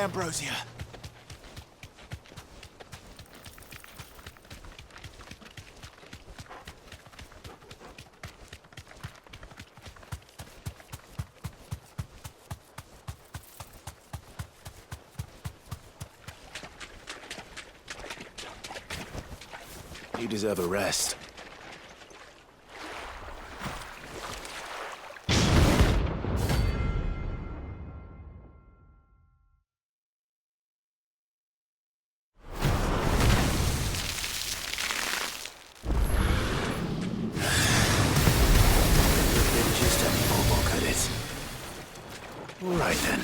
ambrosia. You deserve a rest. Just a look at it. All right then.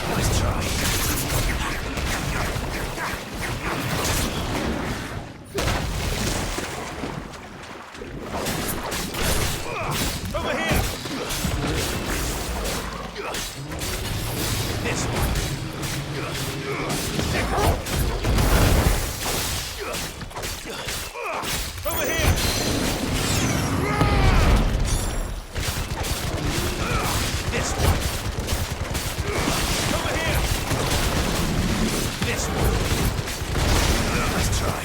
Nice try. Over here! This one. Over here! This one. Over here! This one. Nice try.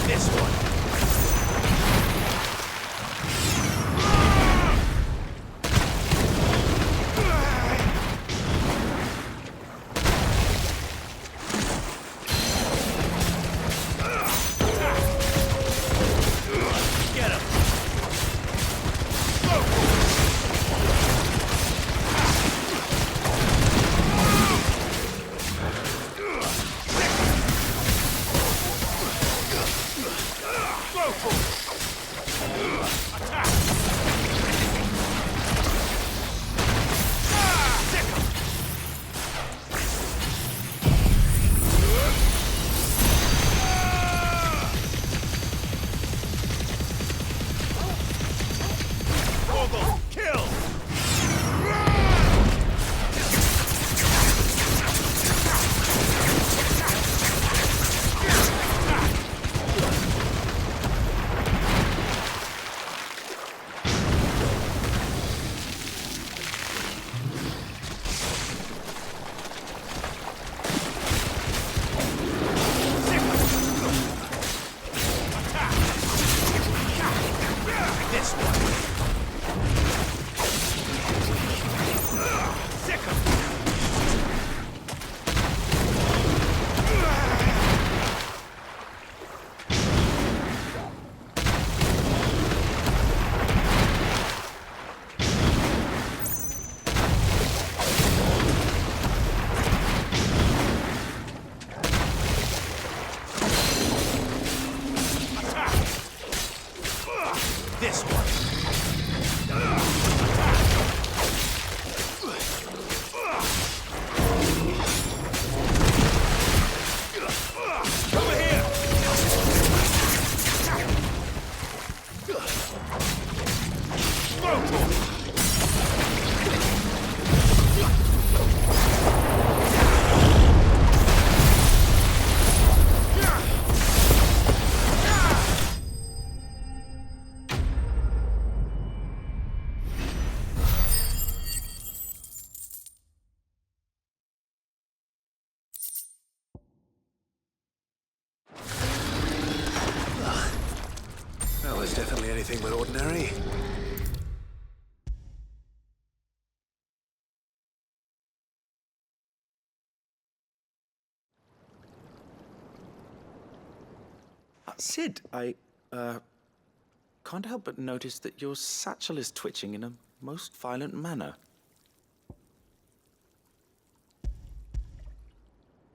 This one. Get him. Kill! This one. This one. Over here. That was definitely anything but ordinary. Sid, I can't help but notice that your satchel is twitching in a most violent manner.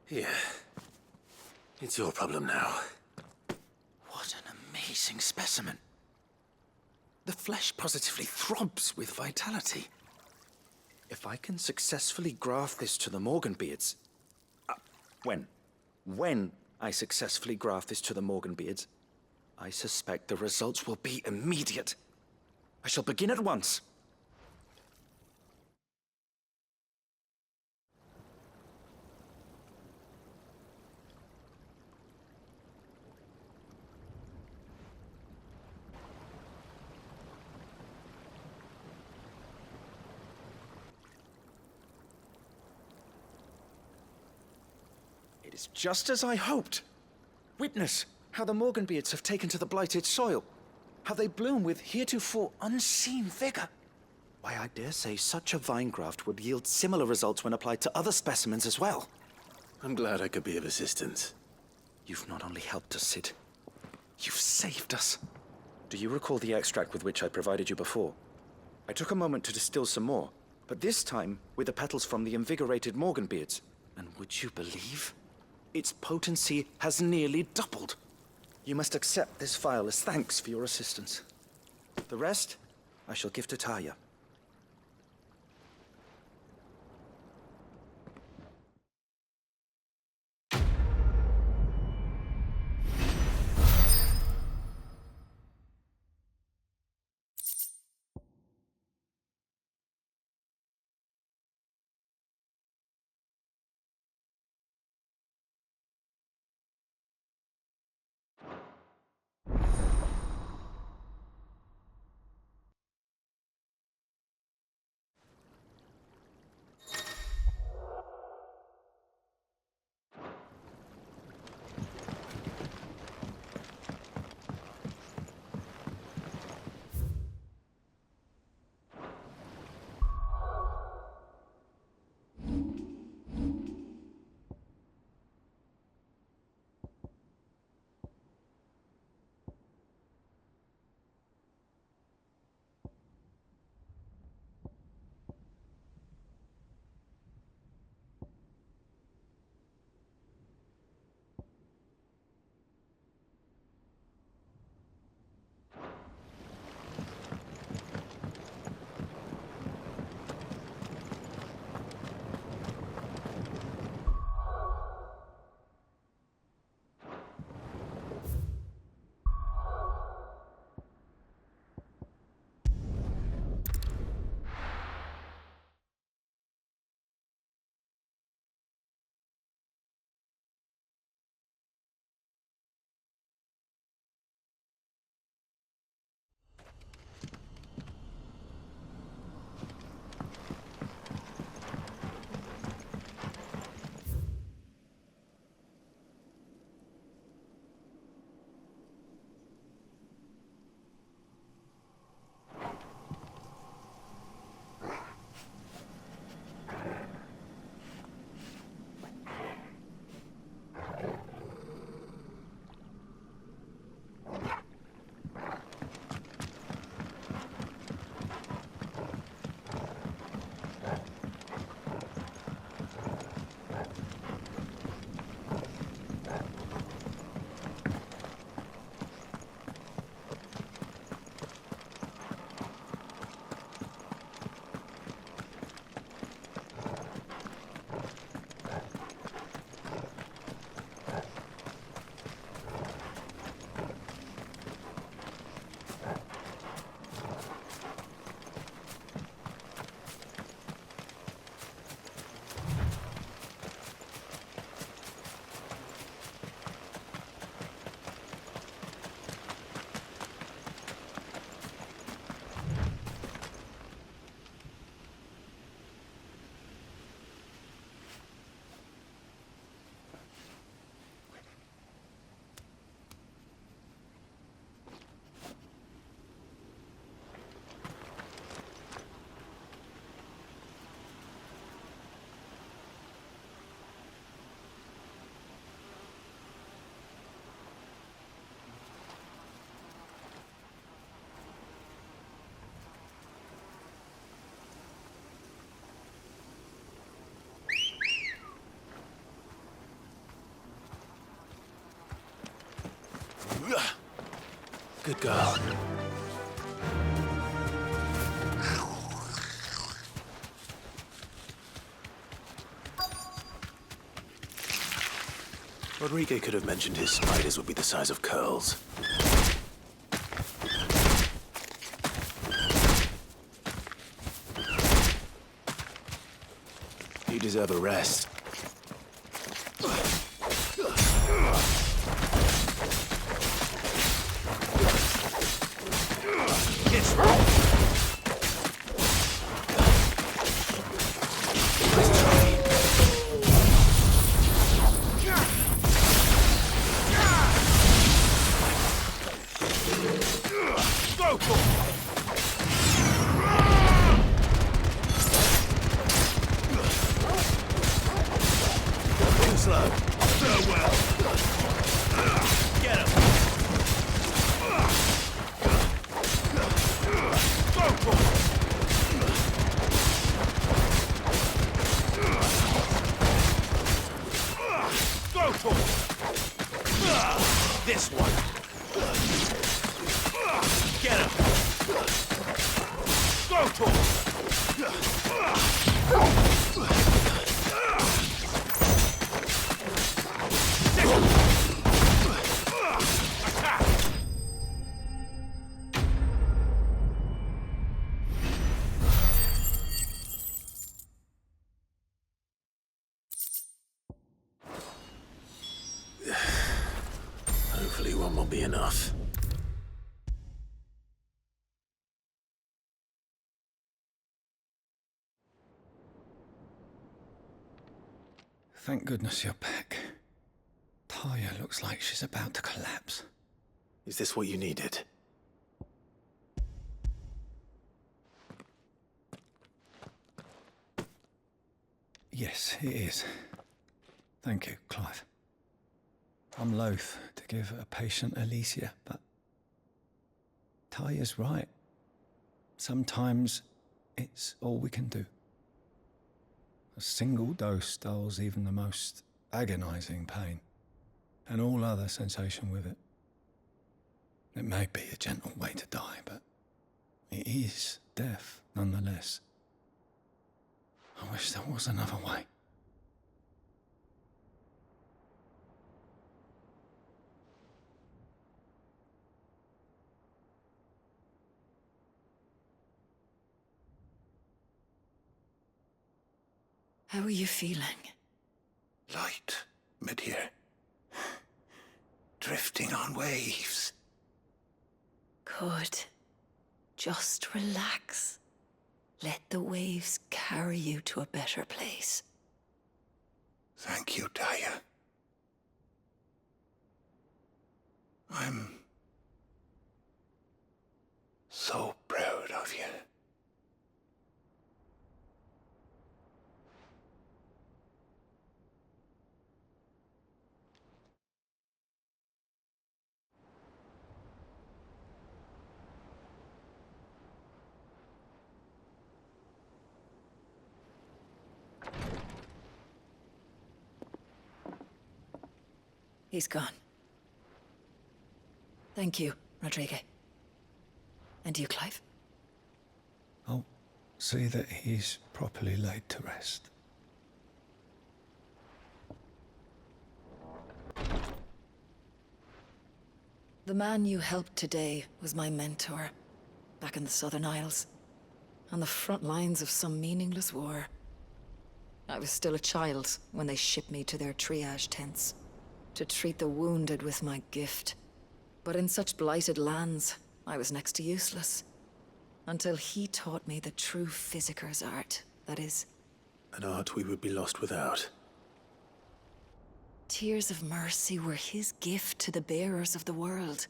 Here. It's your problem now. What an amazing specimen. The flesh positively throbs with vitality. If I can successfully graft this to the Morganbeards... When I successfully graft this to the Morganbeards, I suspect the results will be immediate. I shall begin at once. It is just as I hoped. Witness how the Morganbeards have taken to the blighted soil. How they bloom with heretofore unseen vigor. Why, I dare say such a vine graft would yield similar results when applied to other specimens as well. I'm glad I could be of assistance. You've not only helped us, Sid. You've saved us. Do you recall the extract with which I provided you before? I took a moment to distill some more, but this time with the petals from the invigorated Morganbeards. And would you believe? Its potency has nearly doubled. You must accept this vial as thanks for your assistance. The rest, I shall give to Taya. Good girl. Rodrigo could have mentioned his spiders would be the size of curls. You deserve a rest. It's wrong. Go for it. Too slow. Farewell. Get him. Go for it. Go for it. This one. Get him. Go for it. Hopefully one will be enough. Thank goodness you're back. Taya looks like she's about to collapse. Is this what you needed? Yes, it is. Thank you, Clive. I'm loath to give a patient Alicia, but Taya's right. Sometimes it's all we can do. A single dose dulls even the most agonizing pain, and all other sensation with it. It may be a gentle way to die, but it is death nonetheless. I wish there was another way. How are you feeling? Light, mid-here. Drifting on waves. Good. Just relax. Let the waves carry you to a better place. Thank you, Taya. I'm so proud of you. He's gone. Thank you, Rodrigo. And you, Clive? I'll see that he's properly laid to rest. The man you helped today was my mentor, back in the Southern Isles, on the front lines of some meaningless war. I was still a child when they shipped me to their triage tents, to treat the wounded with my gift. But in such blighted lands, I was next to useless. Until he taught me the true physicker's art, that is. An art we would be lost without. Tears of mercy were his gift to the bearers of the world.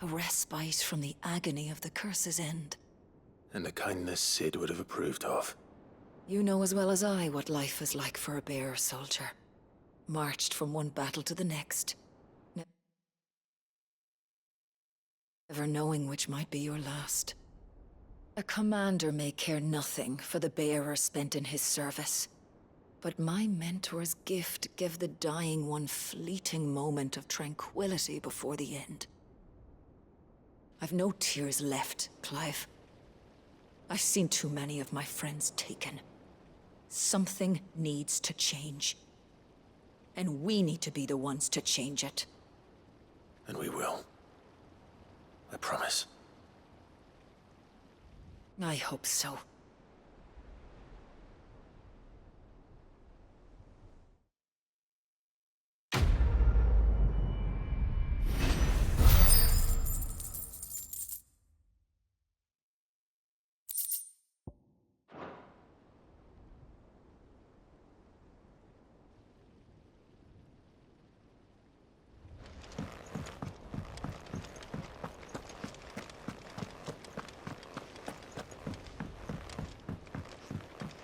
A respite from the agony of the curse's end. And a kindness Sid would have approved of. You know as well as I what life is like for a bearer soldier. Marched from one battle to the next. Never knowing which might be your last. A commander may care nothing for the bearer spent in his service. But my mentor's gift gave the dying one fleeting moment of tranquility before the end. I've no tears left, Clive. I've seen too many of my friends taken. Something needs to change. And we need to be the ones to change it. And we will. I promise. I hope so.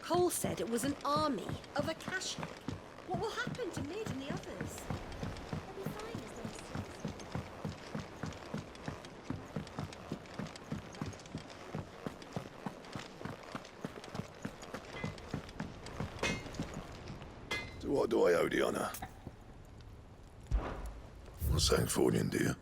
Cole said it was an army of Akashic. What will happen to Mid and the others? They'll be fine as long as To what do I owe the honor? What's saying Fordian, dear?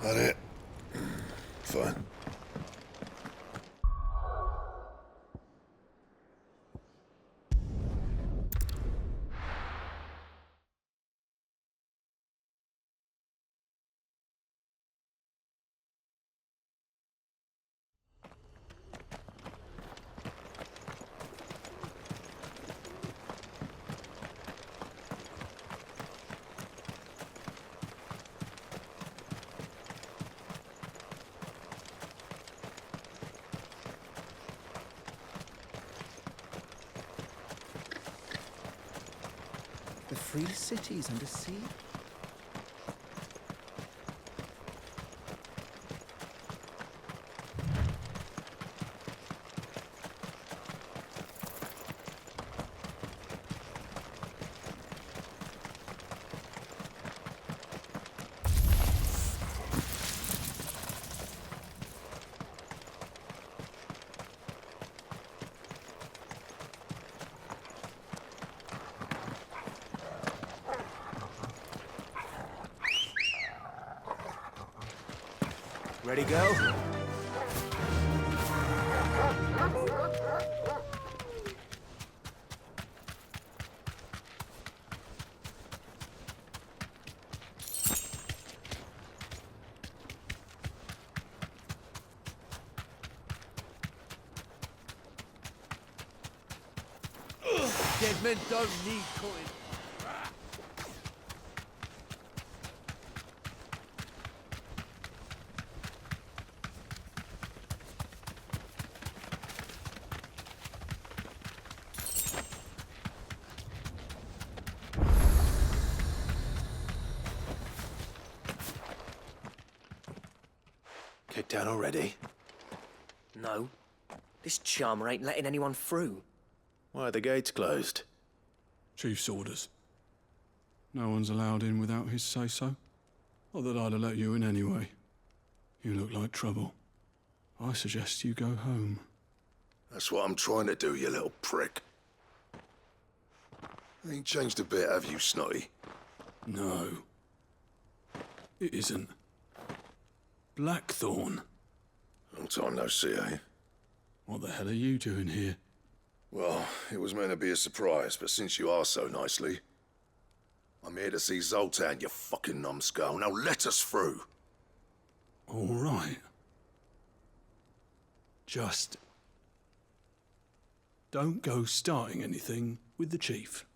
That it? Fine. The free cities under sea? Ready, go? Dead men don't need coin. Kicked down already? No. This charmer ain't letting anyone through. Why are the gates closed? Chief's orders. No one's allowed in without his say-so. Not that I'd have let you in anyway. You look like trouble. I suggest you go home. That's what I'm trying to do, you little prick. Ain't changed a bit, have you, Snotty? No. It isn't. Blackthorn. Long time no see, eh? What the hell are you doing here? Well, it was meant to be a surprise, but since you asked so nicely, I'm here to see Zoltan, you fucking numbskull. Now let us through. All right. Just don't go starting anything with the chief.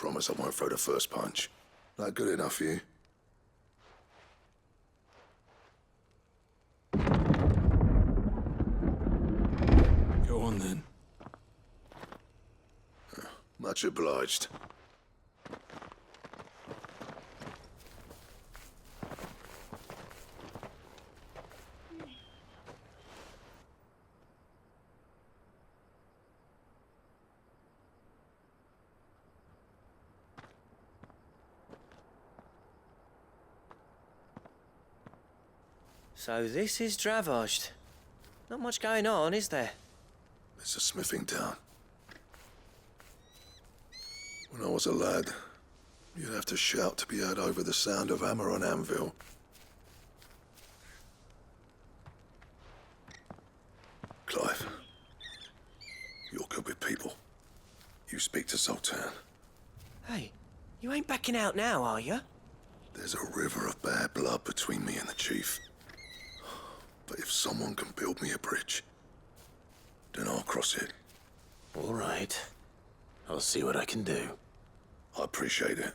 Promise I won't throw the first punch. That good enough for you? Go on then. Much obliged. So this is Dravozd. Not much going on, is there? It's a smithing town. When I was a lad, you'd have to shout to be heard over the sound of hammer on anvil. Clive, you're good with people. You speak to Zoltan. Hey, you ain't backing out now, are you? There's a river of bad blood between me and the chief. But if someone can build me a bridge, then I'll cross it. All right. I'll see what I can do. I appreciate it.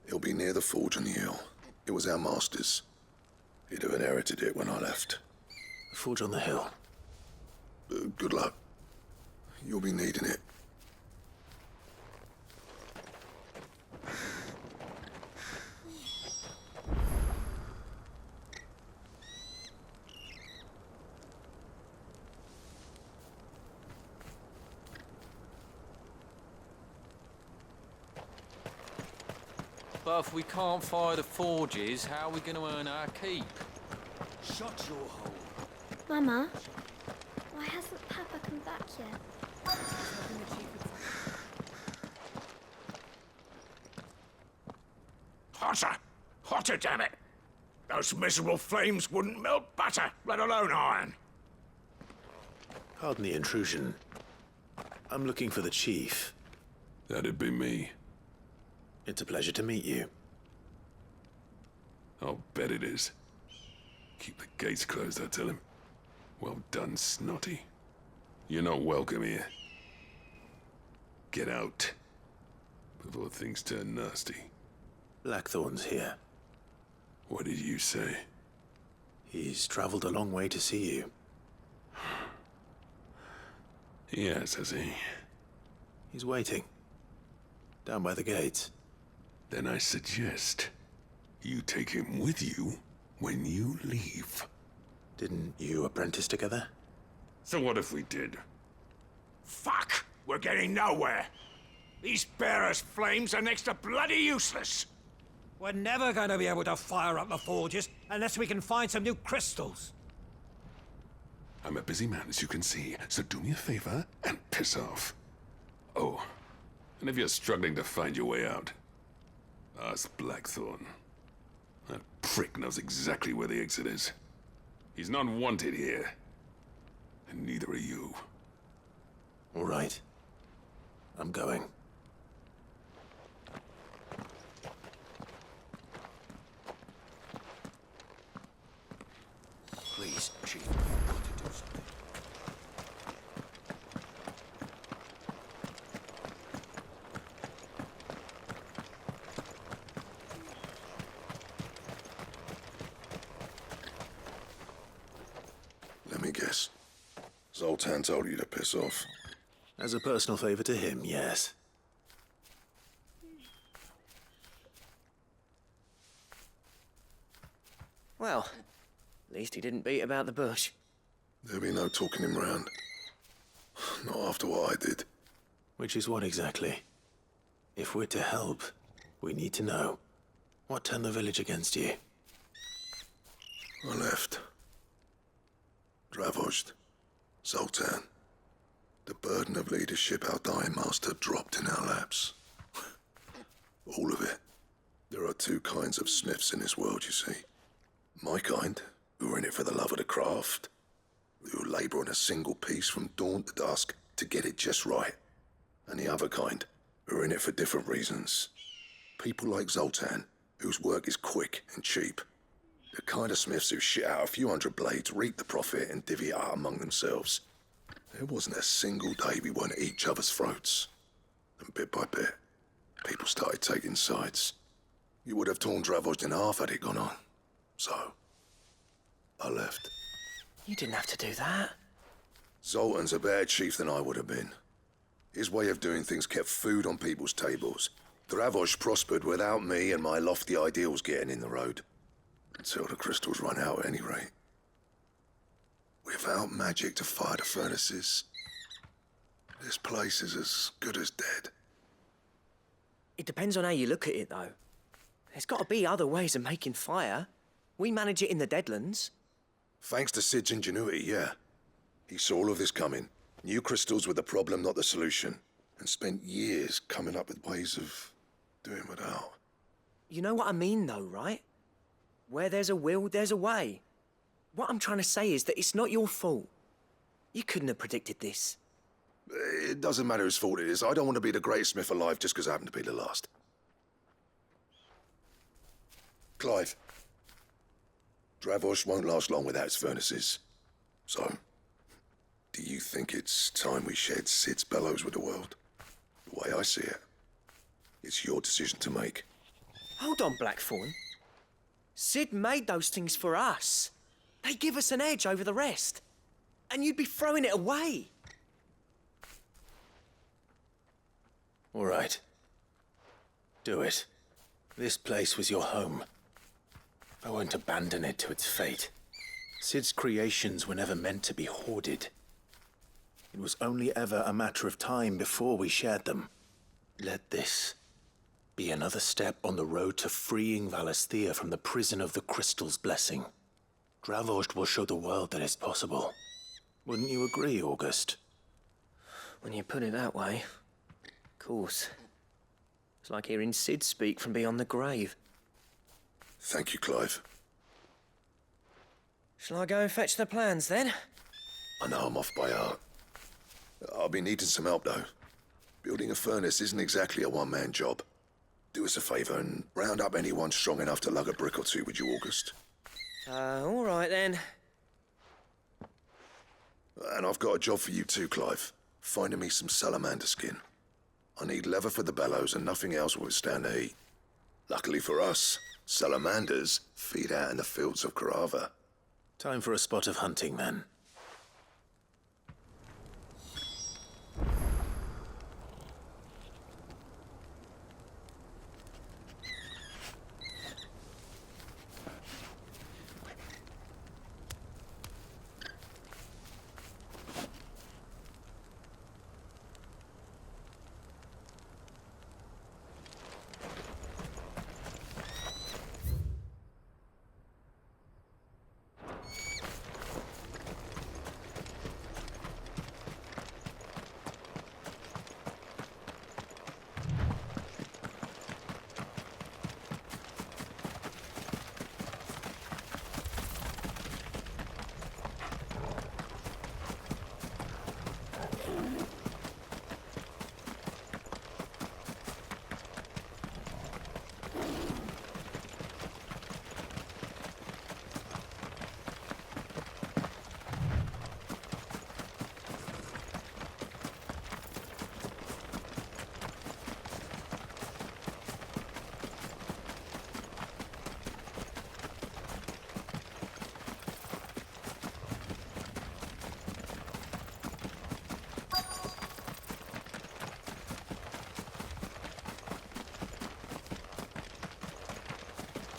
It'll be near the forge on the hill. It was our master's. He'd have inherited it when I left. The forge on the hill. Good luck. You'll be needing it. But if we can't fire the forges, how are we going to earn our keep? Shut your hole. Mama, why hasn't Papa come back yet? Hotter! Hotter, damn it! Those miserable flames wouldn't melt butter, let alone iron. Pardon the intrusion. I'm looking for the chief. That'd be me. It's a pleasure to meet you. I'll bet it is. Keep the gates closed, I tell him. Well done, Snotty. You're not welcome here. Get out. Before things turn nasty. Blackthorn's here. What did you say? He's traveled a long way to see you. Yes, has he? He's waiting. Down by the gates. Then I suggest you take him with you when you leave. Didn't you apprentice together? So what if we did? Fuck! We're getting nowhere. These bearers' flames are next to bloody useless. We're never going to be able to fire up the forges unless we can find some new crystals. I'm a busy man, as you can see, so do me a favor and piss off. Oh, and if you're struggling to find your way out, ask Blackthorn. That prick knows exactly where the exit is. He's not wanted here. And neither are you. All right. I'm going. Please, Chief, you've got to do something. Let me guess. Zoltan told you to piss off. As a personal favor to him, yes. Well, at least he didn't beat about the bush. There'll be no talking him round. Not after what I did. Which is what exactly? If we're to help, we need to know. What turned the village against you? I left. Dravozd. Zoltan. The burden of leadership our dying master dropped in our laps. All of it. There are two kinds of smiths in this world, you see. My kind, who are in it for the love of the craft, who labour on a single piece from dawn to dusk to get it just right. And the other kind, who are in it for different reasons. People like Zoltan, whose work is quick and cheap. The kind of smiths who shit out a few hundred blades, reap the profit, and divvy it out among themselves. There wasn't a single day we weren't at each other's throats. And bit by bit, people started taking sides. You would have torn Dravos in half had it gone on. So, I left. You didn't have to do that. Zoltan's a better chief than I would have been. His way of doing things kept food on people's tables. Dravos prospered without me and my lofty ideals getting in the road. Until the crystals run out at any rate. Without magic to fire the furnaces, this place is as good as dead. It depends on how you look at it, though. There's got to be other ways of making fire. We manage it in the Deadlands. Thanks to Sid's ingenuity, yeah. He saw all of this coming. Knew crystals were the problem, not the solution. And spent years coming up with ways of doing without. You know what I mean, though, right? Where there's a will, there's a way. What I'm trying to say is that it's not your fault. You couldn't have predicted this. It doesn't matter whose fault it is. I don't want to be the greatest smith alive just because I happen to be the last. Clive. Dravos won't last long without its furnaces. So, do you think it's time we shared Sid's bellows with the world? The way I see it, it's your decision to make. Hold on, Blackthorn. Sid made those things for us. They give us an edge over the rest. And you'd be throwing it away. All right. Do it. This place was your home. I won't abandon it to its fate. Sid's creations were never meant to be hoarded. It was only ever a matter of time before we shared them. Let this be another step on the road to freeing Valisthea from the prison of the Crystal's blessing. Dravos will show the world that it's possible. Wouldn't you agree, August? When you put it that way, of course. It's like hearing Sid speak from beyond the grave. Thank you, Clive. Shall I go and fetch the plans, then? I know I'm off by heart. I'll be needing some help, though. Building a furnace isn't exactly a one-man job. Do us a favor and round up anyone strong enough to lug a brick or two, would you, August? All right, then. And I've got a job for you too, Clive. Finding me some salamander skin. I need leather for the bellows and nothing else will withstand the heat. Luckily for us, salamanders feed out in the fields of Carava. Time for a spot of hunting, then.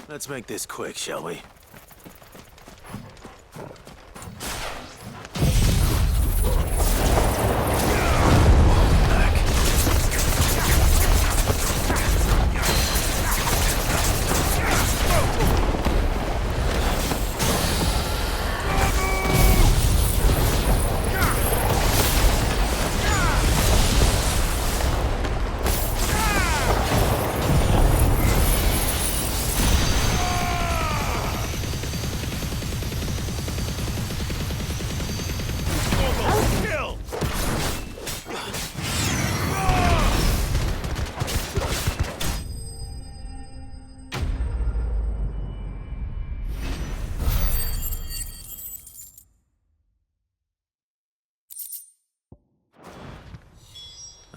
Let's make this quick, shall we?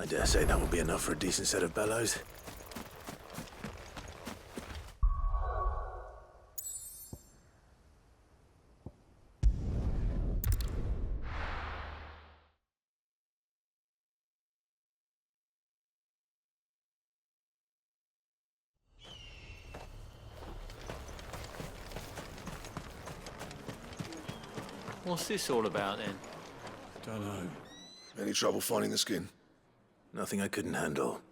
I dare say that will be enough for a decent set of bellows. What's this all about then? Dunno. Any trouble finding the skin? Nothing I couldn't handle.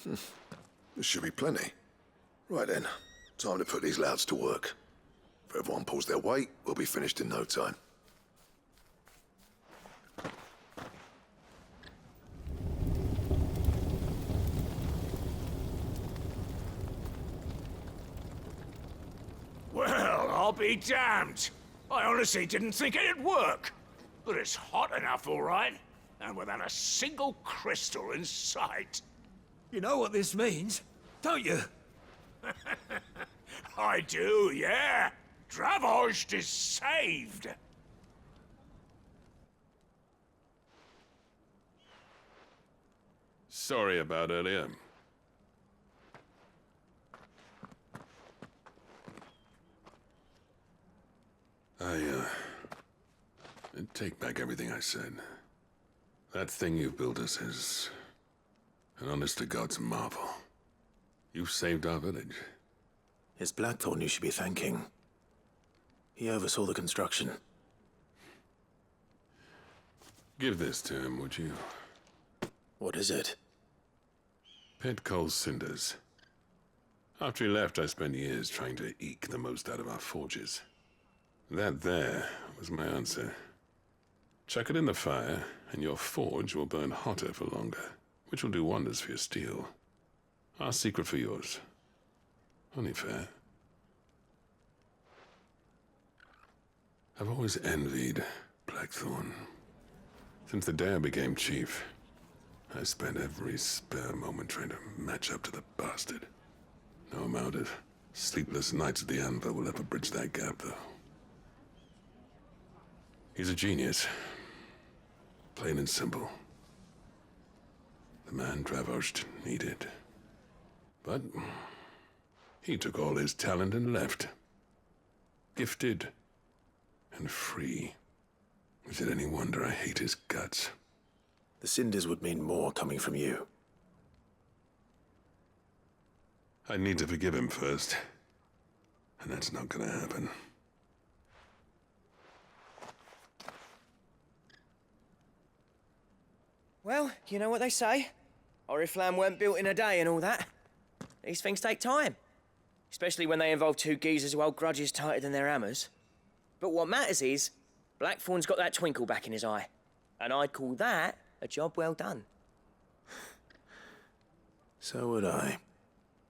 There should be plenty. Right then, time to put these louds to work. If everyone pulls their weight, we'll be finished in no time. Well, I'll be damned. I honestly didn't think it'd work. But it's hot enough, all right. And without a single crystal in sight. You know what this means, don't you? I do, yeah. Dravost is saved. Sorry about earlier. I take back everything I said. That thing you've built us is an honest-to-God's marvel. You've saved our village. It's Blackthorn you should be thanking. He oversaw the construction. Give this to him, would you? What is it? Pit Cole's cinders. After he left, I spent years trying to eke the most out of our forges. That there was my answer. Chuck it in the fire, and your forge will burn hotter for longer, which will do wonders for your steel. Our secret for yours. Only fair. I've always envied Blackthorn. Since the day I became chief, I spent every spare moment trying to match up to the bastard. No amount of sleepless nights at the anvil will ever bridge that gap, though. He's a genius. Plain and simple. The man Dravost needed. But he took all his talent and left. Gifted and free. Is it any wonder I hate his guts? The cinders would mean more coming from you. I need to forgive him first. And that's not gonna happen. Well, you know what they say. Oriflamme weren't built in a day and all that. These things take time. Especially when they involve two geezers who hold grudges tighter than their hammers. But what matters is, Blackthorn's got that twinkle back in his eye. And I'd call that a job well done. So would I.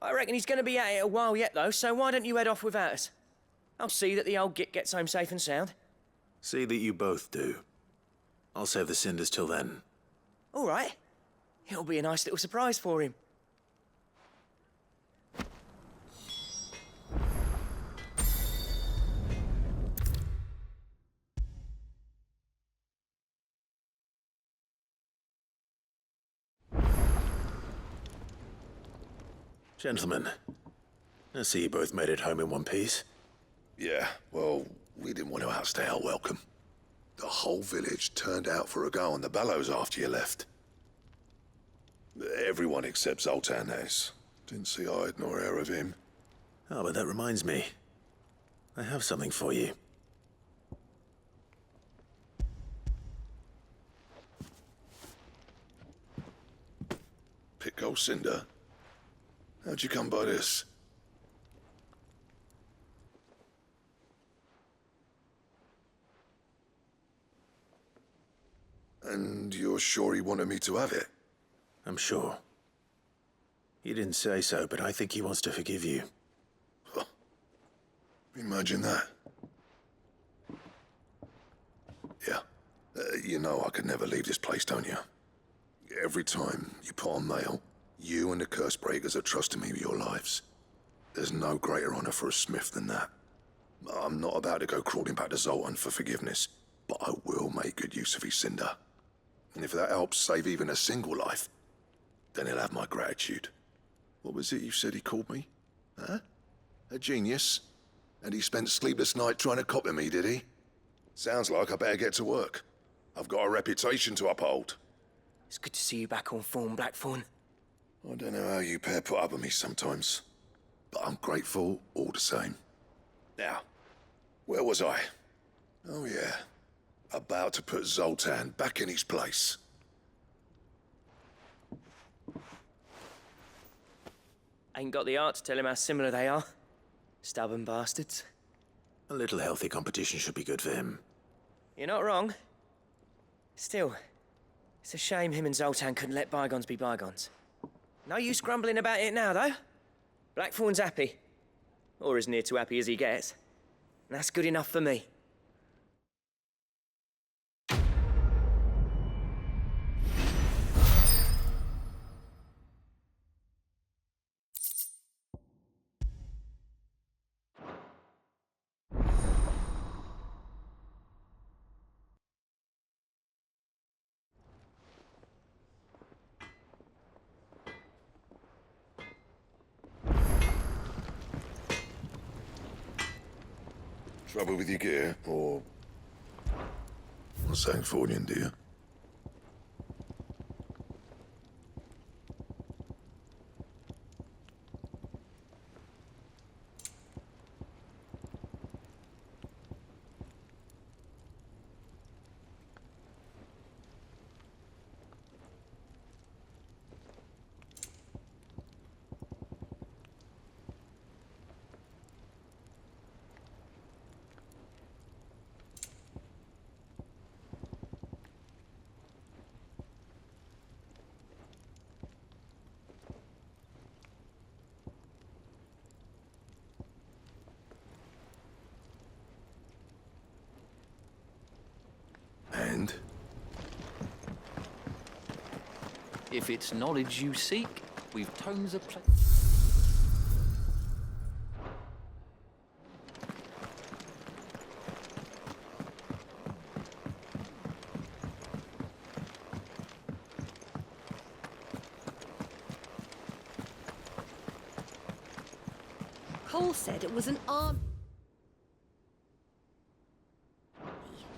I reckon he's gonna be at it a while yet, though, so why don't you head off without us? I'll see that the old git gets home safe and sound. See that you both do. I'll save the cinders till then. All right. It'll be a nice little surprise for him. Gentlemen, I see you both made it home in one piece. Yeah, well, we didn't want to outstay our welcome. The whole village turned out for a go on the bellows after you left. Everyone except Zoltan has. Didn't see hide nor hair of him. Oh, but that reminds me. I have something for you. Pick old Cinder. How'd you come by this? And you're sure he wanted me to have it? I'm sure. He didn't say so, but I think he wants to forgive you. Huh. Imagine that. Yeah. You know I could never leave this place, don't you? Every time you put on mail, you and the curse breakers are trusting me with your lives. There's no greater honor for a smith than that. I'm not about to go crawling back to Zoltan for forgiveness, but I will make good use of his cinder. And if that helps save even a single life, then he'll have my gratitude. What was it you said he called me? Huh? A genius? And he spent sleepless night trying to copy me, did he? Sounds like I better get to work. I've got a reputation to uphold. It's good to see you back on form, Blackthorn. I don't know how you pair put up with me sometimes, but I'm grateful all the same. Now, where was I? Oh yeah, about to put Zoltan back in his place. Ain't got the art to tell him how similar they are. Stubborn bastards. A little healthy competition should be good for him. You're not wrong. Still, it's a shame him and Zoltan couldn't let bygones be bygones. No use grumbling about it now, though. Blackthorn's happy. Or as near to happy as he gets. And that's good enough for me. Trouble with your gear, or... What's saying for you, dear? And? If it's knowledge you seek, we've tomes of Cole said it was an army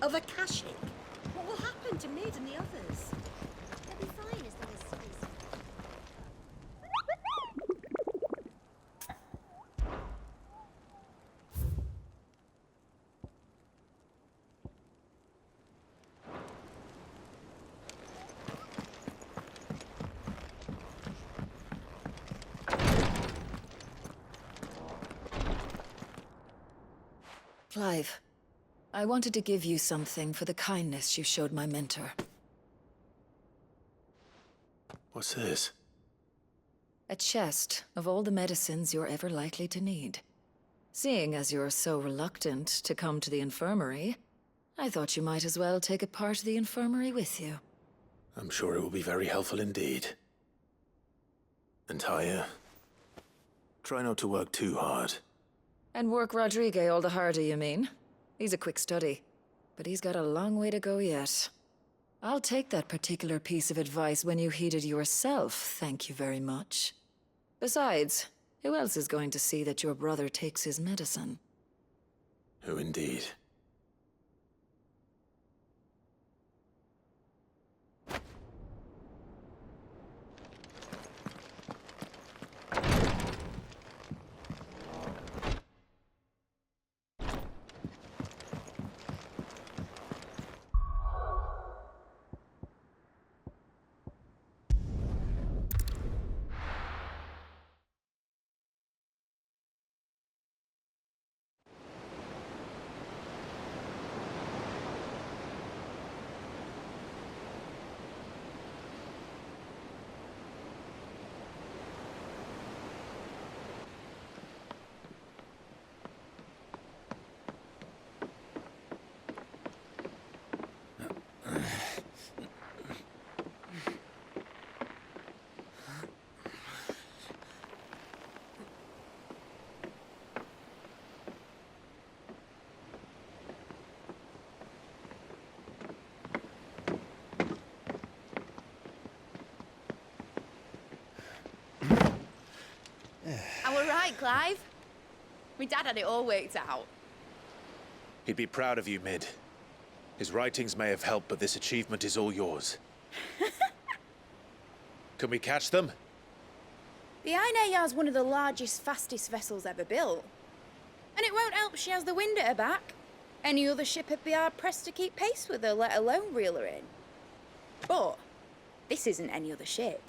of a Akashic. What will happen to Mid and the others? They'll be fine as long as Clive, I wanted to give you something for the kindness you showed my mentor. What's this? A chest of all the medicines you're ever likely to need. Seeing as you're so reluctant to come to the infirmary, I thought you might as well take a part of the infirmary with you. I'm sure it will be very helpful indeed. And Taya, try not to work too hard. And work Rodrigue all the harder, you mean? He's a quick study, but he's got a long way to go yet. I'll take that particular piece of advice when you heed it yourself, thank you very much. Besides, who else is going to see that your brother takes his medicine? Who indeed? I were right, Clive. My dad had it all worked out. He'd be proud of you, Mid. His writings may have helped, but this achievement is all yours. Can we catch them? The Ainayar's one of the largest, fastest vessels ever built. And it won't help she has the wind at her back. Any other ship would be hard-pressed to keep pace with her, let alone reel her in. But this isn't any other ship.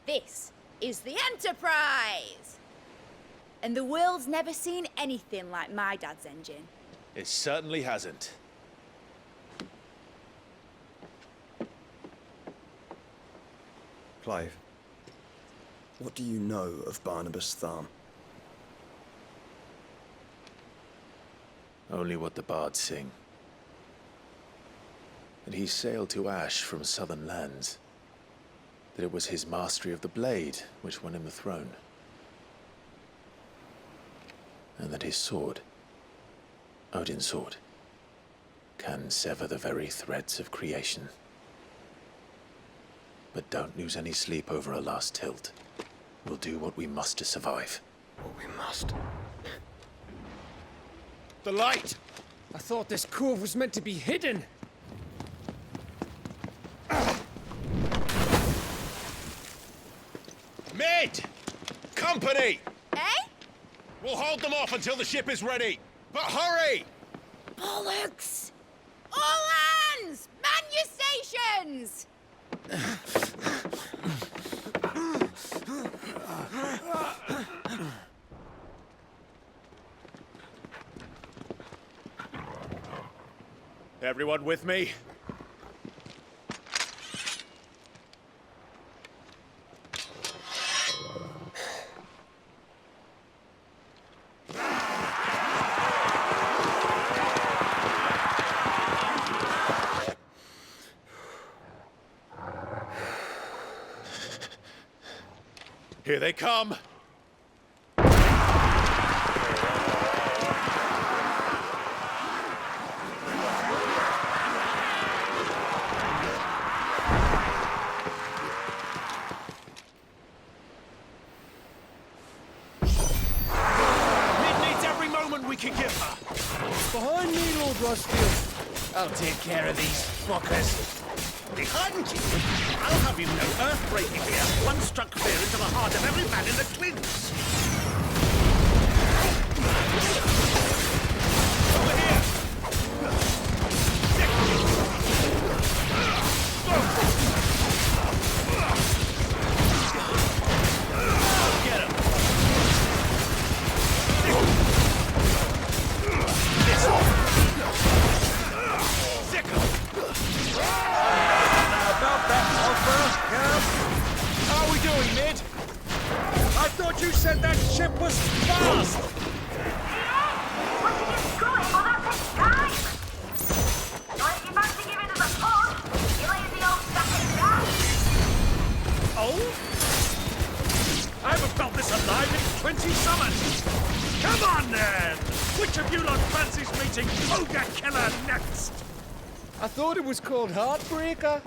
This is the Enterprise! And the world's never seen anything like my dad's engine. It certainly hasn't. Clive, what do you know of Barnabas Tharm? Only what the bards sing. That he sailed to Ash from southern lands. That it was his mastery of the blade which won him the throne. And that his sword, Odin's sword, can sever the very threads of creation. But don't lose any sleep over a last tilt. We'll do what we must to survive. What we must. The light! I thought this cove was meant to be hidden. Mate! Company! Eh? We'll hold them off until the ship is ready. But hurry! Bollocks! All hands! Man your stations! Everyone with me? Here they come. We can give her. Behind me, Lord Rustfield. I'll take care of these fuckers. Behind you? I'll have you know, earth-breaking here. One struck clear into the heart of every man in the Twins. Over here. Get him. How are we doing, Mid? I thought you said that ship was fast! What are you going for that this time? So if you fancy giving us a push, you lazy old static guy. Oh? I haven't felt this alive in 20 summers. Come on, then! Which of you lot fancies meeting Ogre Killer next? I thought it was called Heartbreaker.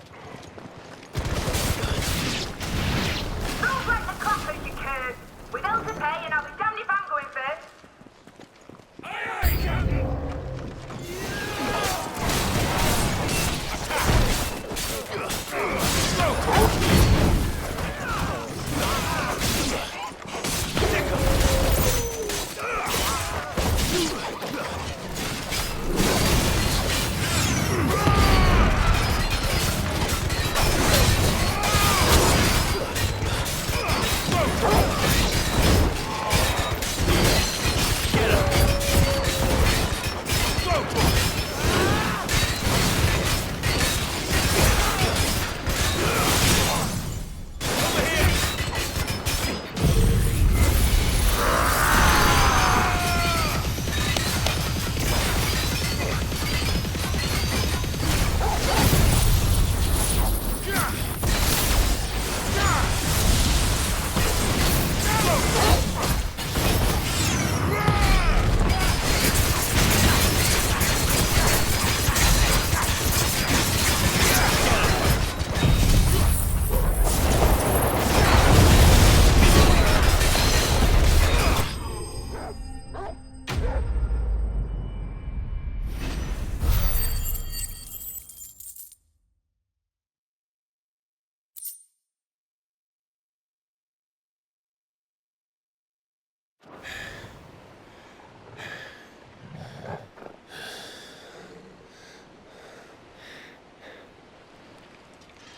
Don't let the cockroach you curse. With hell to pay, and I'll be damned if I'm going first. Aye, aye, Captain!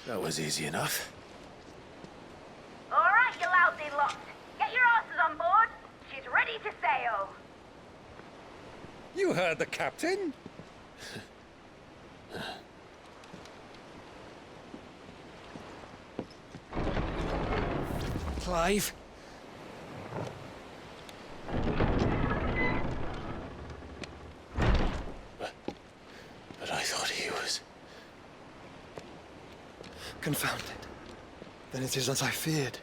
That was easy enough. All right, you lousy lot. Get your asses on board. She's ready to sail. You heard the captain. Clive? But I thought he was... Confounded. Then it is as I feared.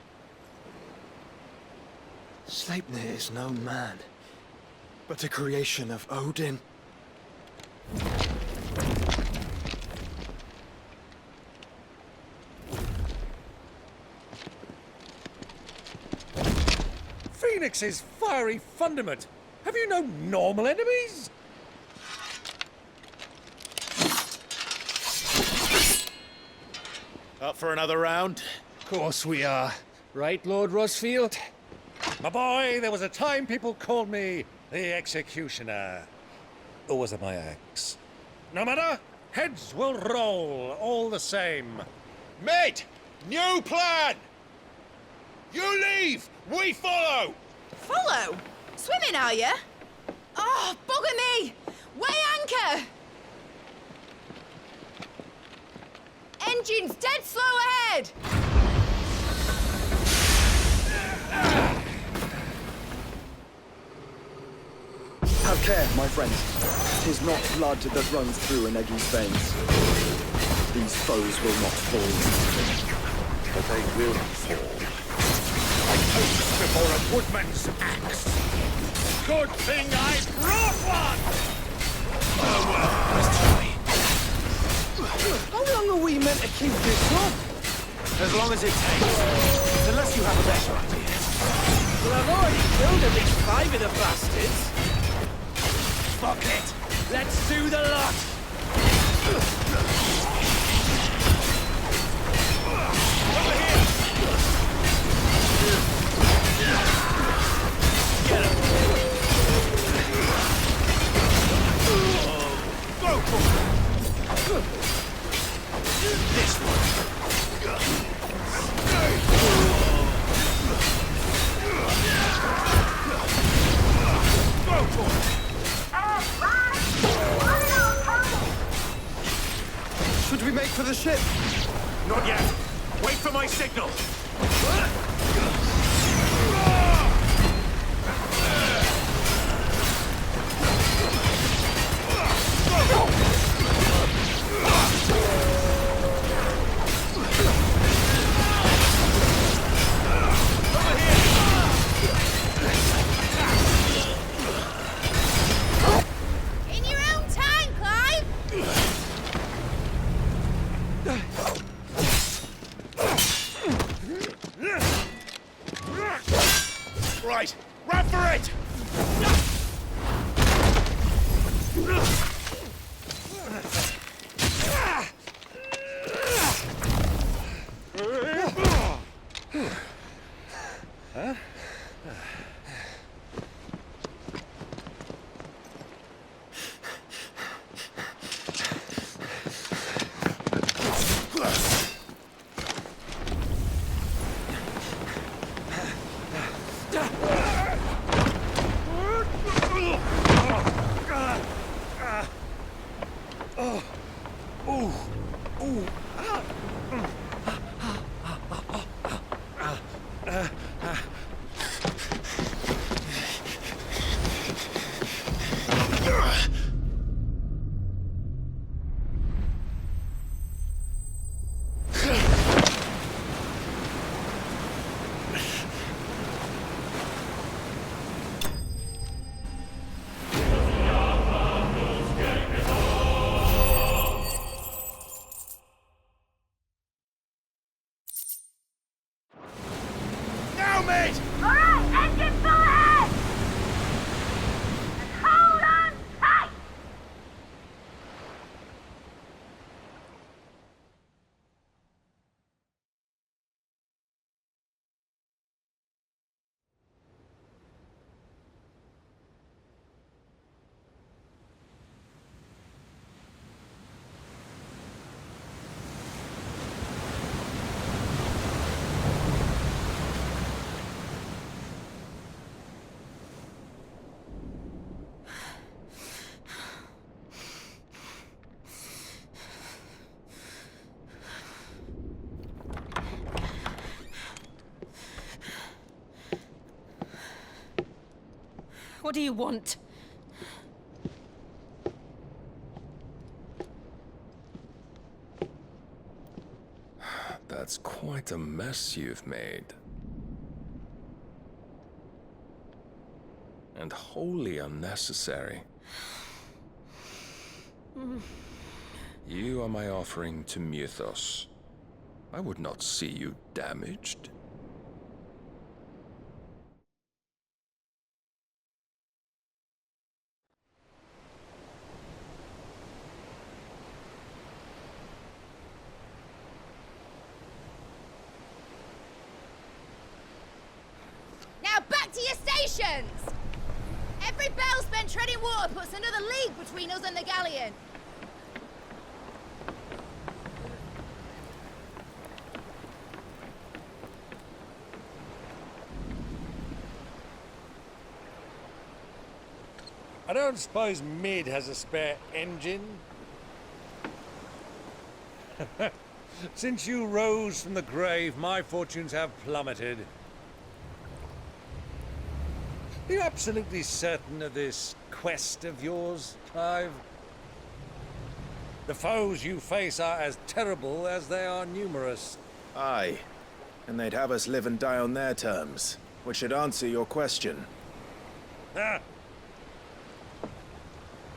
Sleipnir is no man, but a creation of Odin. Phoenix's fiery fundament. Have you no normal enemies? Up for another round? Of course we are. Right, Lord Rosfield? My boy, there was a time people called me the Executioner. Or was it my axe? No matter, heads will roll all the same. Mate! New plan! You leave! We follow! Follow? Swimming, are you? Oh, bugger me! Weigh anchor! Engine's dead slow ahead! Have care, my friends. 'Tis not blood that runs through an Eggie's veins. These foes will not fall easily. But they will fall. Like oaks before a woodman's axe. Good thing I brought one! Oh well, let's try. How long are we meant to keep this up? As long as it takes. Unless you have a better idea. Well, I've already killed at least 5 of the bastards. Fuck it! Let's do the lot! Over here! Get him! Go for it! This one! Go for it! Should we make for the ship? Not yet. Wait for my signal. In your own time, Clive! Right, run for it! Huh? Oh. What do you want? That's quite a mess you've made. And wholly unnecessary. You are my offering to Mythos. I would not see you damaged. Now back to your stations! Every bell spent treading water puts another league between us and the galleon. I don't suppose Mid has a spare engine? Since you rose from the grave, my fortunes have plummeted. Are you absolutely certain of this quest of yours, Clive? The foes you face are as terrible as they are numerous. Aye. And they'd have us live and die on their terms, which should answer your question. Ah!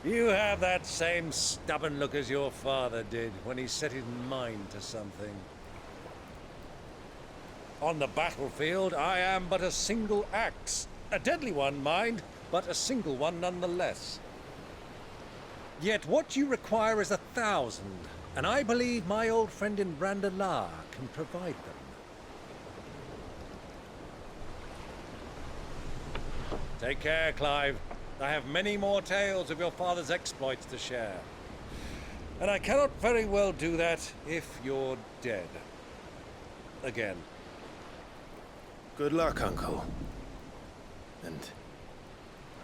You have that same stubborn look as your father did when he set his mind to something. On the battlefield, I am but a single axe. A deadly one, mind, but a single one nonetheless. Yet what you require is 1,000, and I believe my old friend in Randalar can provide them. Take care, Clive. I have many more tales of your father's exploits to share. And I cannot very well do that if you're dead. Again. Good luck, Uncle. And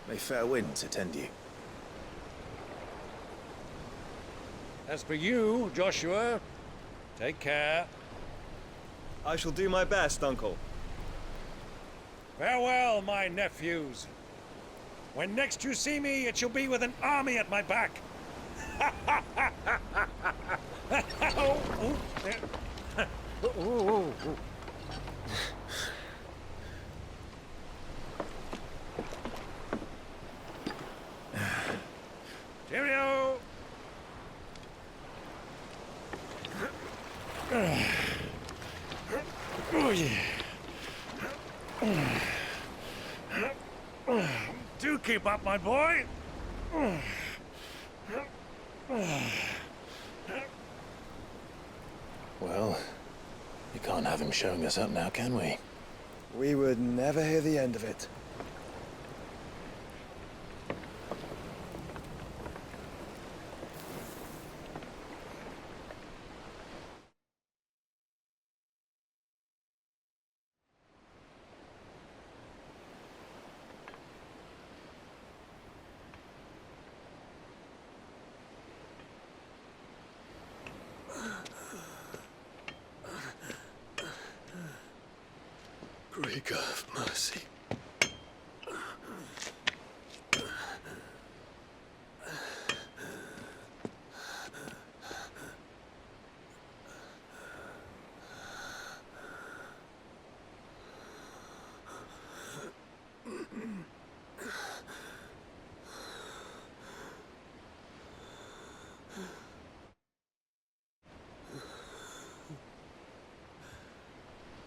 may fair winds attend you. As for you, Joshua, take care. I shall do my best, Uncle. Farewell, my nephews. When next you see me, it shall be with an army at my back. Cheerio! Oh, yeah. Do keep up, my boy. Well, we can't have him showing us up now, can we? We would never hear the end of it. Greek of mercy.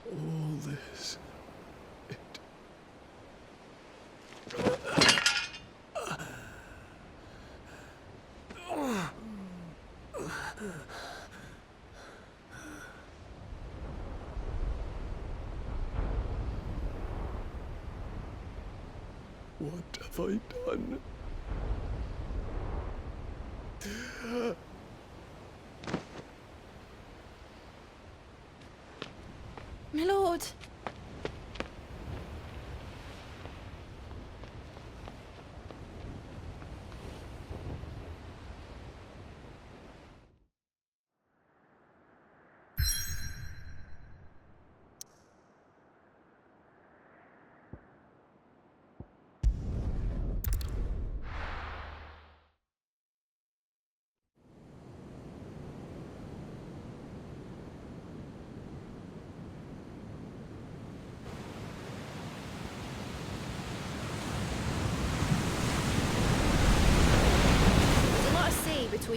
All this. What have I done? My lord.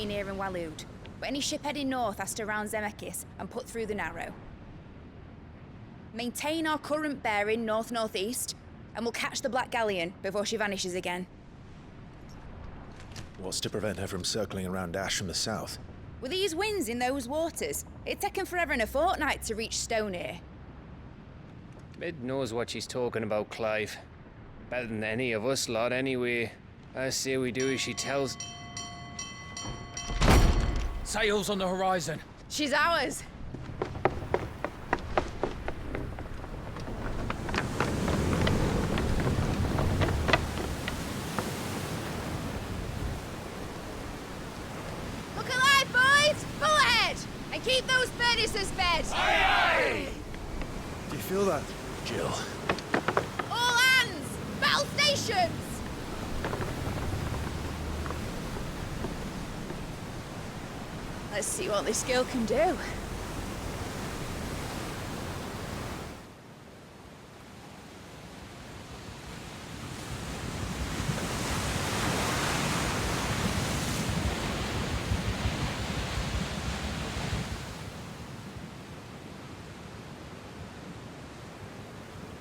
near in Waloed, but any ship heading north has to round Zemeckis and put through the Narrow. Maintain our current bearing north-northeast, and we'll catch the Black Galleon before she vanishes again. What's to prevent her from circling around Ash from the south? With these winds in those waters, it'd take 'em forever and a fortnight to reach Stonehere. Mid knows what she's talking about, Clive. Better than any of us lot, anyway. I say we do as she tells. Sails on the horizon. She's ours. Look alive, boys! Pull ahead! And keep those furnaces fed! Aye, aye! Do you feel that, Jill? All hands! Battle stations! Let's see what this girl can do.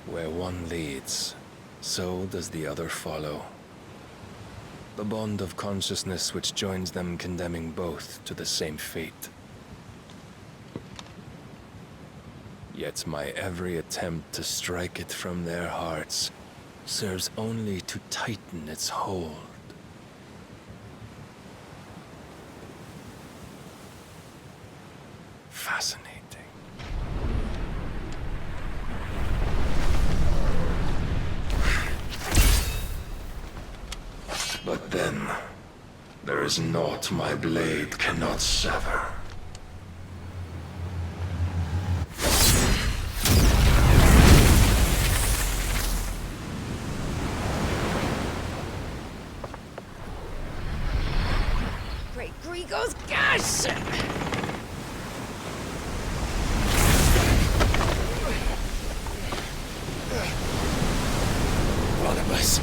Where one leads, so does the other follow. The bond of consciousness which joins them condemning both to the same fate. Yet my every attempt to strike it from their hearts serves only to tighten its hold. Fascinating. But then, there is naught my blade cannot sever. Great Grigos, gosh! Barnabas.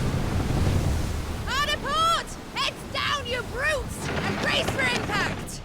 Hard port! Heads down, you brutes! And brace for impact!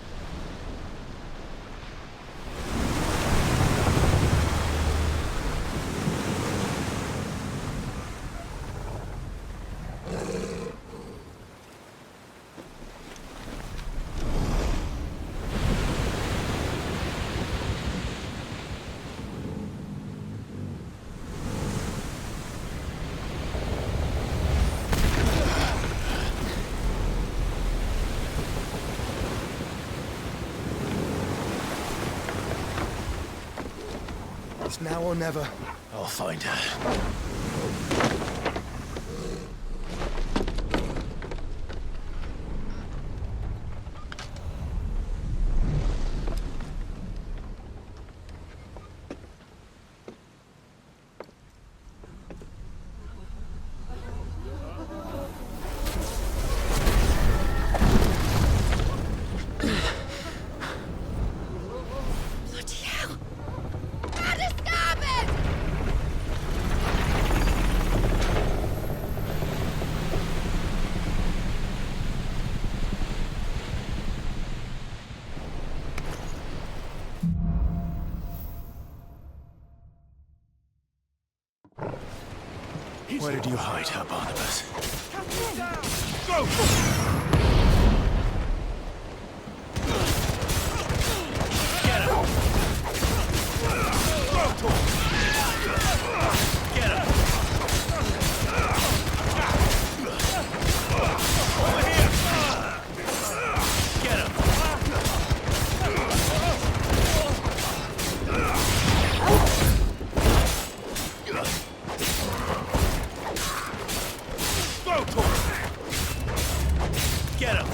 It's now or never. I'll find her. Bloody hell! Add a starboard! Where did you hide her, Barnabas? Get him!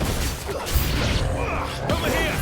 Over here!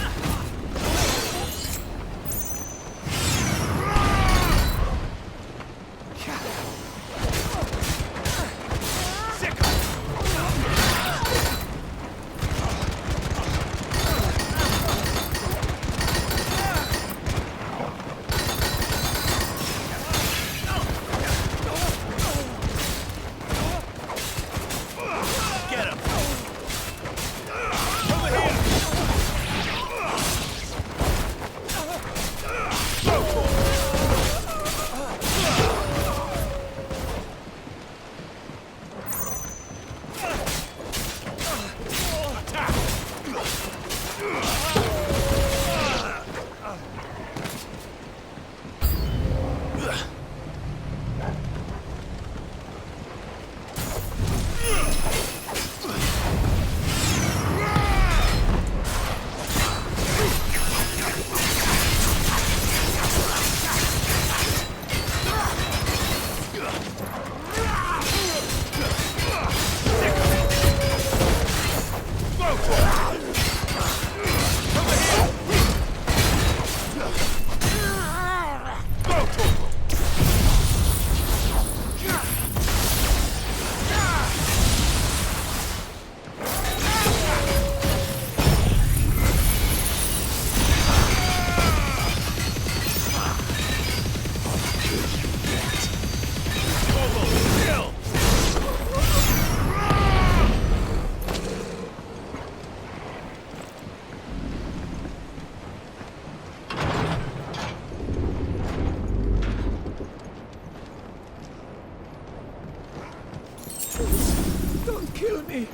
Don't kill me.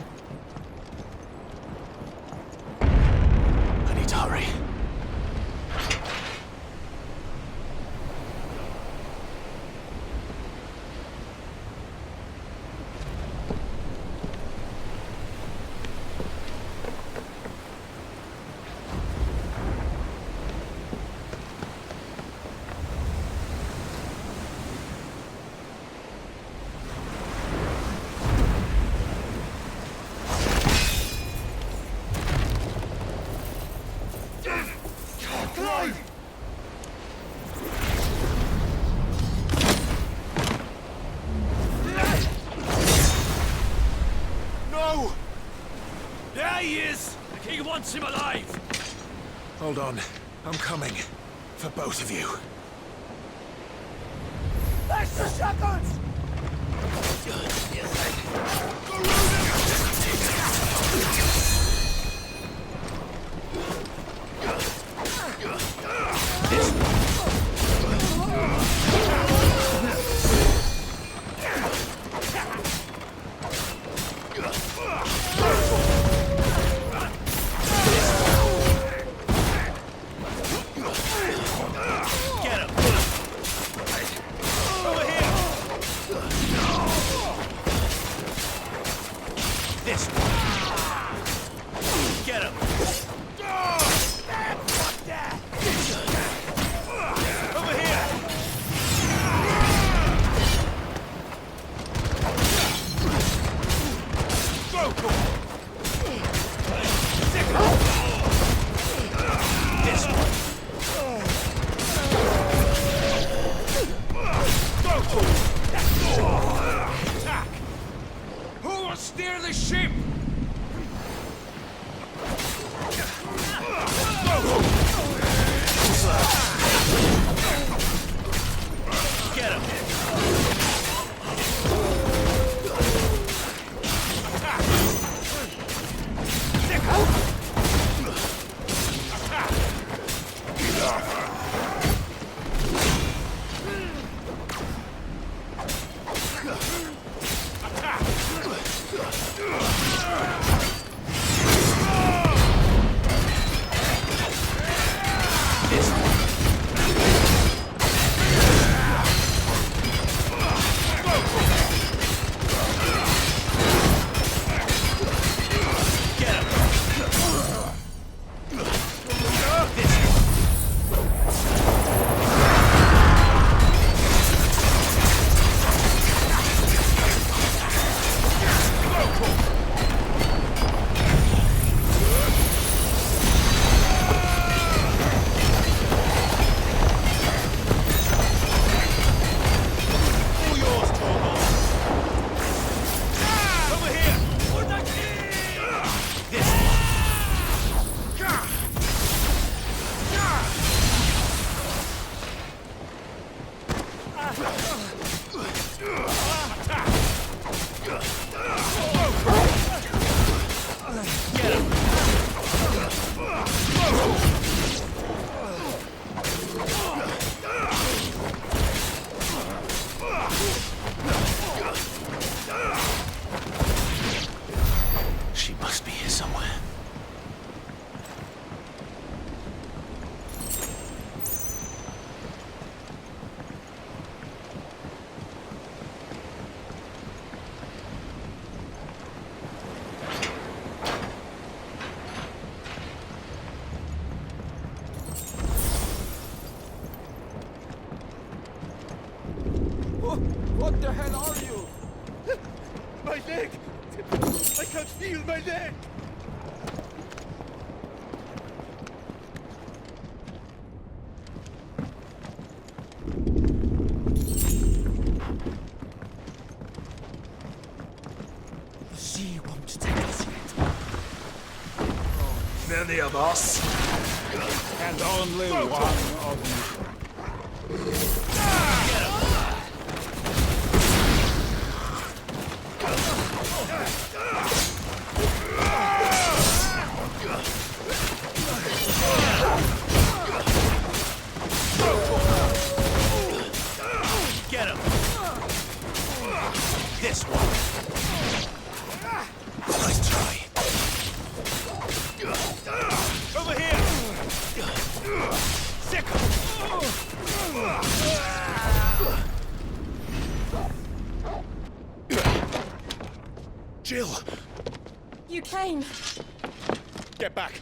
I need to hurry. No! There he is! The king wants him alive! Hold on. I'm coming. For both of you. That's the shotguns! Who will steer the ship? Get him! She must be here somewhere. What the hell are you? My leg! I can't feel my leg! The sea won't take us yet. Many of us. And only one of you. Get him! This one! Nice try. Over here! Sickle! Jill! You came. Get back!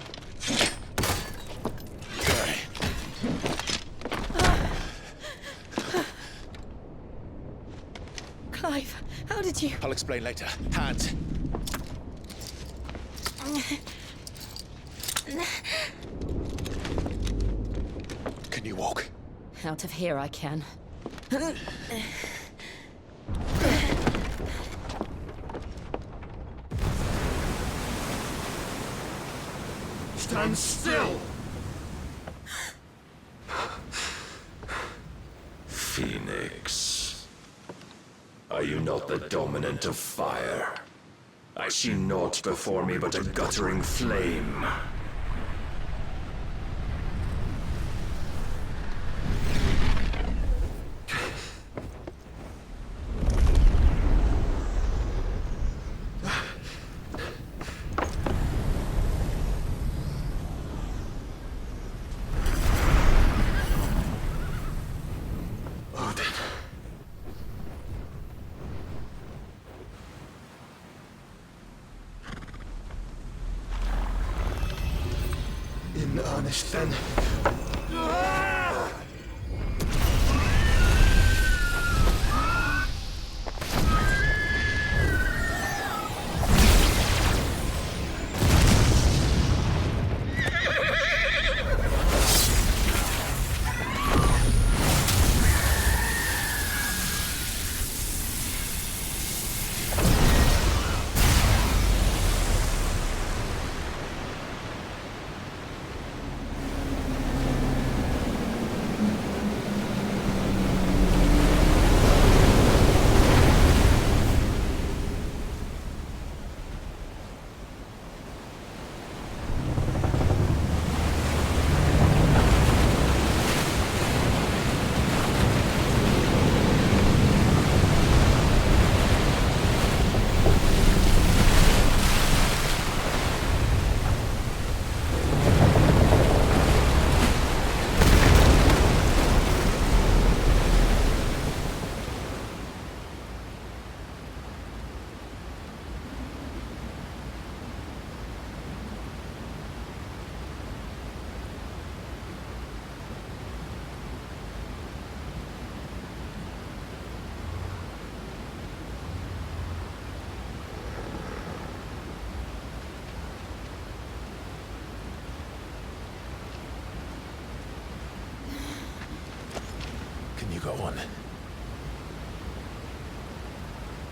Clive, how did you... I'll explain later. Hands! Can you walk? Out of here I can. Stand still! Phoenix. Are you not the dominant of fire? I see naught before me but a guttering flame. In earnest, then. Can you go on?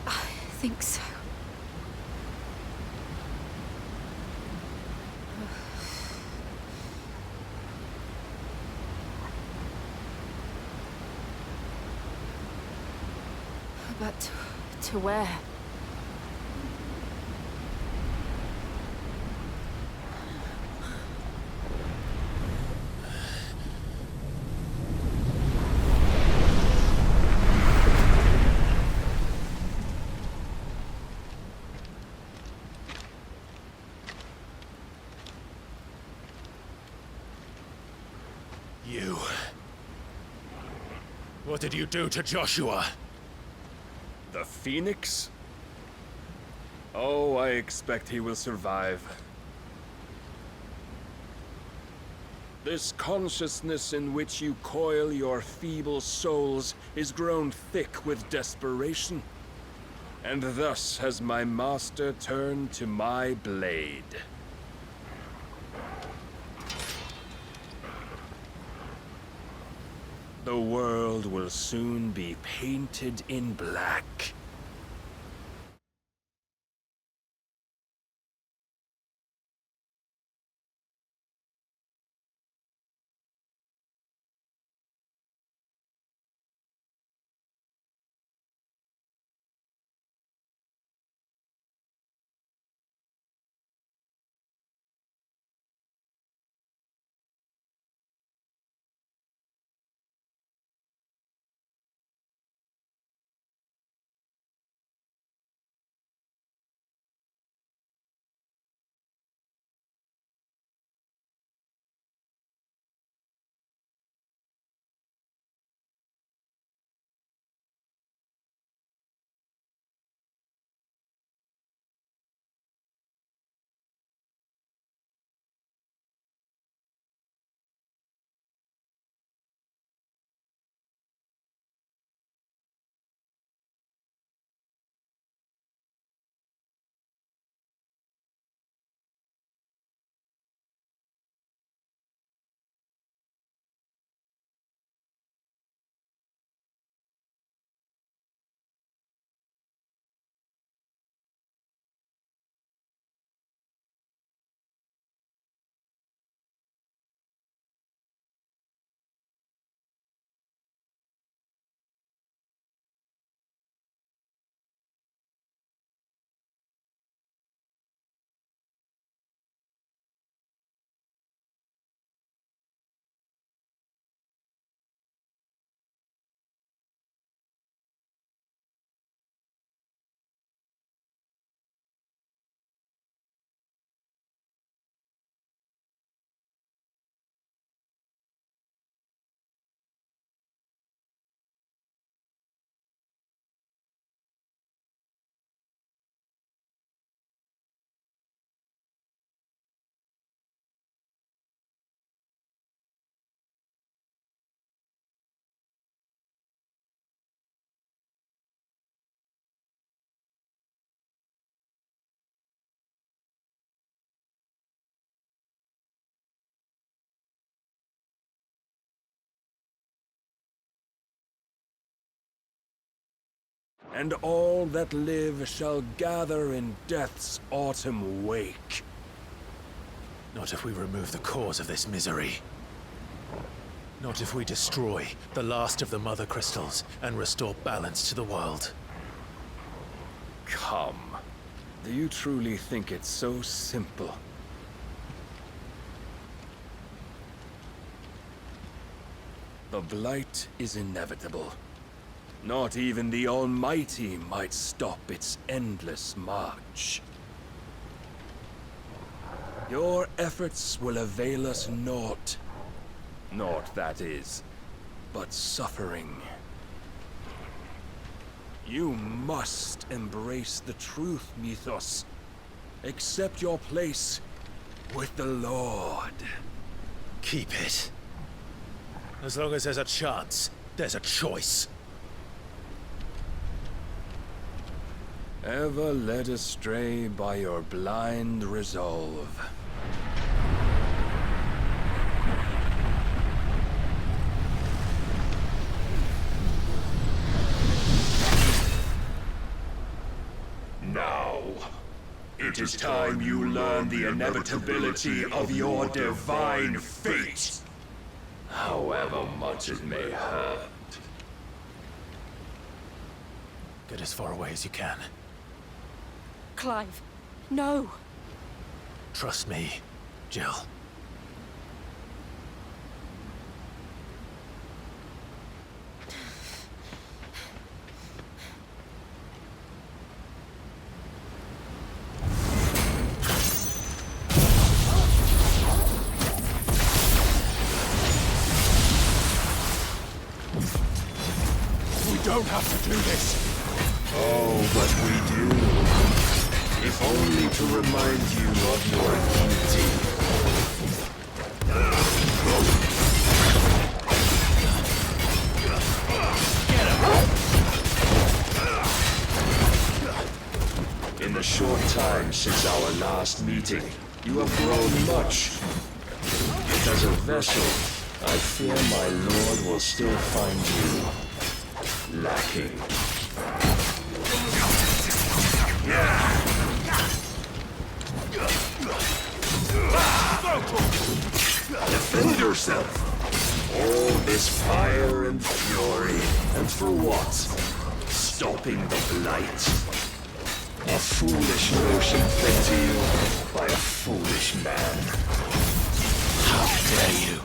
I think so. But to where? You... What did you do to Joshua? The Phoenix? Oh, I expect he will survive. This consciousness in which you coil your feeble souls is grown thick with desperation. And thus has my master turned to my blade. The world will soon be painted in black. and all that live shall gather in death's autumn wake. Not if we remove the cause of this misery. Not if we destroy the last of the Mother Crystals and restore balance to the world. Come. Do you truly think it's so simple? The Blight is inevitable. Not even the Almighty might stop its endless march. Your efforts will avail us naught. Naught, that is, but suffering. You must embrace the truth, Mythos. Accept your place with the Lord. Keep it. As long as there's a chance, there's a choice. Ever led astray by your blind resolve. Now, it is time you learn the inevitability of your divine fate, however much it may hurt. Get as far away as you can. Clive, no. Trust me, Jill. We don't have to do this. Oh, but we do. If only to remind you of your duty. In the short time since our last meeting, you have grown much. Yet as a vessel, I fear my lord will still find you lacking. Defend yourself! All this fire and fury, and for what? Stopping the Blight. A foolish notion fed to you by a foolish man. How dare you?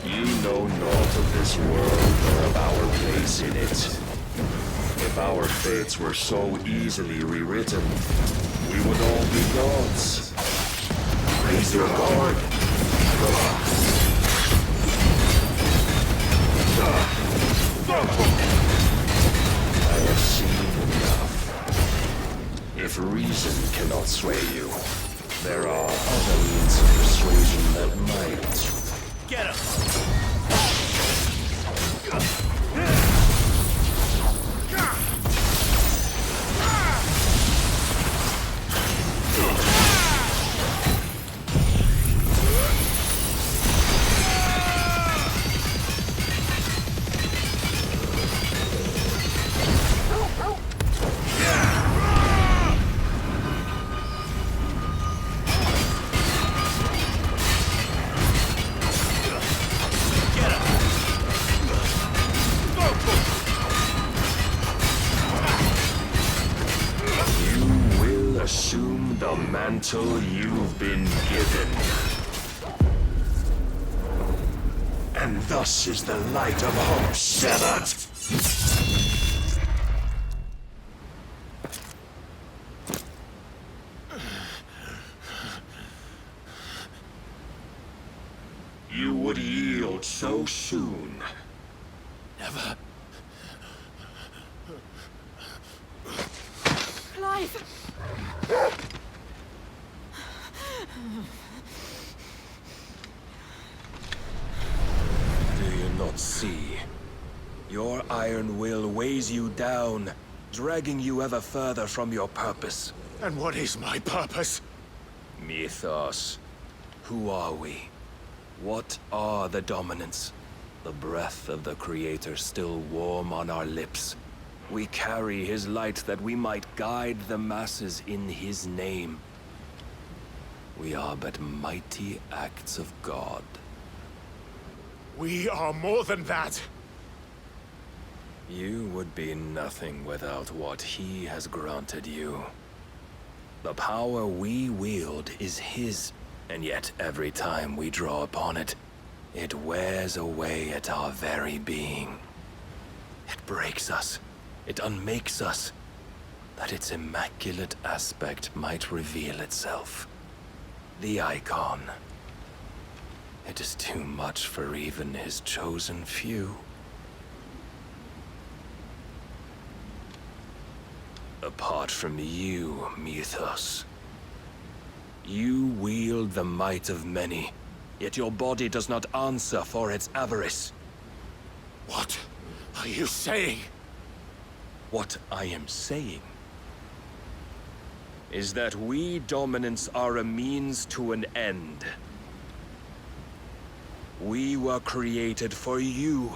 You know naught of this world or of our place in it. If our fates were so easily rewritten, we would all be gods. Raise your guard. I have seen enough. If reason cannot sway you, there are other means of persuasion that might. Get him! Assume the mantle you've been given. And thus is the light of hope severed. You would yield so soon. Never. Clive! Do you not see? Your iron will weighs you down, dragging you ever further from your purpose. And what is my purpose? Mythos. Who are we? What are the dominants? The breath of the Creator still warm on our lips. We carry his light that we might guide the masses in his name. We are but mighty acts of God. We are more than that. You would be nothing without what he has granted you. The power we wield is his, and yet every time we draw upon it, it wears away at our very being. It breaks us. It unmakes us, that its immaculate aspect might reveal itself. The icon. It is too much for even his chosen few. Apart from you, Mythos, you wield the might of many, yet your body does not answer for its avarice. What are you saying? What I am saying is that we dominants are a means to an end. We were created for you,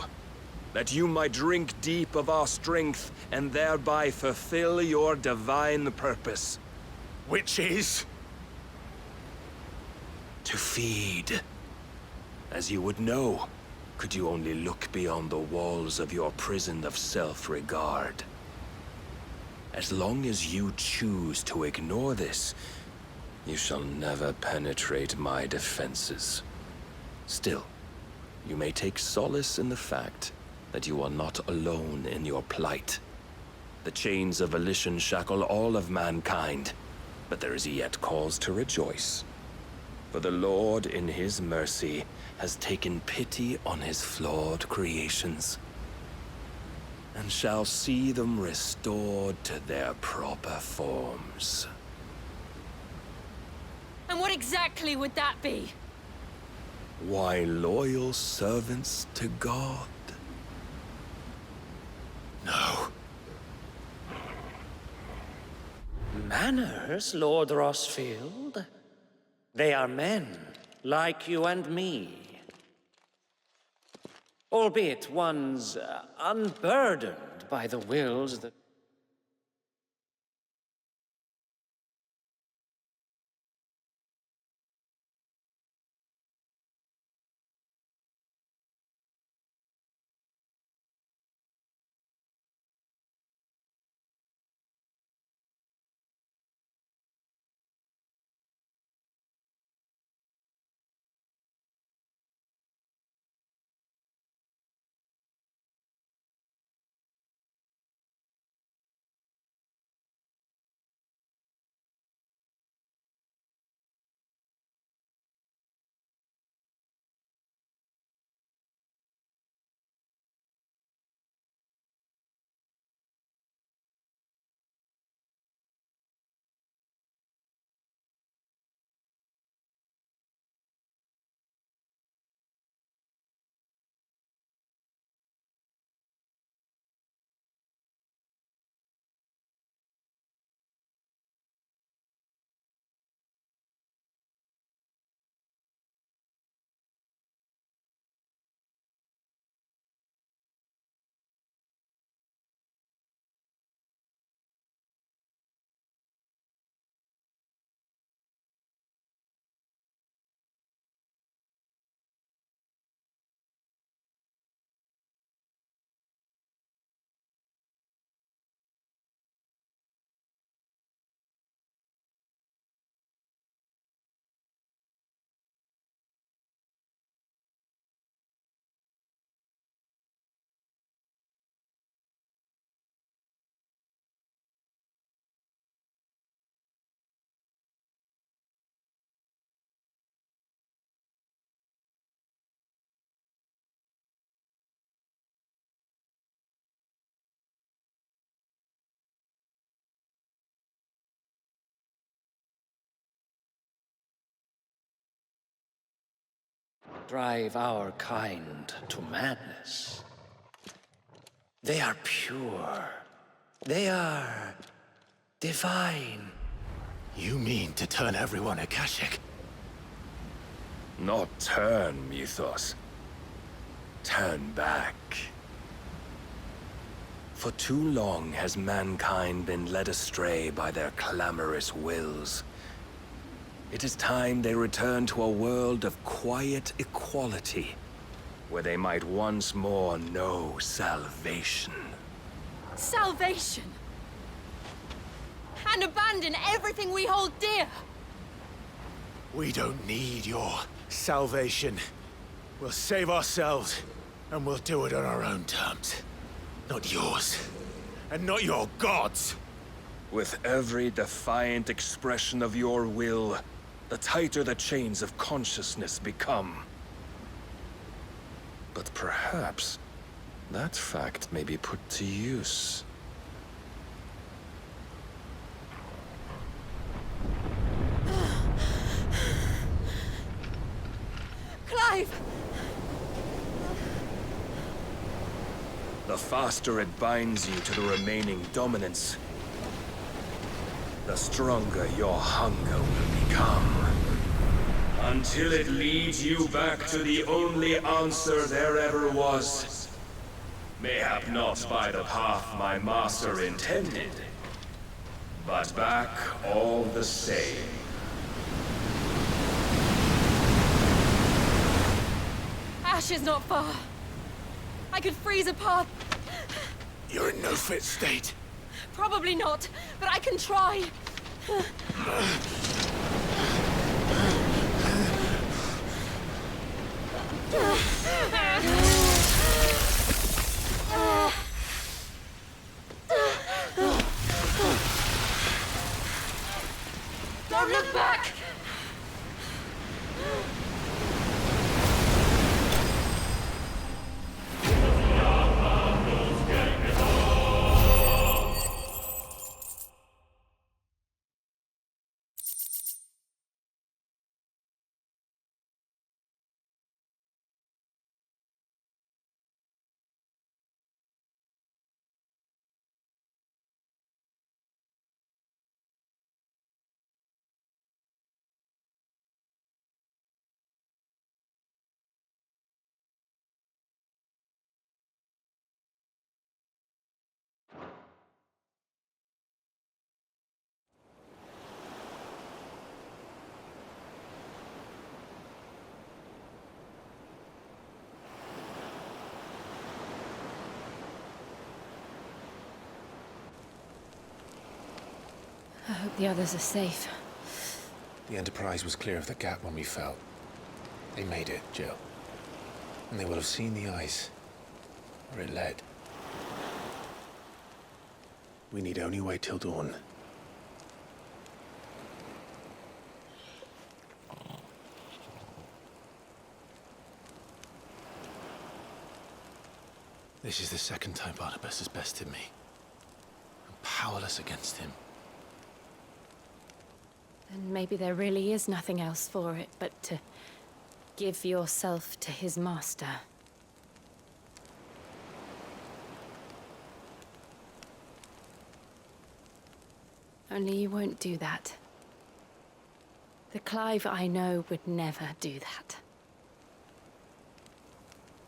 that you might drink deep of our strength and thereby fulfill your divine purpose. Which is? To feed. As you would know, could you only look beyond the walls of your prison of self-regard. As long as you choose to ignore this, you shall never penetrate my defenses. Still, you may take solace in the fact that you are not alone in your plight. The chains of volition shackle all of mankind, but there is yet cause to rejoice. For the Lord, in his mercy, has taken pity on his flawed creations, and shall see them restored to their proper forms. And what exactly would that be? Why, loyal servants to God. No. Manners, Lord Rossfield? They are men, like you and me. Albeit one's unburdened by the wills that... drive our kind to madness. They are pure. They are divine. You mean to turn everyone Akashic? Not turn, Mythos. Turn back. For too long has mankind been led astray by their clamorous wills. It is time they return to a world of quiet equality, where they might once more know salvation. Salvation! And abandon everything we hold dear! We don't need your salvation. We'll save ourselves, and we'll do it on our own terms. Not yours. And not your gods! With every defiant expression of your will, the tighter the chains of consciousness become. But perhaps that fact may be put to use. Clive! The faster it binds you to the remaining dominance, the stronger your hunger will become. Until it leads you back to the only answer there ever was. Mayhap not by the path my master intended, but back all the same. Ash is not far. I could freeze a path. You're in no fit state. Probably not, but I can try. Don't look back! I hope the others are safe. The Enterprise was clear of the gap when we fell. They made it, Jill. And they will have seen the ice, where it led. We need only wait till dawn. This is the second time Barnabas has bested me. I'm powerless against him. And maybe there really is nothing else for it but to give yourself to his master. Only you won't do that. The Clive I know would never do that.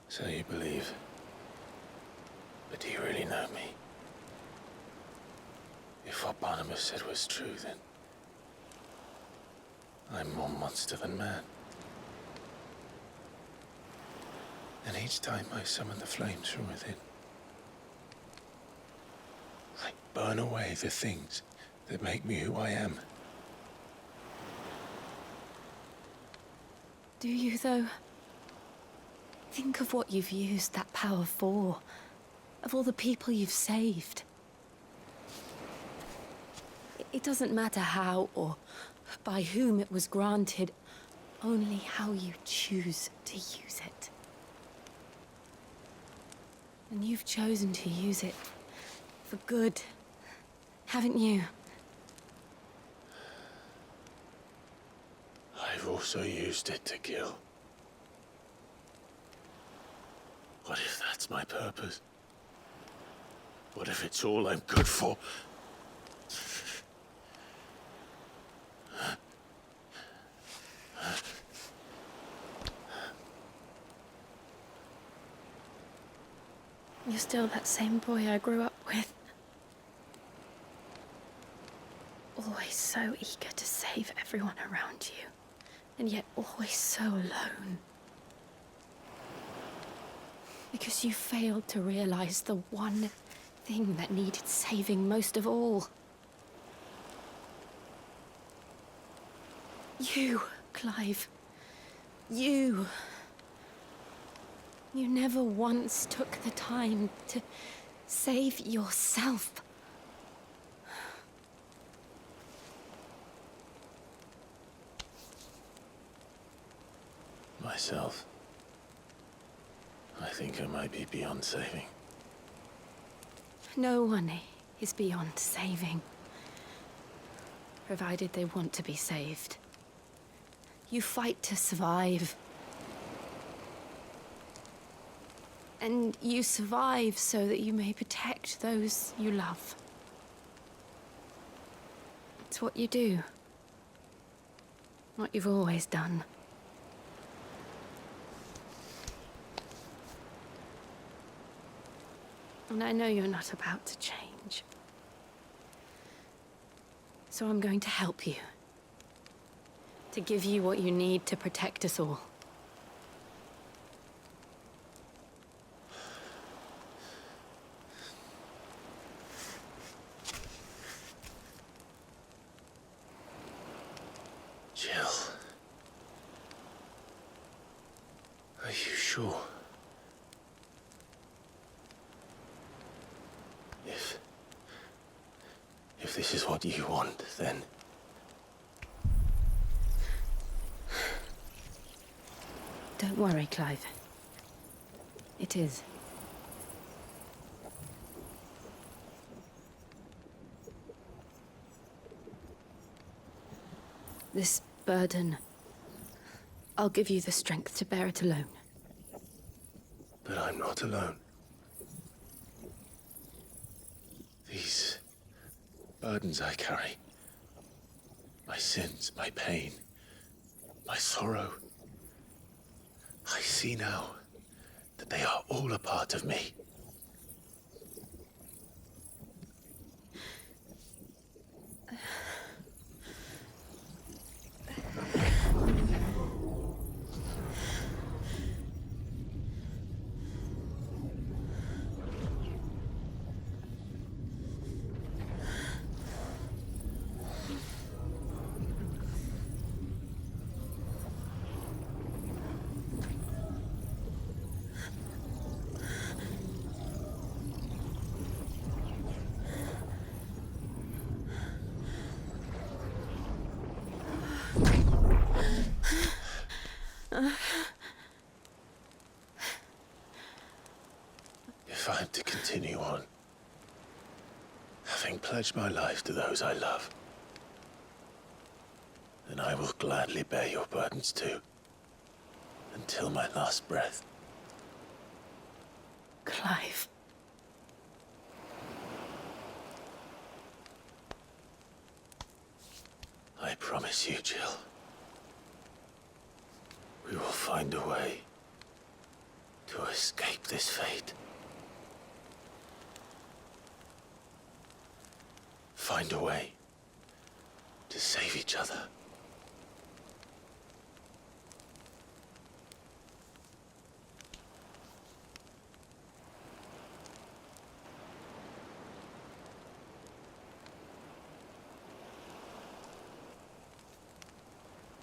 So you believe. But do you really know me? If what Barnabas said was true, then I'm more monster than man. And each time I summon the flames from within, I burn away the things that make me who I am. Do you, though? Think of what you've used that power for. Of all the people you've saved. It doesn't matter how or by whom it was granted, only how you choose to use it. And you've chosen to use it for good, haven't you? I've also used it to kill. What if that's my purpose? What if it's all I'm good for? You're still that same boy I grew up with. always so eager to save everyone around you, and yet always so alone. Because you failed to realize the one thing that needed saving most of all. You, Clive. You. You never once took the time to save yourself. Myself. I think I might be beyond saving. No one is beyond saving, provided they want to be saved. You fight to survive. And you survive so that you may protect those you love. It's what you do. What you've always done. And I know you're not about to change. So I'm going to help you. To give you what you need to protect us all. Jill. Are you sure? If this is what you want, then... Don't worry, Clive. It is. This burden, I'll give you the strength to bear it alone. But I'm not alone. These burdens I carry, my sins, my pain, my sorrow, I see now that they are all a part of me. If I'm to continue on, having pledged my life to those I love, then I will gladly bear your burdens too, until my last breath. Clive. I promise you, Jill, we will find a way to escape this fate. Find a way to save each other.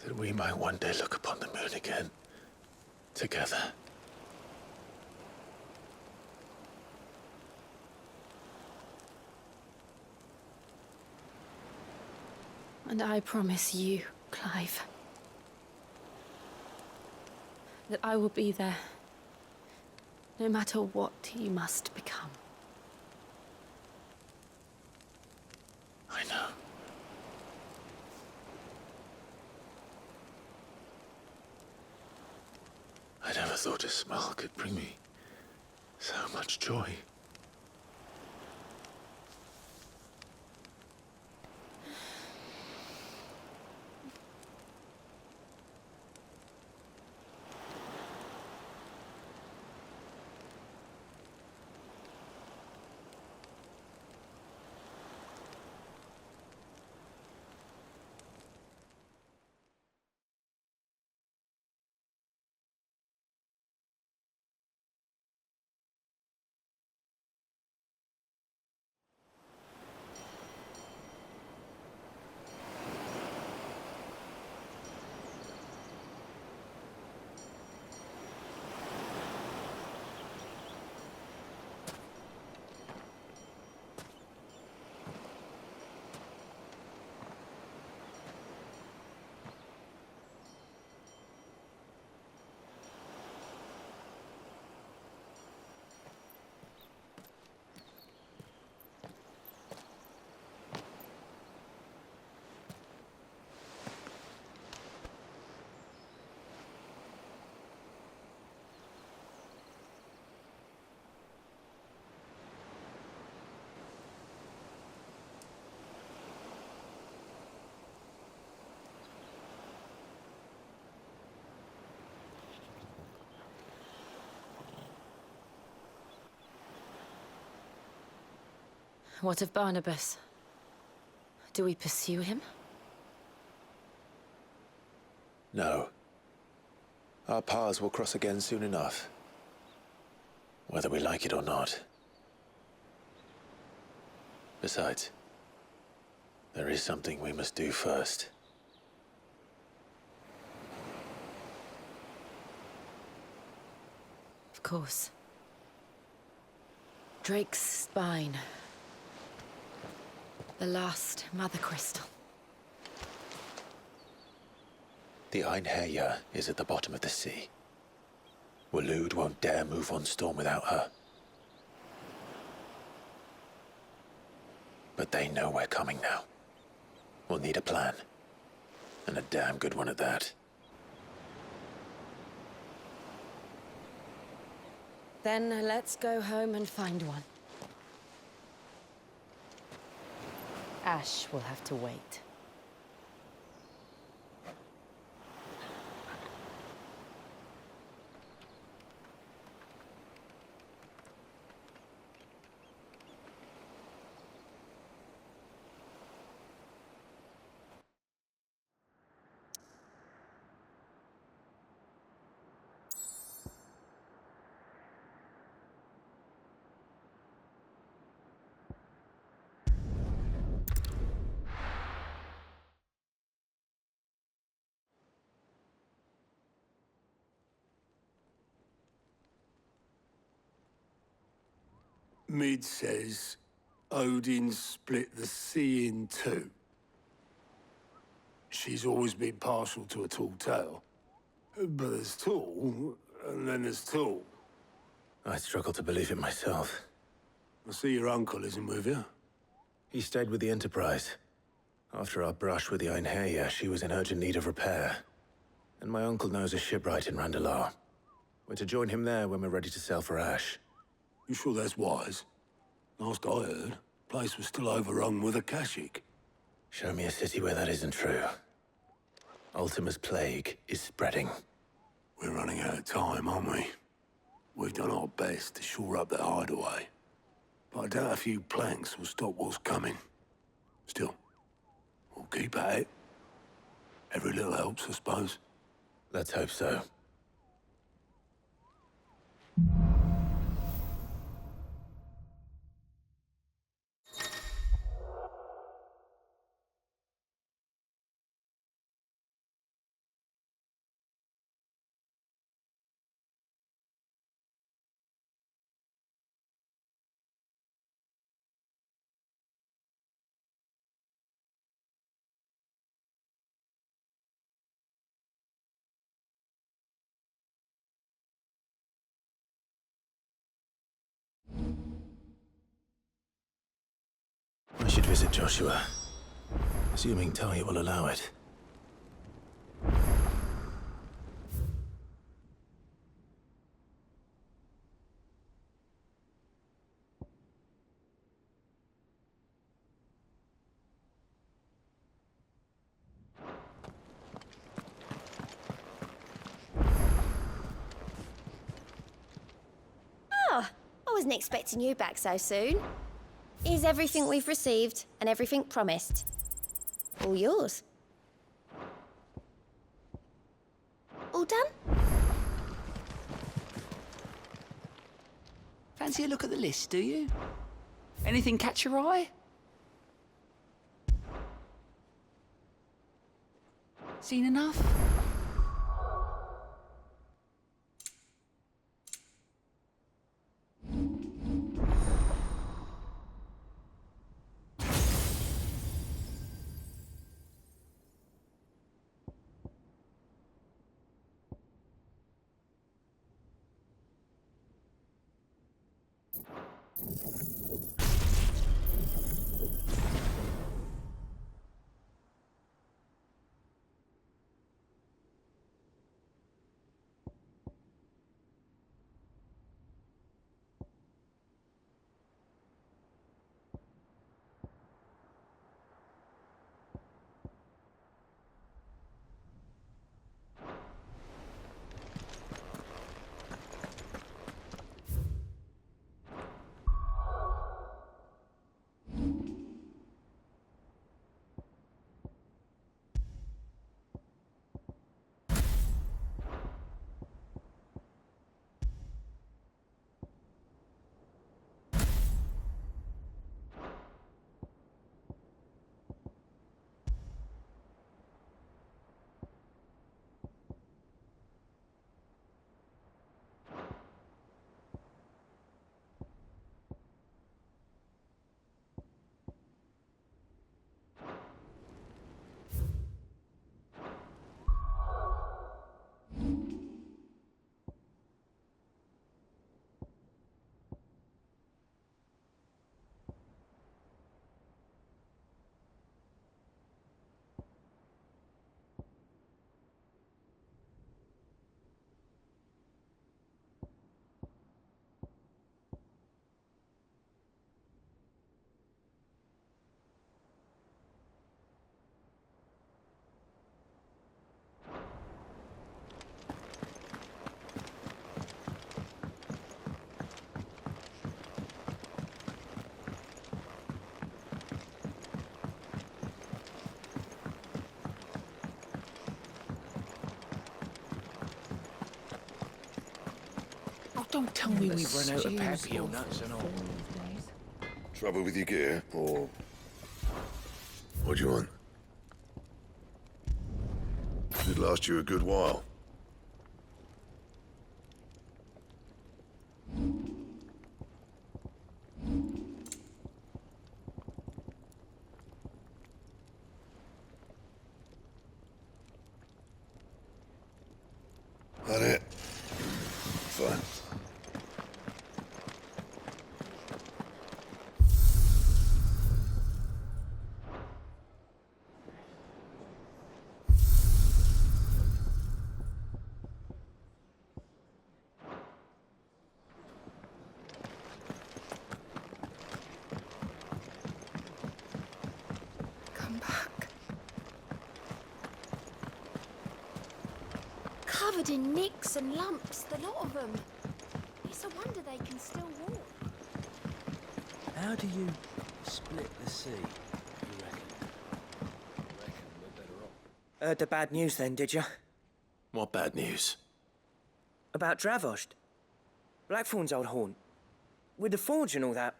That we might one day look upon the moon again, together. And I promise you, Clive, that I will be there, no matter what you must become. I know. I never thought a smile could bring me so much joy. What of Barnabas? Do we pursue him? No. Our paths will cross again soon enough. Whether we like it or not. Besides, there is something we must do first. Of course. Drake's spine. The last mother crystal. The Einherja is at the bottom of the sea. Waloed won't dare move on Storm without her. But they know we're coming now. We'll need a plan. And a damn good one at that. Then let's go home and find one. Ash will have to wait. Mid says Odin split the sea in two. She's always been partial to a tall tale. But there's tall, and then there's tall. I struggle to believe it myself. I see your uncle isn't with you. He stayed with the Enterprise. After our brush with the Einherja, she was in urgent need of repair. And my uncle knows a shipwright in Randalar. We're to join him there when we're ready to sail for Ash. You sure that's wise? Last I heard, the place was still overrun with Akashic. Show me a city where that isn't true. Ultima's plague is spreading. We're running out of time, aren't we? We've done our best to shore up that hideaway. But I doubt a few planks will stop what's coming. Still, we'll keep at it. Every little helps, I suppose. Let's hope so. I should visit Joshua, assuming Talia will allow it. Ah, I wasn't expecting you back so soon. Here's everything we've received and everything promised. All yours. All done? Fancy a look at the list, do you? Anything catch your eye? Seen enough? Don't tell me we've run out of papio nuts and all. Trouble with your gear, or what do you want? It'd last you a good while. That it? Fine. Come back. Covered in nicks and lumps, the lot of them. It's a wonder they can still walk. How do you split the sea, you reckon? We're better off. Heard the bad news then, did you? What bad news? About Dravost. Blackthorn's old haunt. With the forge and all that.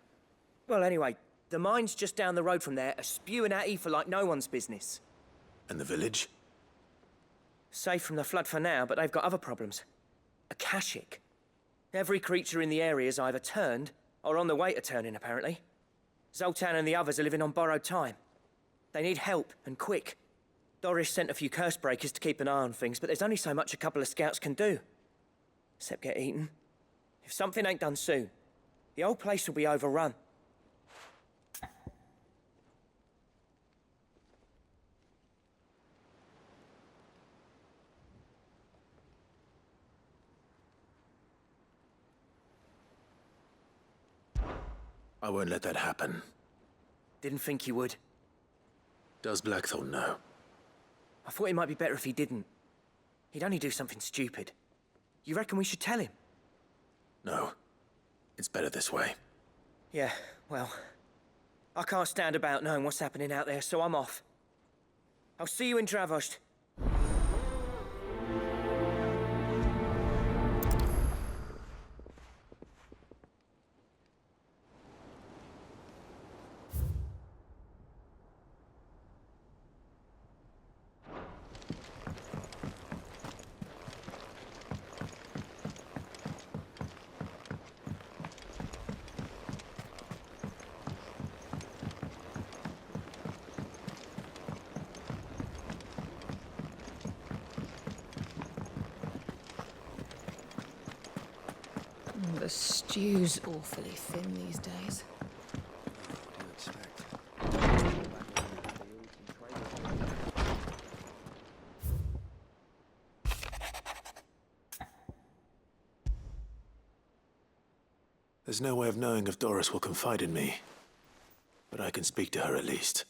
Well, anyway, the mines just down the road from there are spewing out ether like no one's business. And the village? Safe from the flood for now, but they've got other problems. Akashic. Every creature in the area is either turned or on the way to turning, apparently. Zoltan and the others are living on borrowed time. They need help, and quick. Doris sent a few curse breakers to keep an eye on things, but there's only so much a couple of scouts can do. Except get eaten. If something ain't done soon, the old place will be overrun. I won't let that happen. Didn't think you would. Does Blackthorn know? I thought it might be better if he didn't. He'd only do something stupid. You reckon we should tell him? No. It's better this way. Yeah, well, I can't stand about knowing what's happening out there, so I'm off. I'll see you in Dravost. The stew's awfully thin these days. There's no way of knowing if Doris will confide in me. But I can speak to her at least.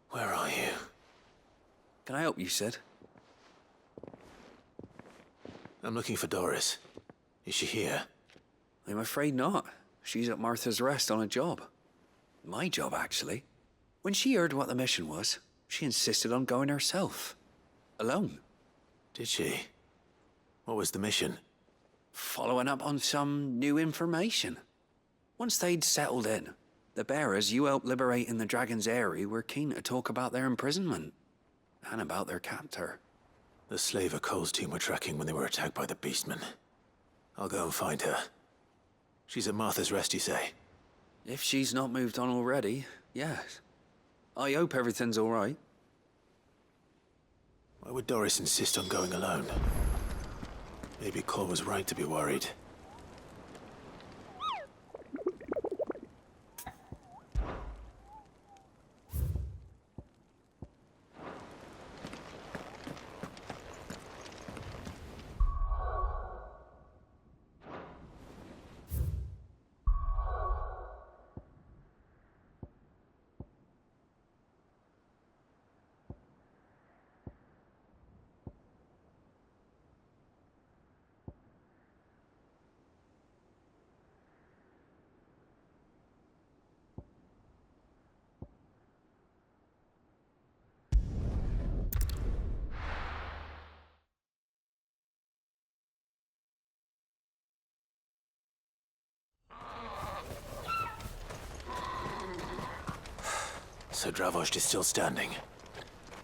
Where are you? Can I help you, Sid? I'm looking for Doris. Is she here? I'm afraid not. She's at Martha's Rest on a job. My job, actually. When she heard what the mission was, she insisted on going herself. Alone. Did she? What was the mission? Following up on some new information. Once they'd settled in, the bearers you helped liberate in the Dragon's Eyrie were keen to talk about their imprisonment. And about their captor. The slaver Cole's team were tracking when they were attacked by the Beastmen. I'll go and find her. She's at Martha's Rest, you say? If she's not moved on already, yes. I hope everything's all right. Why would Doris insist on going alone? Maybe Cole was right to be worried. So Dravost is still standing.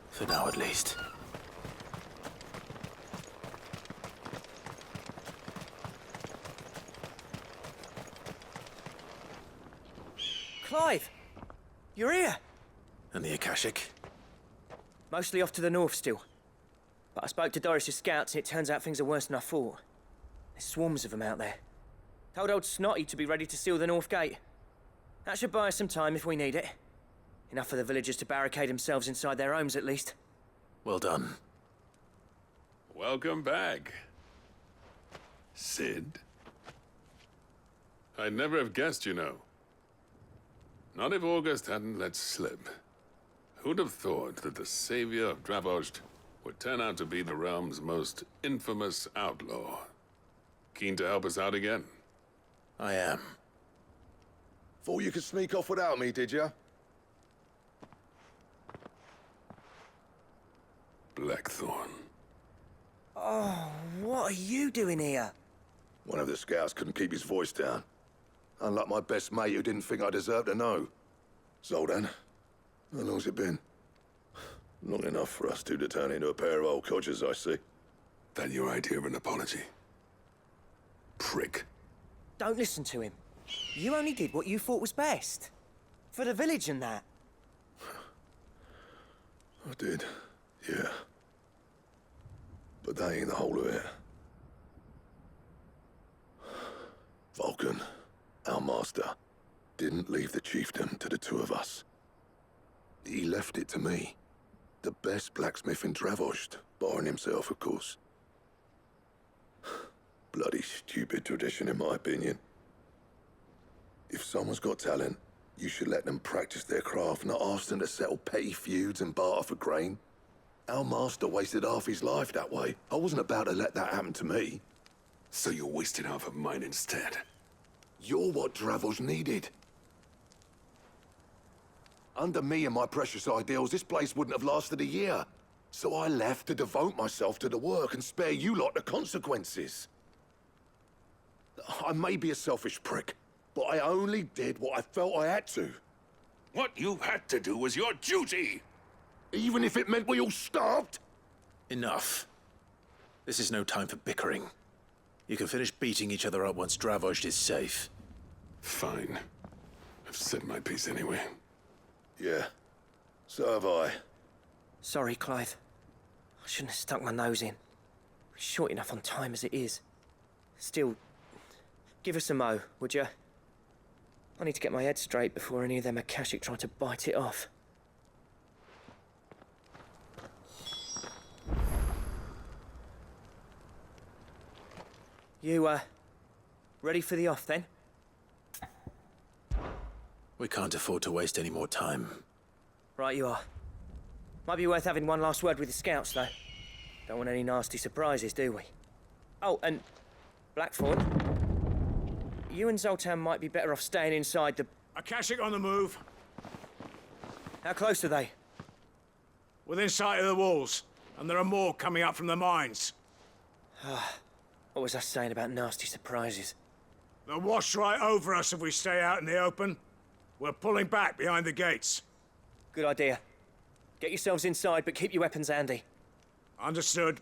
For now, at least. Clive! You're here! And the Akashic? Mostly off to the north still. But I spoke to Doris's scouts and it turns out things are worse than I thought. There's swarms of them out there. Told old Snotty to be ready to seal the north gate. That should buy us some time if we need it. Enough for the villagers to barricade themselves inside their homes, at least. Well done. Welcome back, Sid. I'd never have guessed, you know. Not if August hadn't let slip. Who'd have thought that the savior of Dravost would turn out to be the realm's most infamous outlaw? Keen to help us out again? I am. Thought you could sneak off without me, did ya? Blackthorn. Oh, what are you doing here? One of the scouts couldn't keep his voice down. Unlike my best mate who didn't think I deserved to know. Zoltan, how long's it been? Long enough for us two to turn into a pair of old codgers, I see. That your idea of an apology? Prick. Don't listen to him. You only did what you thought was best. For the village and that. I did, yeah. But that ain't the whole of it. Vulcan, our master, didn't leave the chiefdom to the two of us. He left it to me. The best blacksmith in Dravost, barring himself, of course. Bloody stupid tradition, in my opinion. If someone's got talent, you should let them practice their craft, not ask them to settle petty feuds and barter for grain. Our master wasted half his life that way. I wasn't about to let that happen to me. So you wasted half of mine instead? You're what Dravost needed. Under me and my precious ideals, this place wouldn't have lasted a year. So I left to devote myself to the work and spare you lot the consequences. I may be a selfish prick, but I only did what I felt I had to. What you had to do was your duty! Even if it meant we all starved? Enough. This is no time for bickering. You can finish beating each other up once Dravost is safe. Fine. I've said my piece anyway. Yeah, so have I. Sorry, Clive. I shouldn't have stuck my nose in. We're short enough on time as it is. Still, give us a mo, would you? I need to get my head straight before any of them Akashic try to bite it off. You, ready for the off, then? We can't afford to waste any more time. Right you are. Might be worth having one last word with the scouts, though. Don't want any nasty surprises, do we? Oh, and Blackthorn, you and Zoltan might be better off staying inside the... Akashic on the move. How close are they? Within sight of the walls, and there are more coming up from the mines. What was I saying about nasty surprises? They'll wash right over us if we stay out in the open. We're pulling back behind the gates. Good idea. Get yourselves inside, but keep your weapons handy. Understood.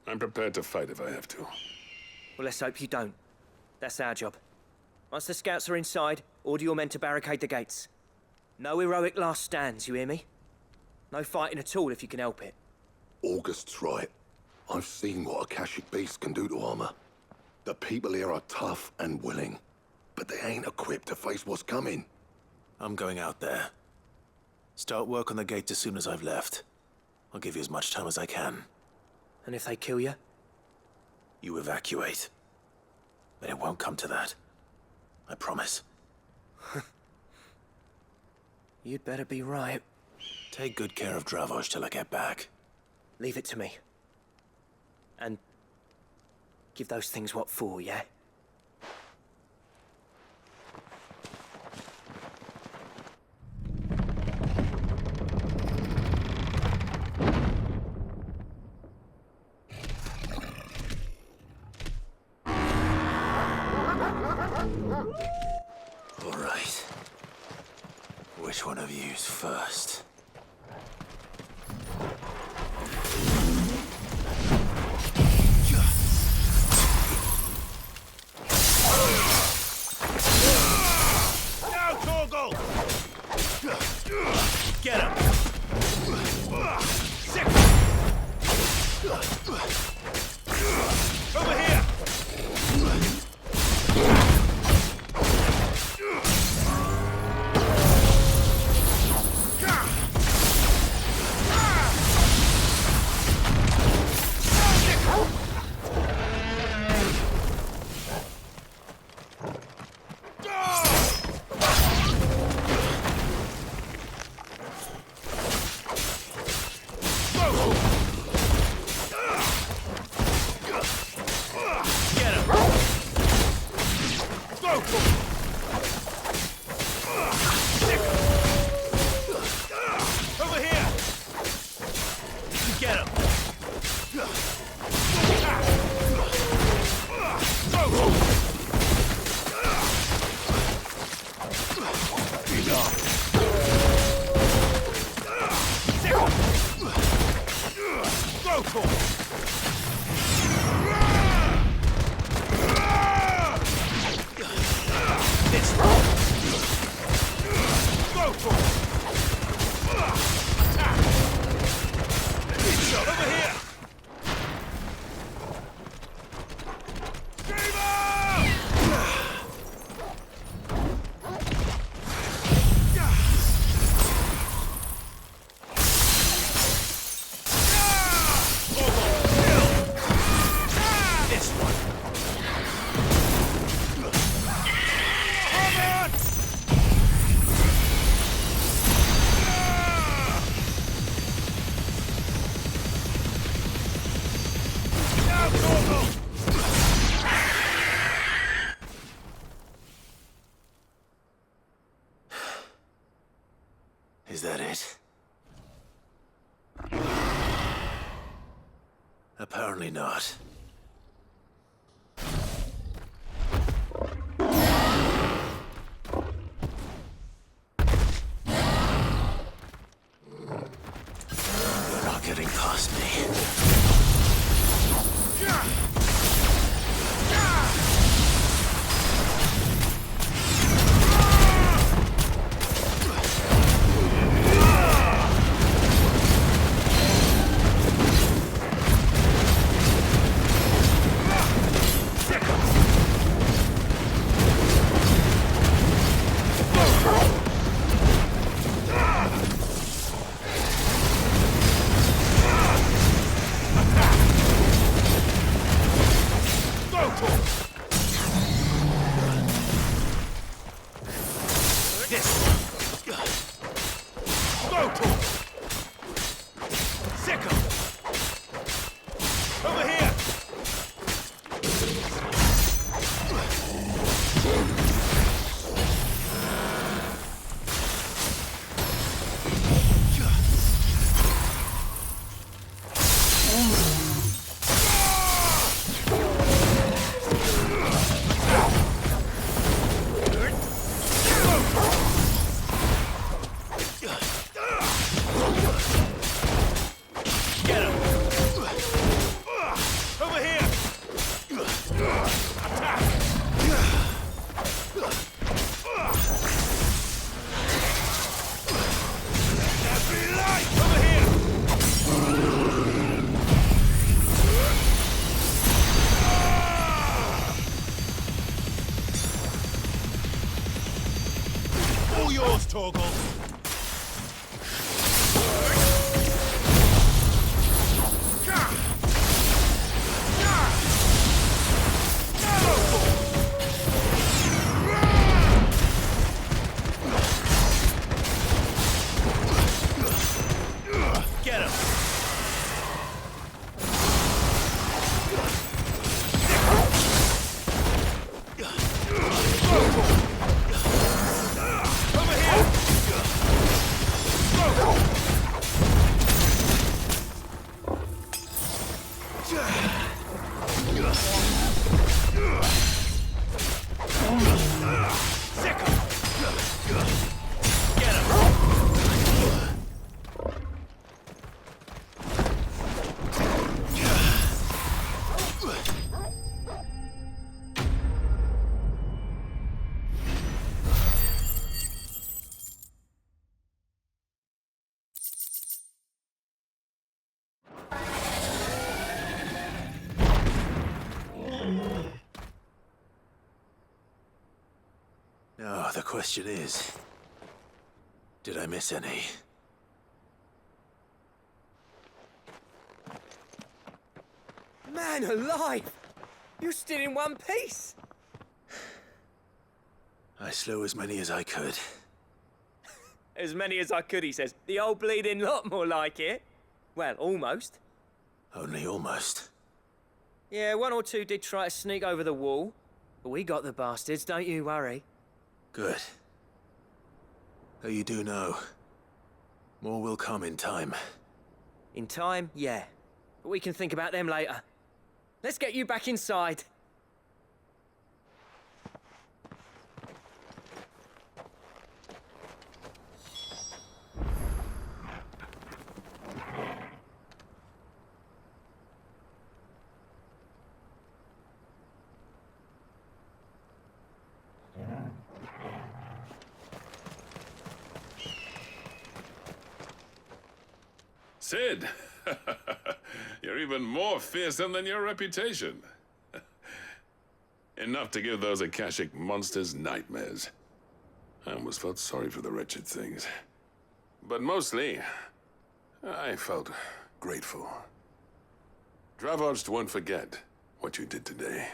I'm prepared to fight if I have to. Well, let's hope you don't. That's our job. Once the scouts are inside, order your men to barricade the gates. No heroic last stands, you hear me? No fighting at all if you can help it. August's right. I've seen what Akashic beasts can do to armor. The people here are tough and willing, but they ain't equipped to face what's coming. I'm going out there. Start work on the gate as soon as I've left. I'll give you as much time as I can. And if they kill you? You evacuate. But it won't come to that. I promise. You'd better be right. Take good care of Dravoj till I get back. Leave it to me. And give those things what for, yeah? All right. Which one of you's first? Now, Torgal! Get him! Sick! Over here! Is that it? Apparently not. You're not getting past me. yours, Torgal. Get him! Now, the question is, did I miss any? Man alive! You're still in one piece! I slew as many as I could. As many as I could, he says. The old bleeding lot, more like it. Well, almost. Only almost. Yeah, one or two did try to sneak over the wall. But we got the bastards, don't you worry. Good. Though you do know, more will come in time. In time, yeah. But we can think about them later. Let's get you back inside. Sid! You're even more fearsome than your reputation. Enough to give those Akashic monsters nightmares. I almost felt sorry for the wretched things. But mostly, I felt grateful. Dravoged won't forget what you did today.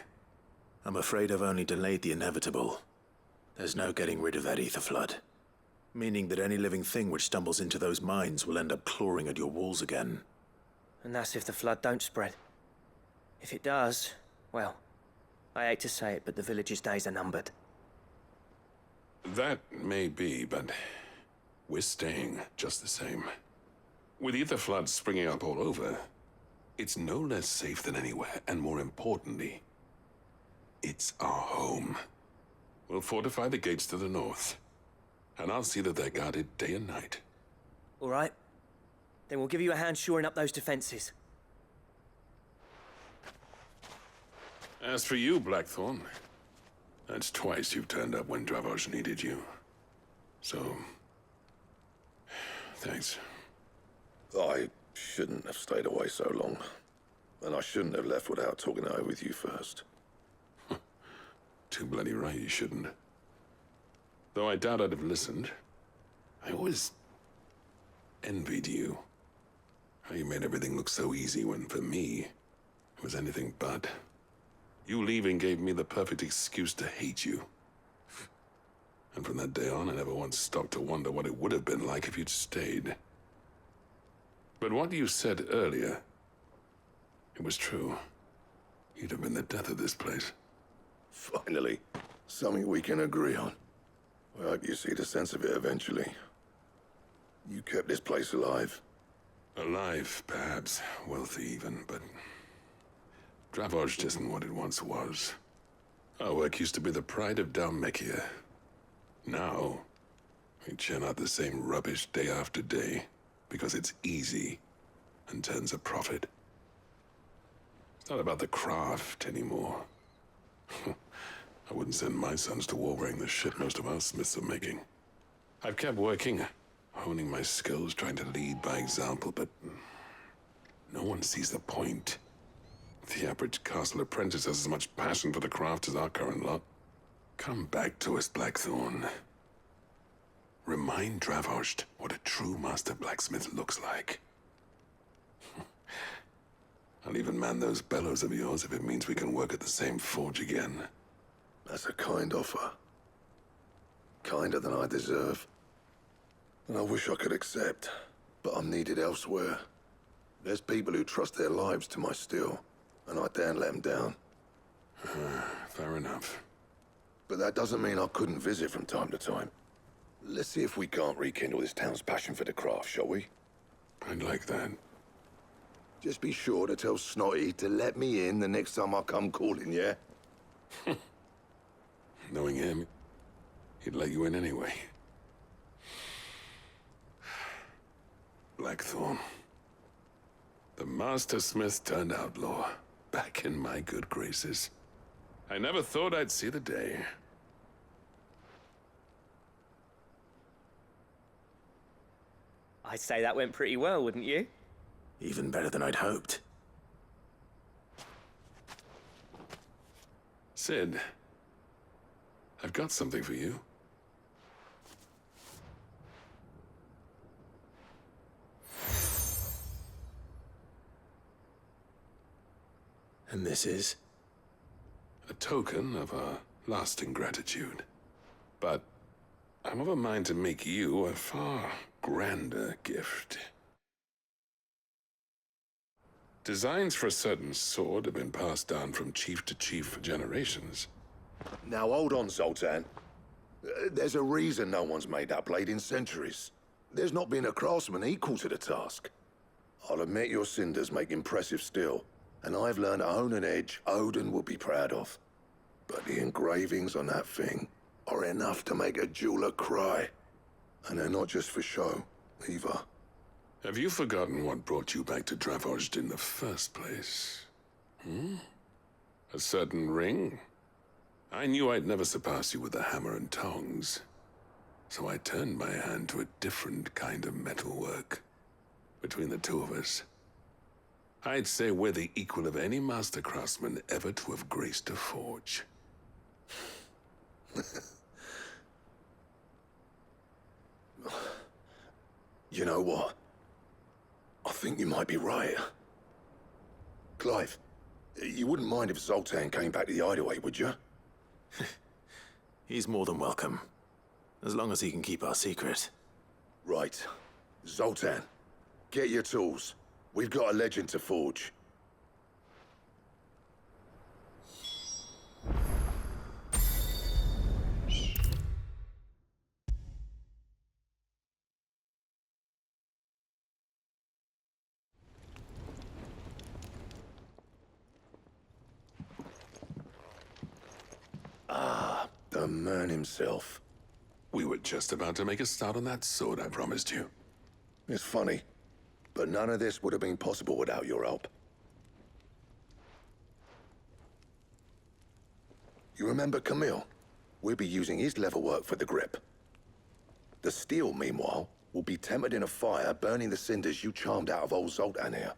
I'm afraid I've only delayed the inevitable. There's no getting rid of that ether flood. Meaning that any living thing which stumbles into those mines will end up clawing at your walls again. And that's if the flood don't spread. If it does, well, I hate to say it, but the village's days are numbered. That may be, but we're staying just the same. With ether floods springing up all over, it's no less safe than anywhere, and more importantly, it's our home. We'll fortify the gates to the north, and I'll see that they're guarded day and night. All right. Then we'll give you a hand shoring up those defenses. As for you, Blackthorn, that's twice you've turned up when Dravoj needed you. So, thanks. I shouldn't have stayed away so long. And I shouldn't have left without talking it over with you first. Too bloody right you shouldn't. Though I doubt I'd have listened. I always envied you. How you made everything look so easy when, for me, it was anything but. You leaving gave me the perfect excuse to hate you. And from that day on, I never once stopped to wonder what it would have been like if you'd stayed. But what you said earlier, it was true. You'd have been the death of this place. Finally, something we can agree on. I hope you see the sense of it eventually. You kept this place alive. Alive, perhaps. Wealthy, even, but Dravoj isn't what it once was. Our work used to be the pride of Dalmekia. Now, we churn out the same rubbish day after day because it's easy and turns a profit. It's not about the craft anymore. I wouldn't send my sons to war wearing the shit most of our smiths are making. I've kept working, honing my skills, trying to lead by example, but no one sees the point. The average castle apprentice has as much passion for the craft as our current lot. Come back to us, Blackthorn. Remind Dravost what a true master blacksmith looks like. I'll even man those bellows of yours if it means we can work at the same forge again. That's a kind offer. Kinder than I deserve. And I wish I could accept, but I'm needed elsewhere. There's people who trust their lives to my steel, and I daren't let them down. Fair enough. But that doesn't mean I couldn't visit from time to time. Let's see if we can't rekindle this town's passion for the craft, shall we? I'd like that. Just be sure to tell Snotty to let me in the next time I come calling, yeah? Knowing him, he'd let you in anyway. Blackthorn. The master smith turned outlaw, back in my good graces. I never thought I'd see the day. I'd say that went pretty well, wouldn't you? Even better than I'd hoped. Sid, I've got something for you. And this is? A token of our lasting gratitude. But I'm of a mind to make you a far grander gift. Designs for a certain sword have been passed down from chief to chief for generations. Now hold on, Zoltan. There's a reason no one's made that blade in centuries. There's not been a craftsman equal to the task. I'll admit your cinders make impressive steel, and I've learned to own an edge Odin will be proud of. But the engravings on that thing are enough to make a jeweler cry. And they're not just for show, either. Have you forgotten what brought you back to Dravost in the first place? A certain ring? I knew I'd never surpass you with the hammer and tongs. So I turned my hand to a different kind of metalwork. Between the two of us, I'd say we're the equal of any master craftsman ever to have graced a forge. You know what? I think you might be right. Clive, you wouldn't mind if Zoltan came back to the Hideaway, would you? He's more than welcome. As long as he can keep our secret. Right. Zoltan, get your tools. We've got a legend to forge. Ah, the man himself. We were just about to make a start on that sword I promised you. It's funny, but none of this would have been possible without your help. You remember Camille? We'll be using his leather work for the grip. The steel, meanwhile, will be tempered in a fire, burning the cinders you charmed out of old Zoltan here.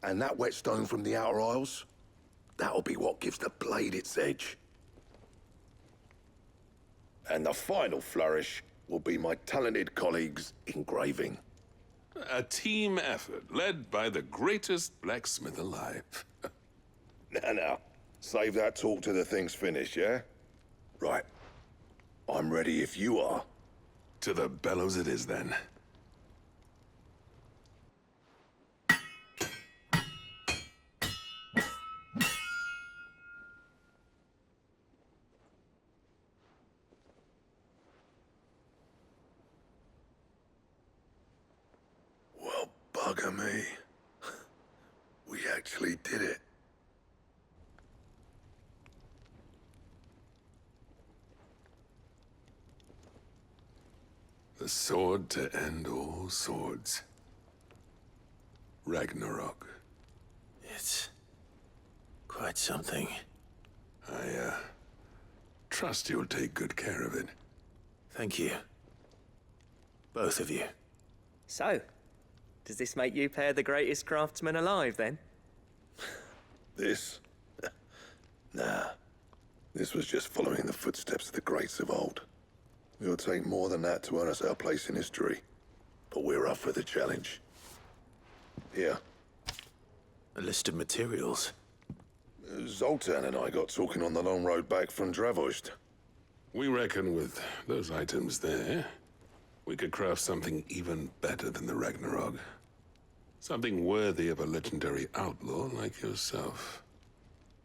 And that whetstone from the Outer Isles? That'll be what gives the blade its edge. And the final flourish will be my talented colleagues' engraving. A team effort led by the greatest blacksmith alive. Now, save that talk till the thing's finished, yeah? Right. I'm ready if you are. To the bellows it is, then. Well, bugger me. We actually did it. The sword to end all swords. Ragnarok. It's quite something. I, trust you'll take good care of it. Thank you. Both of you. So, does this make you pair the greatest craftsman alive, then? This? Nah. This was just following the footsteps of the greats of old. It'll take more than that to earn us our place in history. But we're up for the challenge. Here. A list of materials. Zoltan and I got talking on the long road back from Dravost. We reckon with those items there, we could craft something even better than the Ragnarok. Something worthy of a legendary outlaw like yourself.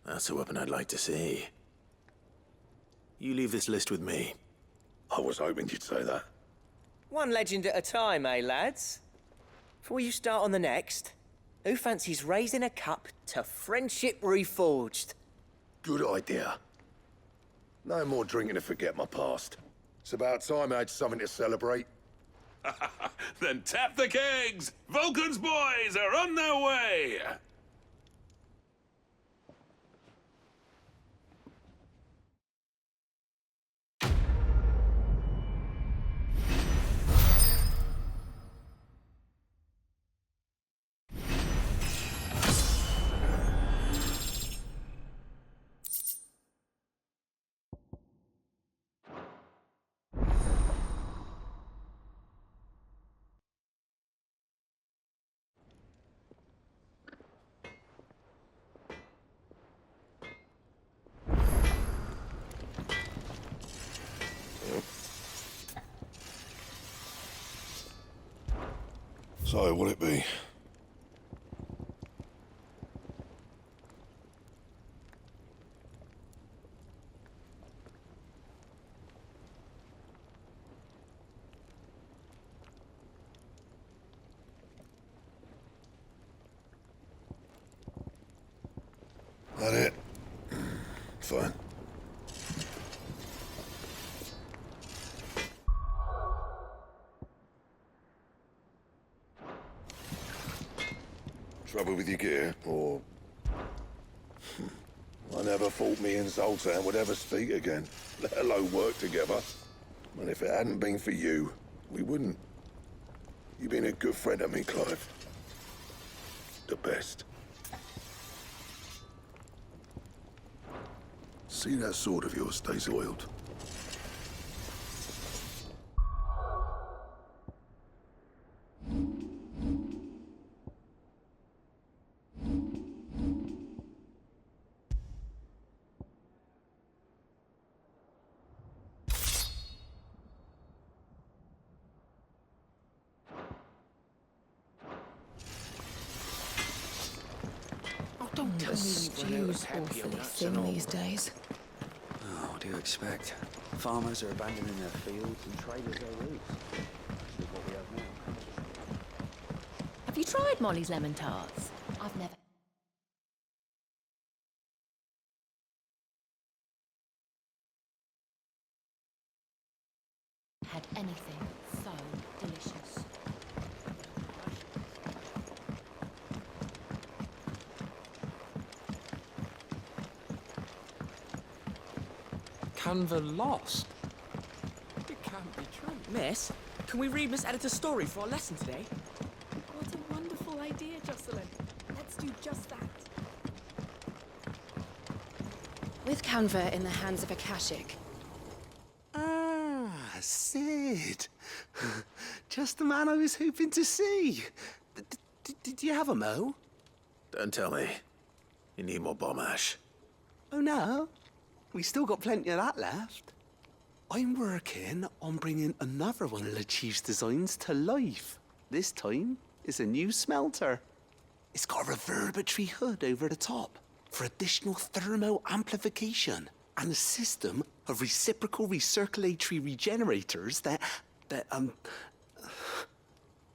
That's a weapon I'd like to see. You leave this list with me. I was hoping you'd say that. One legend at a time, eh, lads? Before you start on the next, who fancies raising a cup to friendship reforged? Good idea. No more drinking to forget my past. It's about time I had something to celebrate. Then tap the kegs! Vulcan's boys are on their way! So, will it be? That it? Fine. Trouble with your gear, or... I never thought me and Zoltan would ever speak again, let alone work together. And if it hadn't been for you, we wouldn't. You've been a good friend to me, Clive. The best. See that sword of yours stays oiled. Don't tell me Stew's awfully thin these days. Oh, what do you expect? Farmers are abandoning their fields and traders their roots. That's what we have now. Have you tried Molly's lemon tarts? I've never. Had anything so delicious. Canva lost? It can't be true. Miss, can we read Miss Editor's story for our lesson today? What a wonderful idea, Jocelyn. Let's do just that. With Canva in the hands of Akashic. Ah, Sid. Just the man I was hoping to see. Did you have a mo? Don't tell me. You need more bomb ash. Oh, no. We still got plenty of that left. I'm working on bringing another one of the Chief's designs to life. This time, it's a new smelter. It's got a reverberatory hood over the top for additional thermal amplification and a system of reciprocal recirculatory regenerators that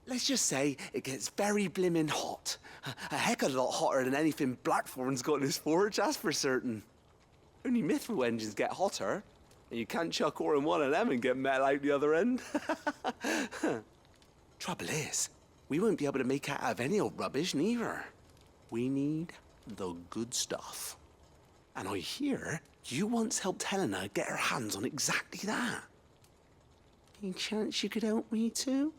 let's just say it gets very blimmin' hot. A heck of a lot hotter than anything Blackthorn's got in his forge, that's for certain. Only Mithril engines get hotter, and you can't chuck ore in one of them and get metal out the other end. Trouble is, we won't be able to make it out of any old rubbish, neither. We need the good stuff. And I hear you once helped Helena get her hands on exactly that. Any chance you could help me too?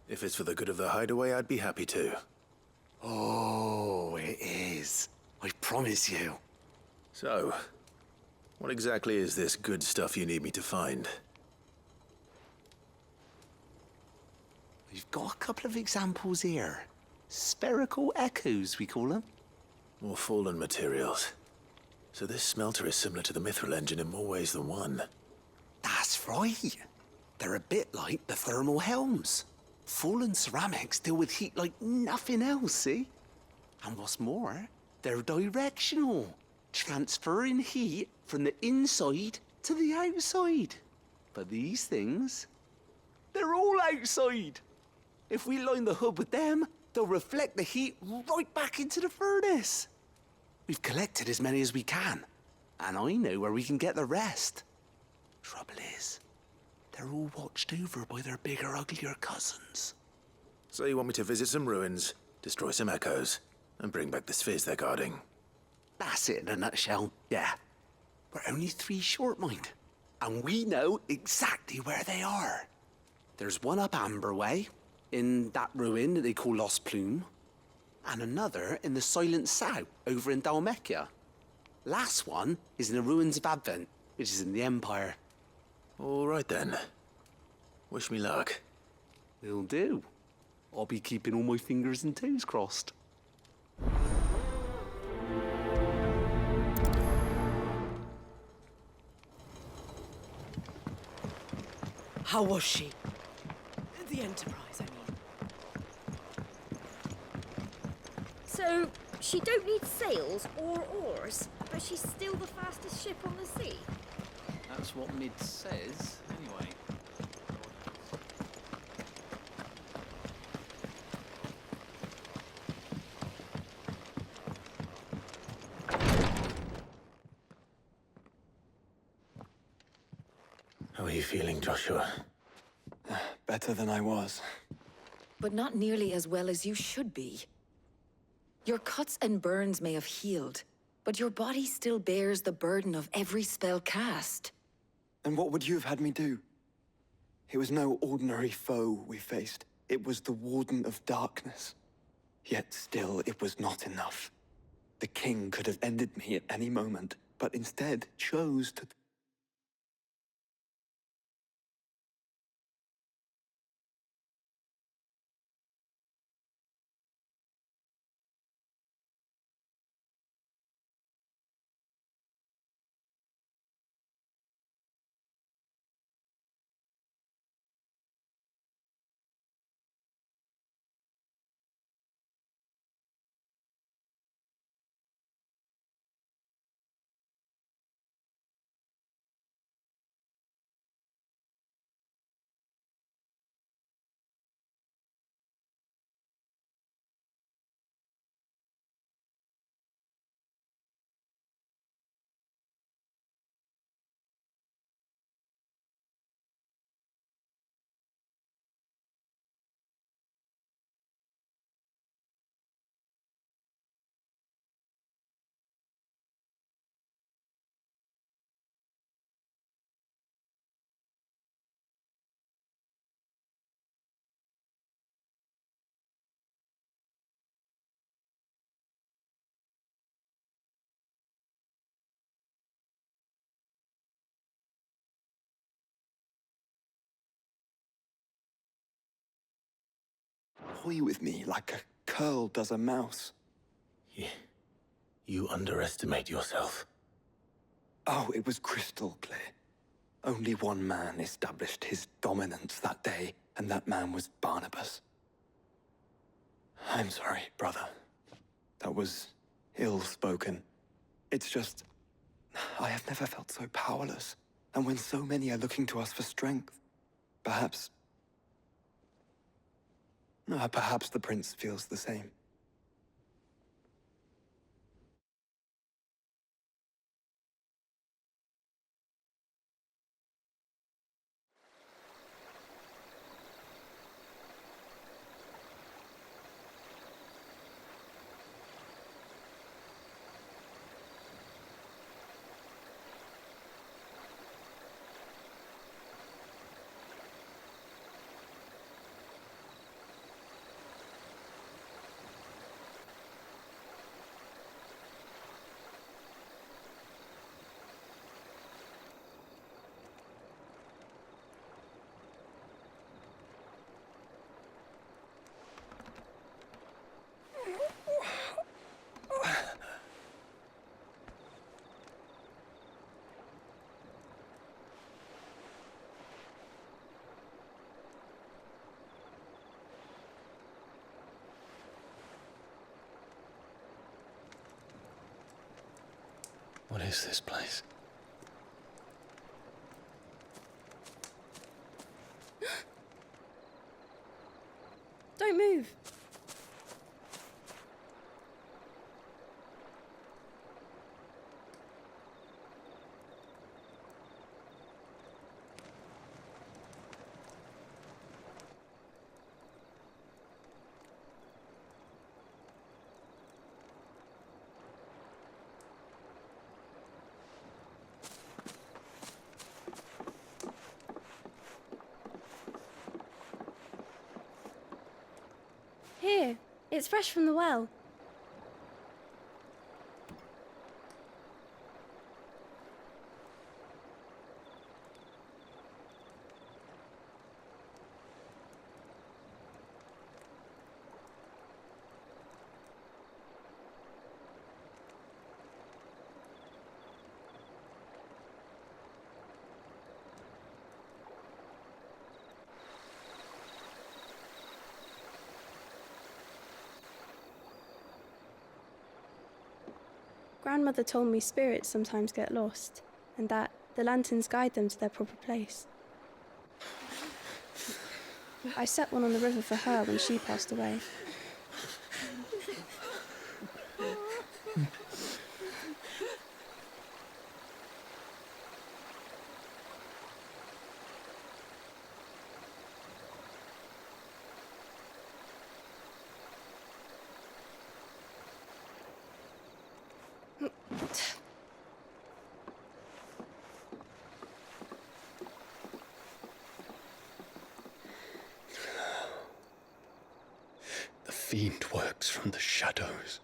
If it's for the good of the hideaway, I'd be happy to. Oh, it is. I promise you. So, what exactly is this good stuff you need me to find? We've got a couple of examples here. Spherical echoes, we call them. More fallen materials. So this smelter is similar to the Mithril engine in more ways than one. That's right. They're a bit like the thermal helms. Fallen ceramics deal with heat like nothing else, see? And what's more, they're directional, transferring heat from the inside to the outside. But these things, they're all outside. If we line the hood with them, they'll reflect the heat right back into the furnace. We've collected as many as we can, and I know where we can get the rest. Trouble is, they're all watched over by their bigger, uglier cousins. So you want me to visit some ruins, destroy some echoes, and bring back the spheres they're guarding? That's it in a nutshell, yeah. We're only 3 short, mind, and we know exactly where they are. There's one up Amber Way, in that ruin that they call Lost Plume, and another in the Silent Sow, over in Dalmekia. Last one is in the ruins of Advent, which is in the Empire. All right then. Wish me luck. Will do. I'll be keeping all my fingers and toes crossed. How was she? The Enterprise, I mean. So, she don't need sails or oars, but she's still the fastest ship on the sea? That's what Mid says, anyway. How are you feeling, Joshua? Better than I was. But not nearly as well as you should be. Your cuts and burns may have healed, but your body still bears the burden of every spell cast. And what would you have had me do? It was no ordinary foe we faced. It was the Warden of Darkness. Yet still, it was not enough. The king could have ended me at any moment, but instead chose to... Toy with me like a curl does a mouse. You underestimate yourself. Oh, it was crystal clear. Only one man established his dominance that day, and that man was Barnabas. I'm sorry, brother. That was ill-spoken. It's just... I have never felt so powerless. And when so many are looking to us for strength, perhaps the prince feels the same. is this place? Don't move. Here, it's fresh from the well. Grandmother told me spirits sometimes get lost, and that the lanterns guide them to their proper place. I set one on the river for her when she passed away. The fiend works from the shadows.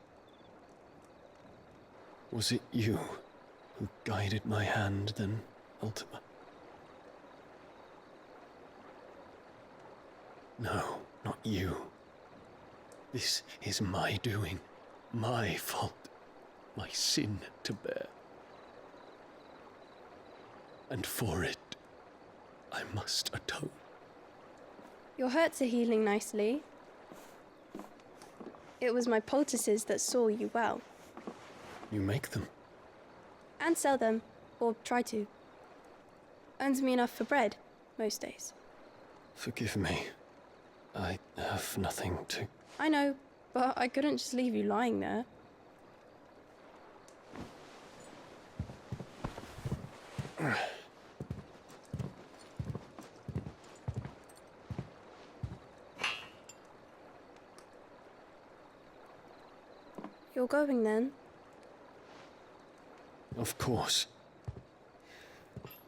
Was it you who guided my hand then, Ultima? No, not you. This is my doing, my fault, my sin to bear. And for it, I must atone. Your hurts are healing nicely. It was my poultices that saw you well. You make them? And sell them, or try to. Earns me enough for bread, most days. Forgive me. I have nothing to... I know, but I couldn't just leave you lying there. You're going then? Of course.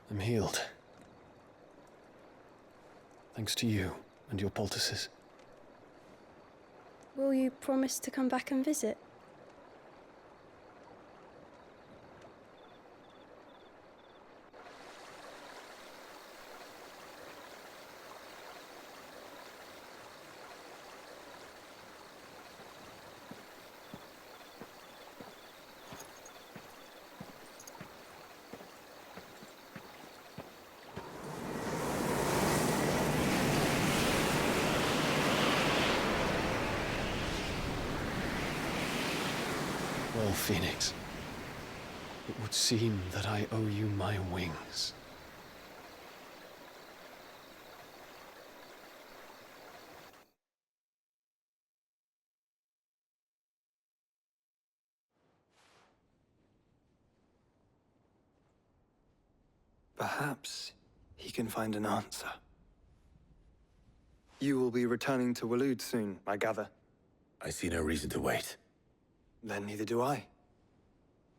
I'm healed. Thanks to you and your poultices. Will you promise to come back and visit? Well, Phoenix, it would seem that I owe you my wings. Perhaps he can find an answer. You will be returning to Waloed soon, I gather. I see no reason to wait. Then neither do I.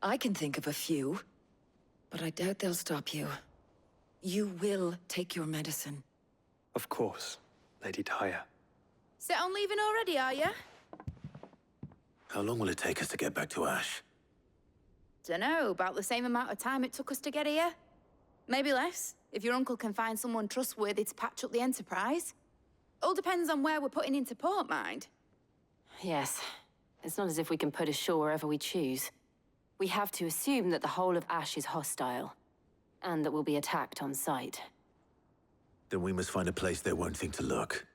I can think of a few, but I doubt they'll stop you. You will take your medicine. Of course, Lady Daya. Set on leaving already, are ya? How long will it take us to get back to Ash? Dunno, about the same amount of time it took us to get here. Maybe less, if your uncle can find someone trustworthy to patch up the Enterprise. All depends on where we're putting into port, mind. Yes. It's not as if we can put ashore wherever we choose. We have to assume that the whole of Ash is hostile, and that we'll be attacked on sight. Then we must find a place they won't think to look.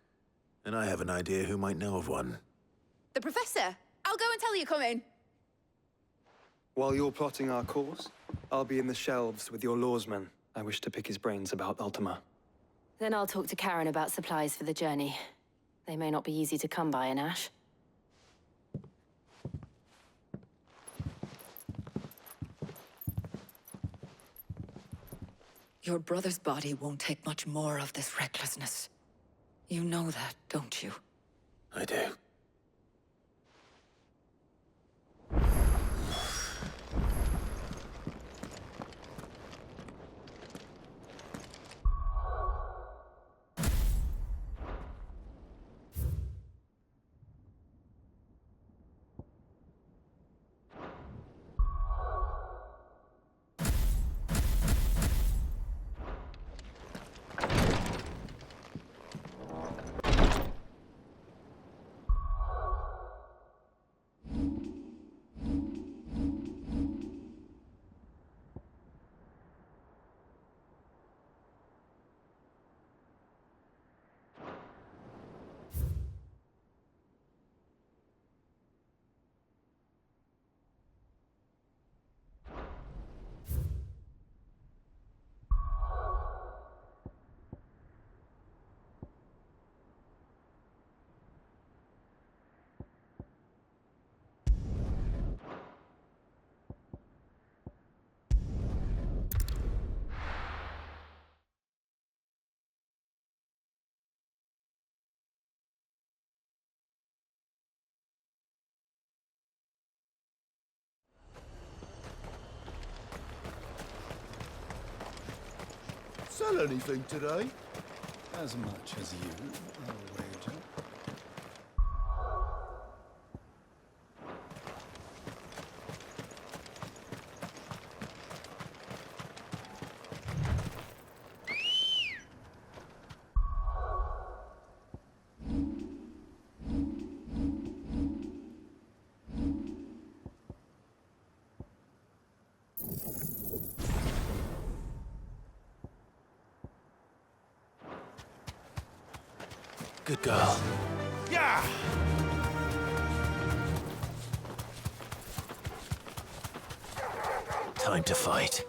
And I have an idea who might know of one. The Professor! I'll go and tell you coming. While you're plotting our course, I'll be in the shelves with your lawsman. I wish to pick his brains about Ultima. Then I'll talk to Karen about supplies for the journey. They may not be easy to come by in Ash. Your brother's body won't take much more of this recklessness. You know that, don't you? I do. Sell anything today? As much as you, I'll wager. Good girl. Yeah! Time to fight.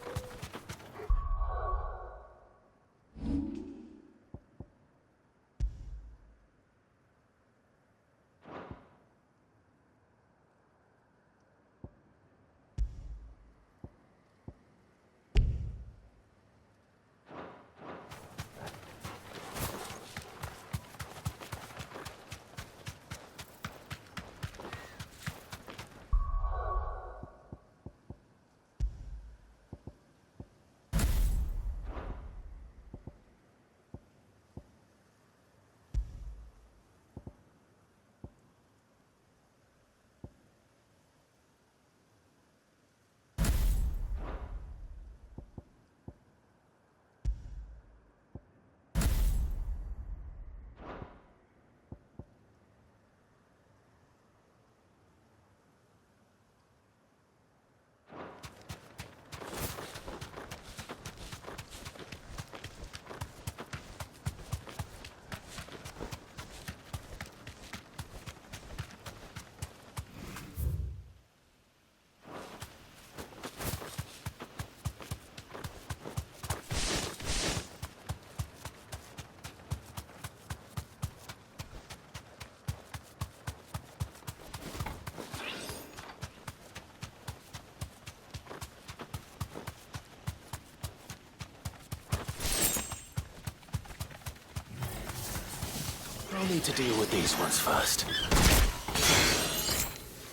I'll need to deal with these ones first.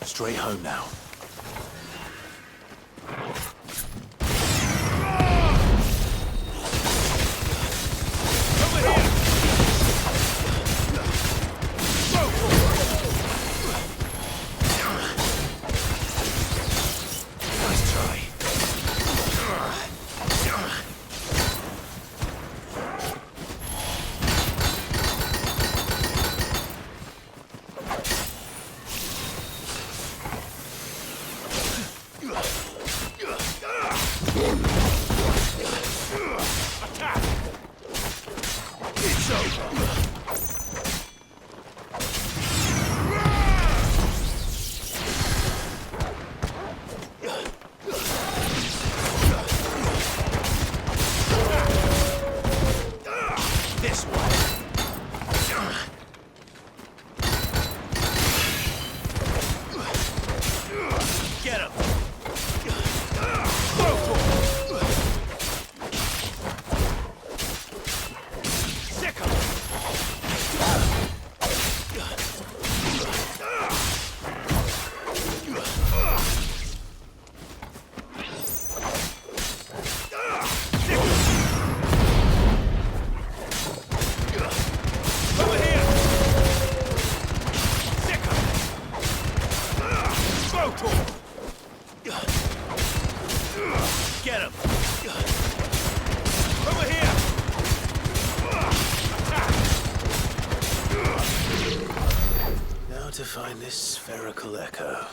Straight home now. Now to find this spherical echo.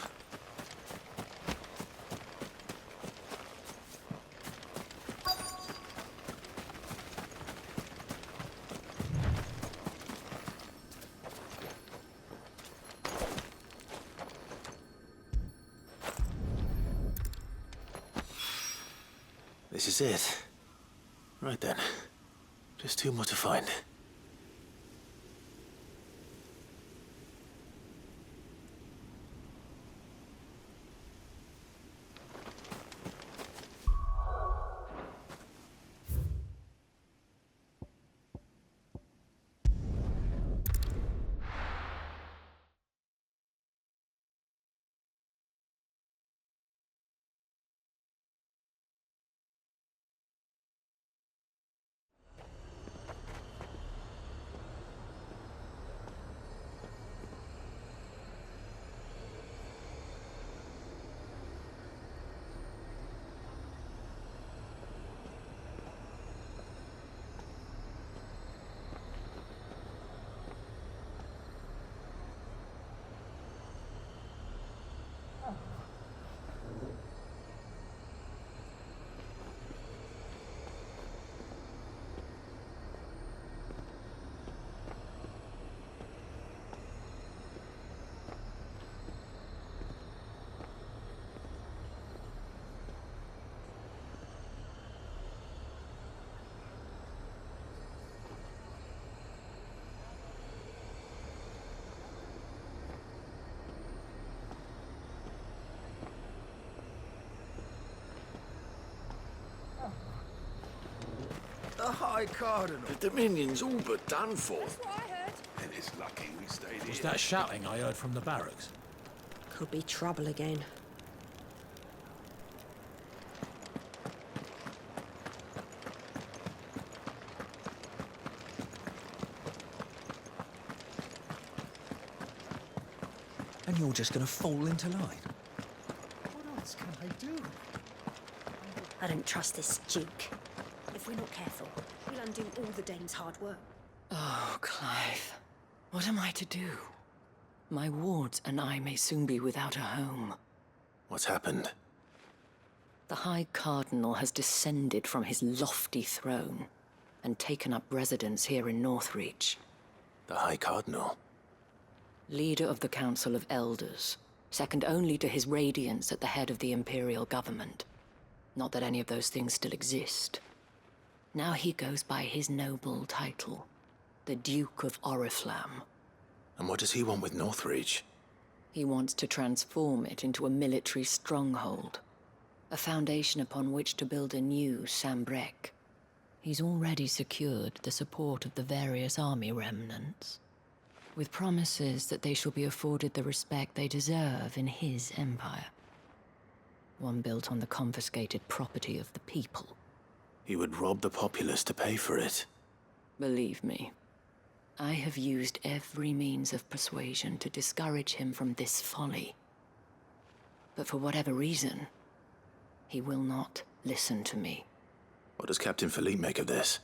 This is it. Right then. Just two more to find. The High Cardinal. The Dominion's all but done for. That's what I heard. And it's lucky we stayed here. Was that shouting I heard from the barracks? Could be trouble again. And you're just gonna fall into line? What else can I do? I don't trust this Duke. If we're not careful, we'll undo all the Dane's hard work. Oh, Clive. What am I to do? My wards and I may soon be without a home. What's happened? The High Cardinal has descended from his lofty throne and taken up residence here in Northreach. The High Cardinal? Leader of the Council of Elders, second only to his Radiance at the head of the Imperial government. Not that any of those things still exist. Now he goes by his noble title, the Duke of Oriflamme. And what does he want with Northreach? He wants to transform it into a military stronghold, a foundation upon which to build a new Sambrec. He's already secured the support of the various army remnants, with promises that they shall be afforded the respect they deserve in his empire. One built on the confiscated property of the people. He would rob the populace to pay for it. Believe me, I have used every means of persuasion to discourage him from this folly. But for whatever reason, he will not listen to me. What does Captain Philippe make of this?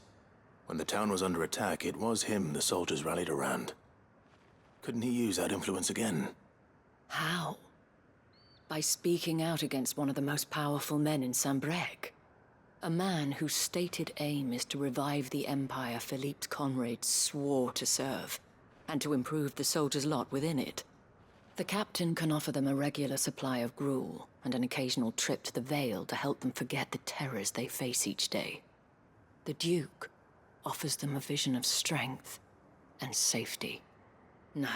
When the town was under attack, it was him the soldiers rallied around. Couldn't he use that influence again? How? By speaking out against one of the most powerful men in Sambrec. A man whose stated aim is to revive the empire Philippe's comrades swore to serve, and to improve the soldiers' lot within it. The captain can offer them a regular supply of gruel, and an occasional trip to the Vale to help them forget the terrors they face each day. The Duke offers them a vision of strength and safety. No.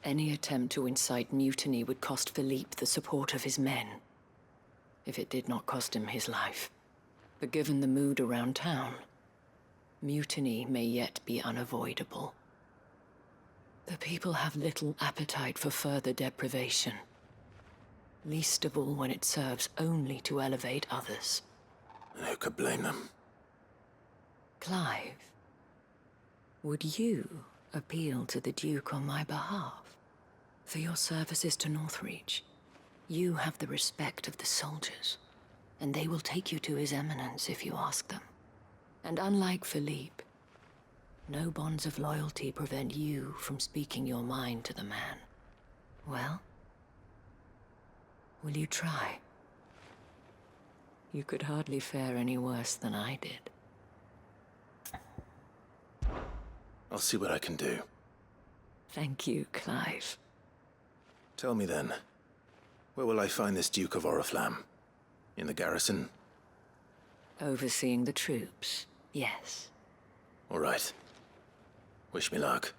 Any attempt to incite mutiny would cost Philippe the support of his men, if it did not cost him his life. But given the mood around town, mutiny may yet be unavoidable. The people have little appetite for further deprivation, least of all when it serves only to elevate others. And who could blame them? Clive, would you appeal to the Duke on my behalf? For your services to Northreach, you have the respect of the soldiers, and they will take you to His Eminence if you ask them. And unlike Philippe, No bonds of loyalty prevent you from speaking your mind to the man. Well, will you try? You could hardly fare any worse than I did. I'll see what I can do. Thank you, Clive. Tell me then, where will I find this Duke of Oriflamme? In the garrison? Overseeing the troops, yes. All right. Wish me luck.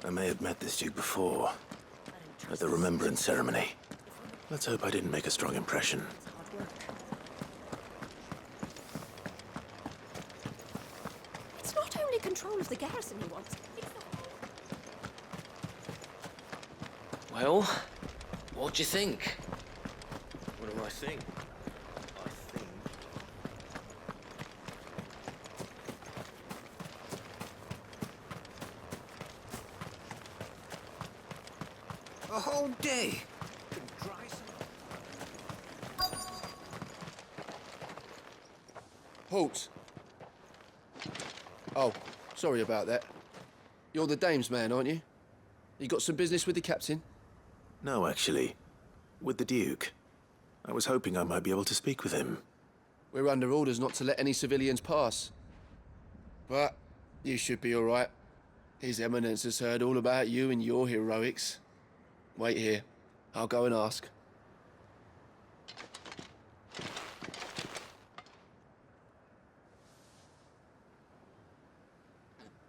I may have met this Duke before, at the Remembrance Ceremony. Let's hope I didn't make a strong impression. It's not only control of the garrison he wants, it's the Well, what do you think? What do I think? I think... A whole day. Halt. Oh, sorry about that. You're the dame's man, aren't you? You got some business with the captain? No, actually. With the Duke. I was hoping I might be able to speak with him. We're under orders not to let any civilians pass. But you should be all right. His Eminence has heard all about you and your heroics. Wait here. I'll go and ask.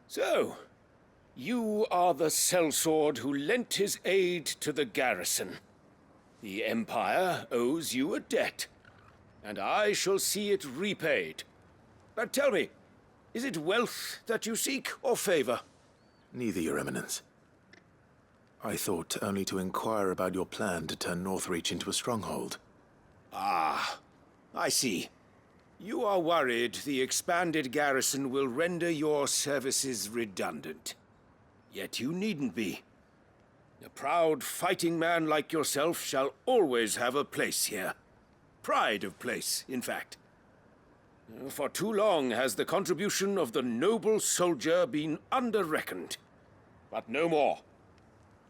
So, you are the sellsword who lent his aid to the garrison. The Empire owes you a debt, and I shall see it repaid. But tell me, is it wealth that you seek, or favor? Neither, Your Eminence. I thought only to inquire about your plan to turn Northreach into a stronghold. Ah, I see. You are worried the expanded garrison will render your services redundant. Yet you needn't be. A proud fighting man like yourself shall always have a place here. Pride of place, in fact. For too long has the contribution of the noble soldier been under-reckoned. But no more.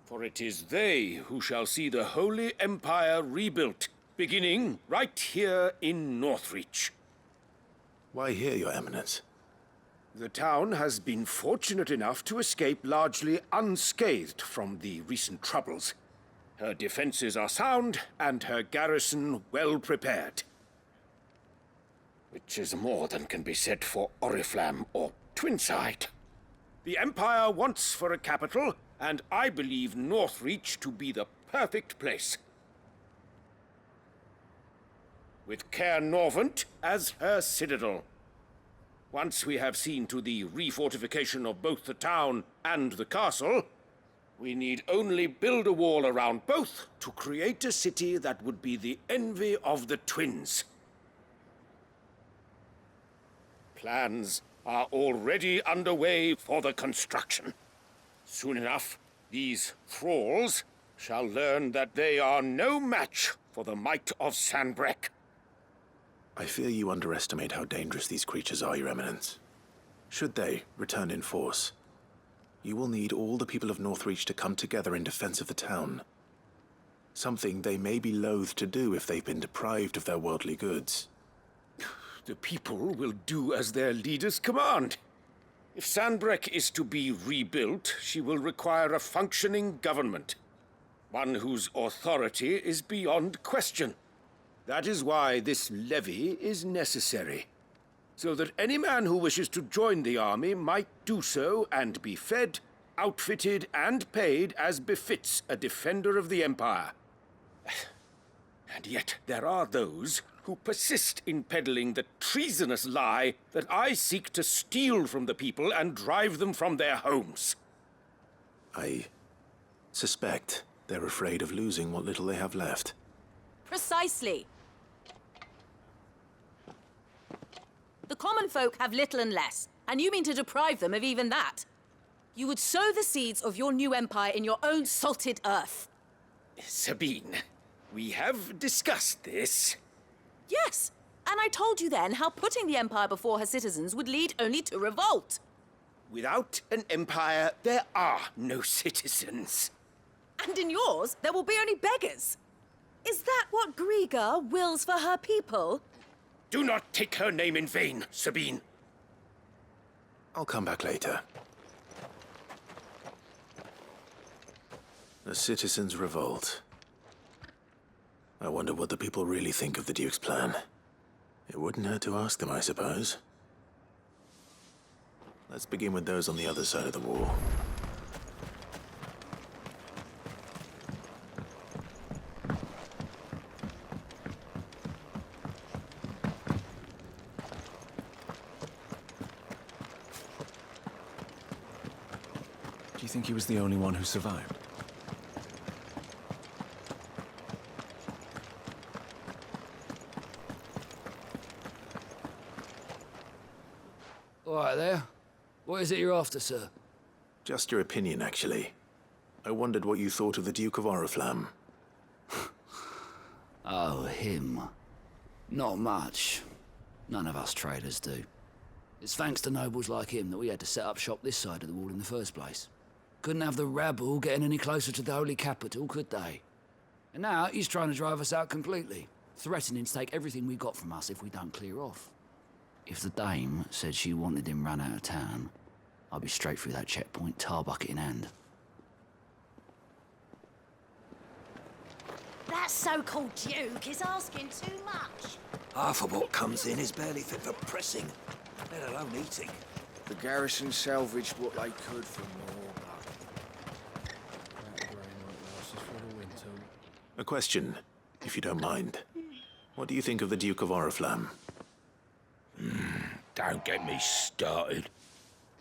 For it is they who shall see the Holy Empire rebuilt, beginning right here in Northreach. Why here, Your Eminence? The town has been fortunate enough to escape largely unscathed from the recent troubles. Her defenses are sound, and her garrison well prepared. Which is more than can be said for Oriflamme or Twinside. The Empire wants for a capital, and I believe Northreach to be the perfect place. With Caer Norvent as her citadel. Once we have seen to the refortification of both the town and the castle, we need only build a wall around both to create a city that would be the envy of the twins. Plans are already underway for the construction. Soon enough, these thralls shall learn that they are no match for the might of Sanbreque. I fear you underestimate how dangerous these creatures are, Your Eminence. Should they return in force, you will need all the people of Northreach to come together in defense of the town. Something they may be loath to do if they've been deprived of their worldly goods. The people will do as their leaders command. If Sanbreque is to be rebuilt, she will require a functioning government. One whose authority is beyond question. That is why this levy is necessary. So that any man who wishes to join the army might do so and be fed, outfitted, and paid as befits a defender of the Empire. And yet there are those who persist in peddling the treasonous lie that I seek to steal from the people and drive them from their homes. I suspect they're afraid of losing what little they have left. Precisely. The common folk have little and less, and you mean to deprive them of even that. You would sow the seeds of your new empire in your own salted earth. Sabine, We have discussed this. Yes, and I told you then how putting the Empire before her citizens would lead only to revolt. Without an empire, there are no citizens. And in yours, there will be only beggars. Is that what Griga wills for her people? Do not take her name in vain, Sabine. I'll come back later. The citizens revolt. I wonder what the people really think of the Duke's plan. It wouldn't hurt to ask them, I suppose. Let's begin with those on the other side of the wall. Do you think he was the only one who survived? All right there. What is it you're after, sir? Just your opinion, actually. I wondered what you thought of the Duke of Oriflamme. Oh, him. Not much. None of us traders do. It's thanks to nobles like him that we had to set up shop this side of the wall in the first place. Couldn't have the rabble getting any closer to the holy capital, could they? And now he's trying to drive us out completely, threatening to take everything we got from us if we don't clear off. If the dame said she wanted him run out of town, I'd be straight through that checkpoint, tar bucket in hand. That so-called Duke is asking too much. Half of what comes in is barely fit for pressing, let alone eating. The garrison salvaged what they could from more, A question, if you don't mind. What do you think of the Duke of Oriflamme? Don't get me started.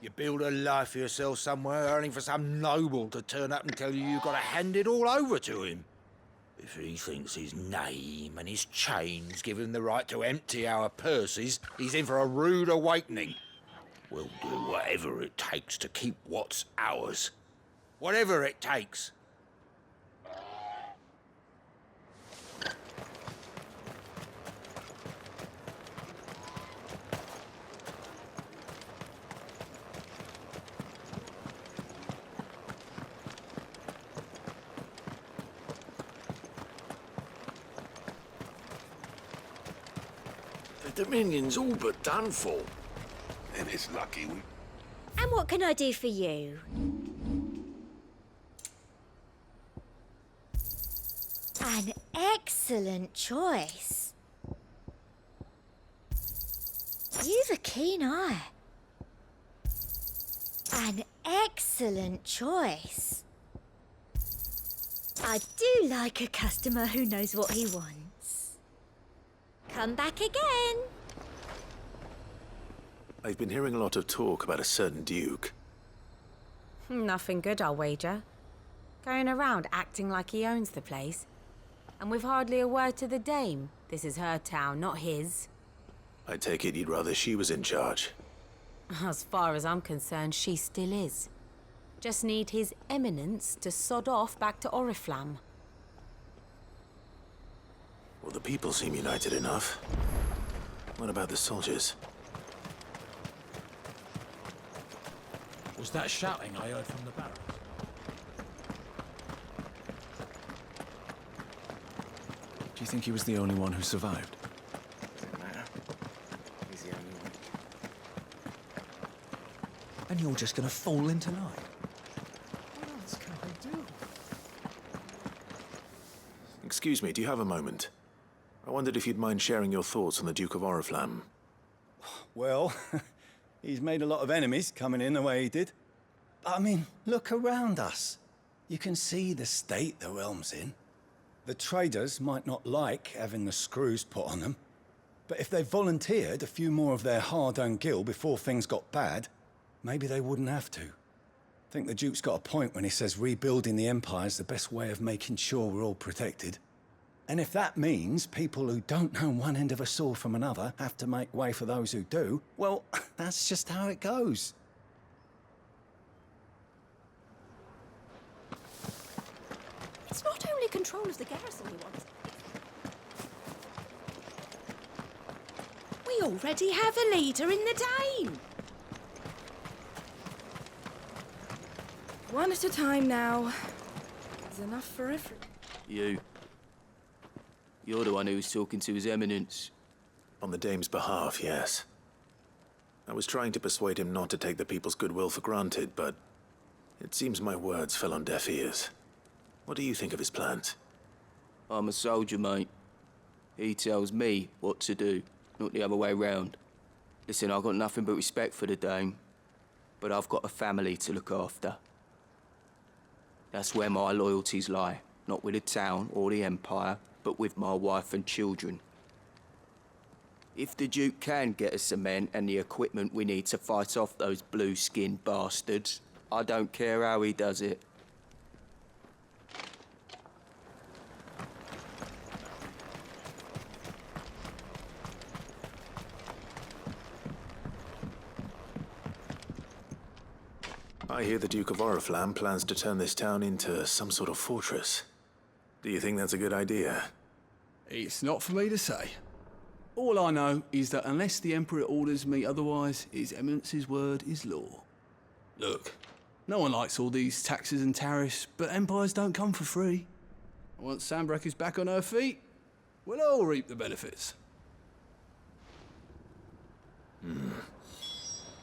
You build a life for yourself somewhere, earning for some noble to turn up and tell you you've got to hand it all over to him. If he thinks his name and his chains give him the right to empty our purses, he's in for a rude awakening. We'll do whatever it takes to keep what's ours. Whatever it takes. The Dominion's all but done for. And it's lucky we... And what can I do for you? An excellent choice. You've a keen eye. An excellent choice. I do like a customer who knows what he wants. Come back again. I've been hearing a lot of talk about a certain Duke. Nothing good, I'll wager. Going around acting like he owns the place. And with hardly a word to the dame. This is her town, not his. I take it you'd rather she was in charge. As far as I'm concerned, she still is. Just need his eminence to sod off back to Oriflamme. Well, the people seem united enough. What about the soldiers? Was that shouting I heard from the barracks? Do you think he was the only one who survived? Doesn't matter. He's the only one. And you're just gonna fall into line? What else can I do? Excuse me, do you have a moment? I wondered if you'd mind sharing your thoughts on the Duke of Oriflamme. Well, he's made a lot of enemies coming in the way he did. I mean, look around us. You can see the state the realm's in. The traders might not like having the screws put on them, but if they volunteered a few more of their hard-earned gil before things got bad, maybe they wouldn't have to. I think the Duke's got a point when he says rebuilding the Empire's the best way of making sure we're all protected. And if that means people who don't know one end of a sword from another have to make way for those who do, well, that's just how it goes. It's not only control of the garrison he wants, We already have a leader in the Dame. One at a time now. There's enough for everyone. You're the one who was talking to His Eminence. On the Dame's behalf, yes. I was trying to persuade him not to take the people's goodwill for granted, but it seems my words fell on deaf ears. What do you think of his plans? I'm a soldier, mate. He tells me what to do, not the other way round. Listen, I've got nothing but respect for the Dame, but I've got a family to look after. That's where my loyalties lie, not with the town or the Empire, but with my wife and children. If the Duke can get us the men and the equipment we need to fight off those blue-skinned bastards, I don't care how he does it. I hear the Duke of Oriflamme plans to turn this town into some sort of fortress. Do you think that's a good idea? It's not for me to say. All I know is that unless the Emperor orders me otherwise, His Eminence's word is law. Look, no one likes all these taxes and tariffs, but empires don't come for free. Once Sanbreque is back on her feet, we'll all reap the benefits.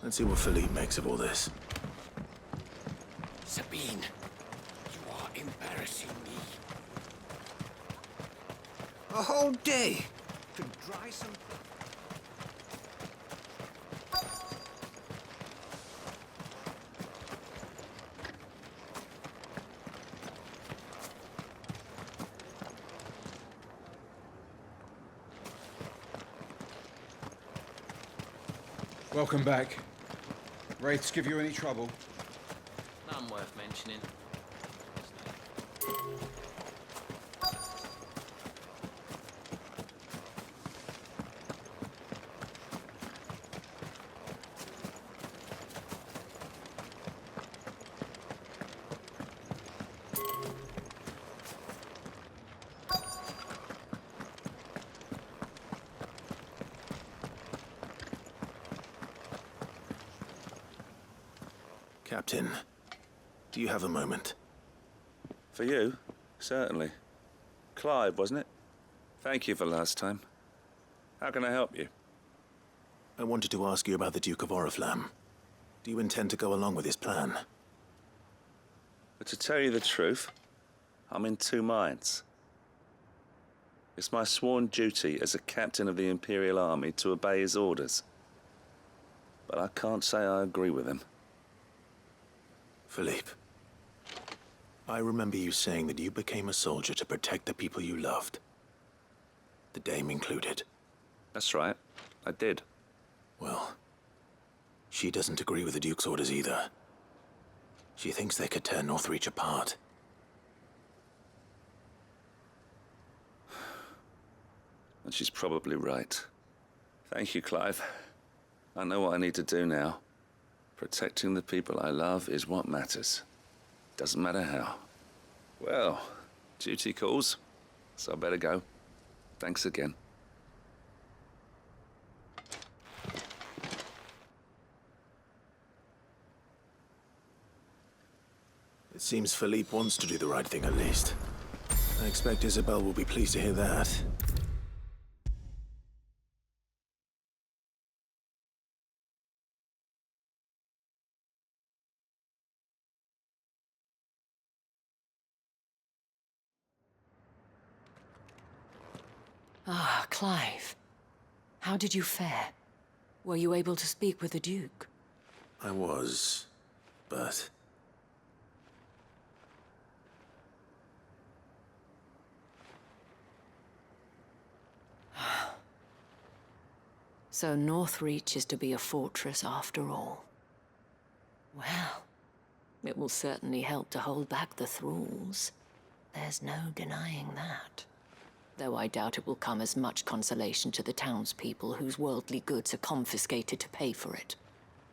Let's see what Philippe makes of all this. Sabine, you are embarrassing me. A whole day to dry some... Welcome back. Wraiths give you any trouble? None worth mentioning. Captain, do you have a moment? For you? Certainly. Clive, wasn't it? Thank you for last time. How can I help you? I wanted to ask you about the Duke of Oriflamme. Do you intend to go along with his plan? But to tell you the truth, I'm in two minds. It's my sworn duty as a captain of the Imperial Army to obey his orders. But I can't say I agree with him. Philippe, I remember you saying that you became a soldier to protect the people you loved. The Dame included. That's right, I did. Well, she doesn't agree with the Duke's orders either. She thinks they could tear Northreach apart. And she's probably right. Thank you, Clive. I know what I need to do now. Protecting the people I love is what matters. Doesn't matter how. Well, duty calls, so I better go. Thanks again. It seems Philippe wants to do the right thing at least. I expect Isabel will be pleased to hear that. Ah, Clive. How did you fare? Were you able to speak with the Duke? I was, but... So Northreach is to be a fortress after all. Well, it will certainly help to hold back the thralls. There's no denying that. Though I doubt it will come as much consolation to the townspeople whose worldly goods are confiscated to pay for it.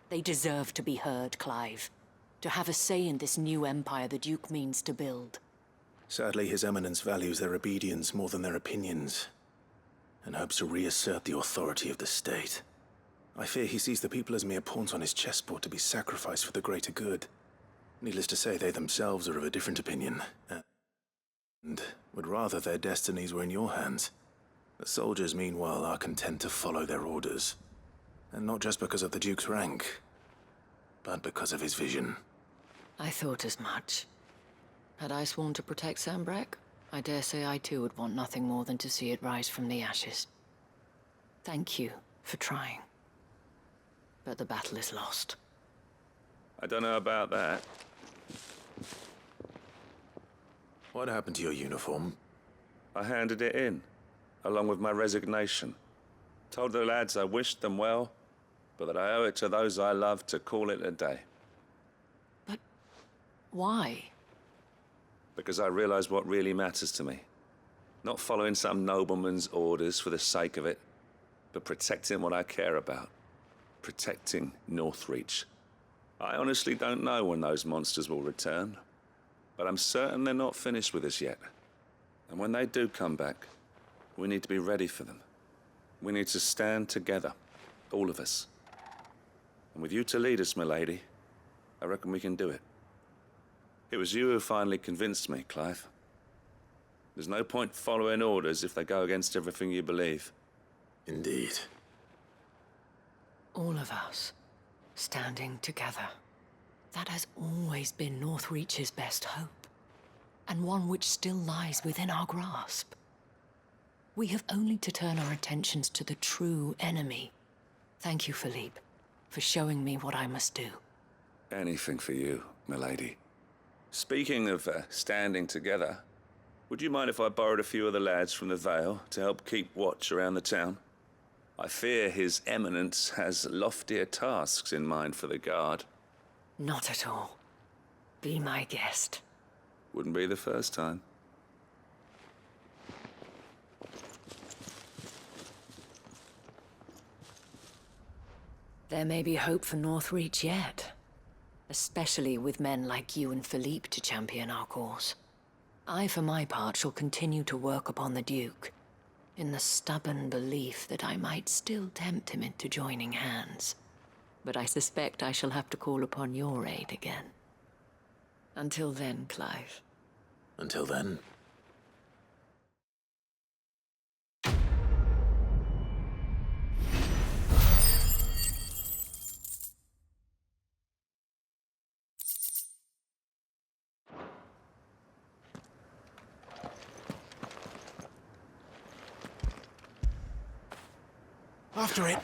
They deserve to be heard, Clive. To have a say in this new empire the Duke means to build. Sadly, His Eminence values their obedience more than their opinions. and hopes to reassert the authority of the state. I fear he sees the people as mere pawns on his chessboard to be sacrificed for the greater good. Needless to say, they themselves are of a different opinion, and would rather their destinies were in your hands. The soldiers, meanwhile, are content to follow their orders. And not just because of the Duke's rank, but because of his vision. I thought as much. Had I sworn to protect Sanbreque, I dare say I too would want nothing more than to see it rise from the ashes. Thank you for trying. But the battle is lost. I don't know about that. What happened to your uniform? I handed it in, along with my resignation. Told the lads I wished them well, but that I owe it to those I love to call it a day. But why? Because I realize what really matters to me. Not following some nobleman's orders for the sake of it, but protecting what I care about. Protecting Northreach. I honestly don't know when those monsters will return, but I'm certain they're not finished with us yet. And when they do come back, we need to be ready for them. We need to stand together, all of us. And with you to lead us, milady, I reckon we can do it. It was you who finally convinced me, Clive. There's no point following orders if they go against everything you believe. Indeed. All of us, standing together. That has always been Northreach's best hope, and one which still lies within our grasp. We have only to turn our attentions to the true enemy. Thank you, Philippe, for showing me what I must do. Anything for you, milady. Speaking of standing together, would you mind if I borrowed a few of the lads from the Vale to help keep watch around the town? I fear His Eminence has loftier tasks in mind for the guard. Not at all. Be my guest. Wouldn't be the first time. There may be hope for Northreach yet. Especially with men like you and Philippe to champion our cause. I, for my part, shall continue to work upon the Duke, in the stubborn belief that I might still tempt him into joining hands. But I suspect I shall have to call upon your aid again. Until then, Clive. Until then. After it.